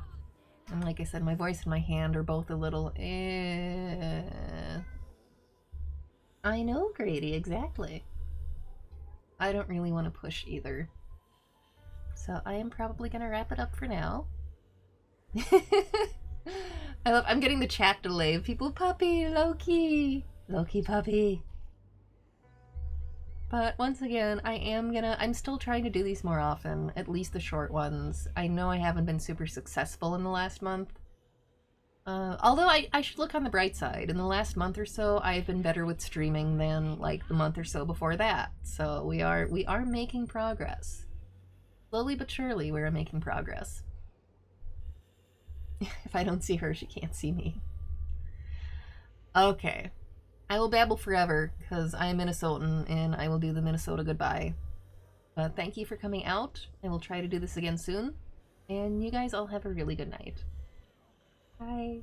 And like I said, my voice and my hand are both a little I know, Grady, exactly. I don't really want to push either. So I am probably gonna wrap it up for now. I'm getting the chat delay of people, puppy, Loki, Loki puppy. But once again, I'm still trying to do these more often, at least the short ones. I know I haven't been super successful in the last month. Although I should look on the bright side. In the last month or so, I've been better with streaming than like the month or so before that. So we are making progress. Slowly but surely, we're making progress. If I don't see her, she can't see me. Okay. I will babble forever, because I am Minnesotan, and I will do the Minnesota goodbye. But thank you for coming out, and we'll try to do this again soon. And you guys all have a really good night. Bye.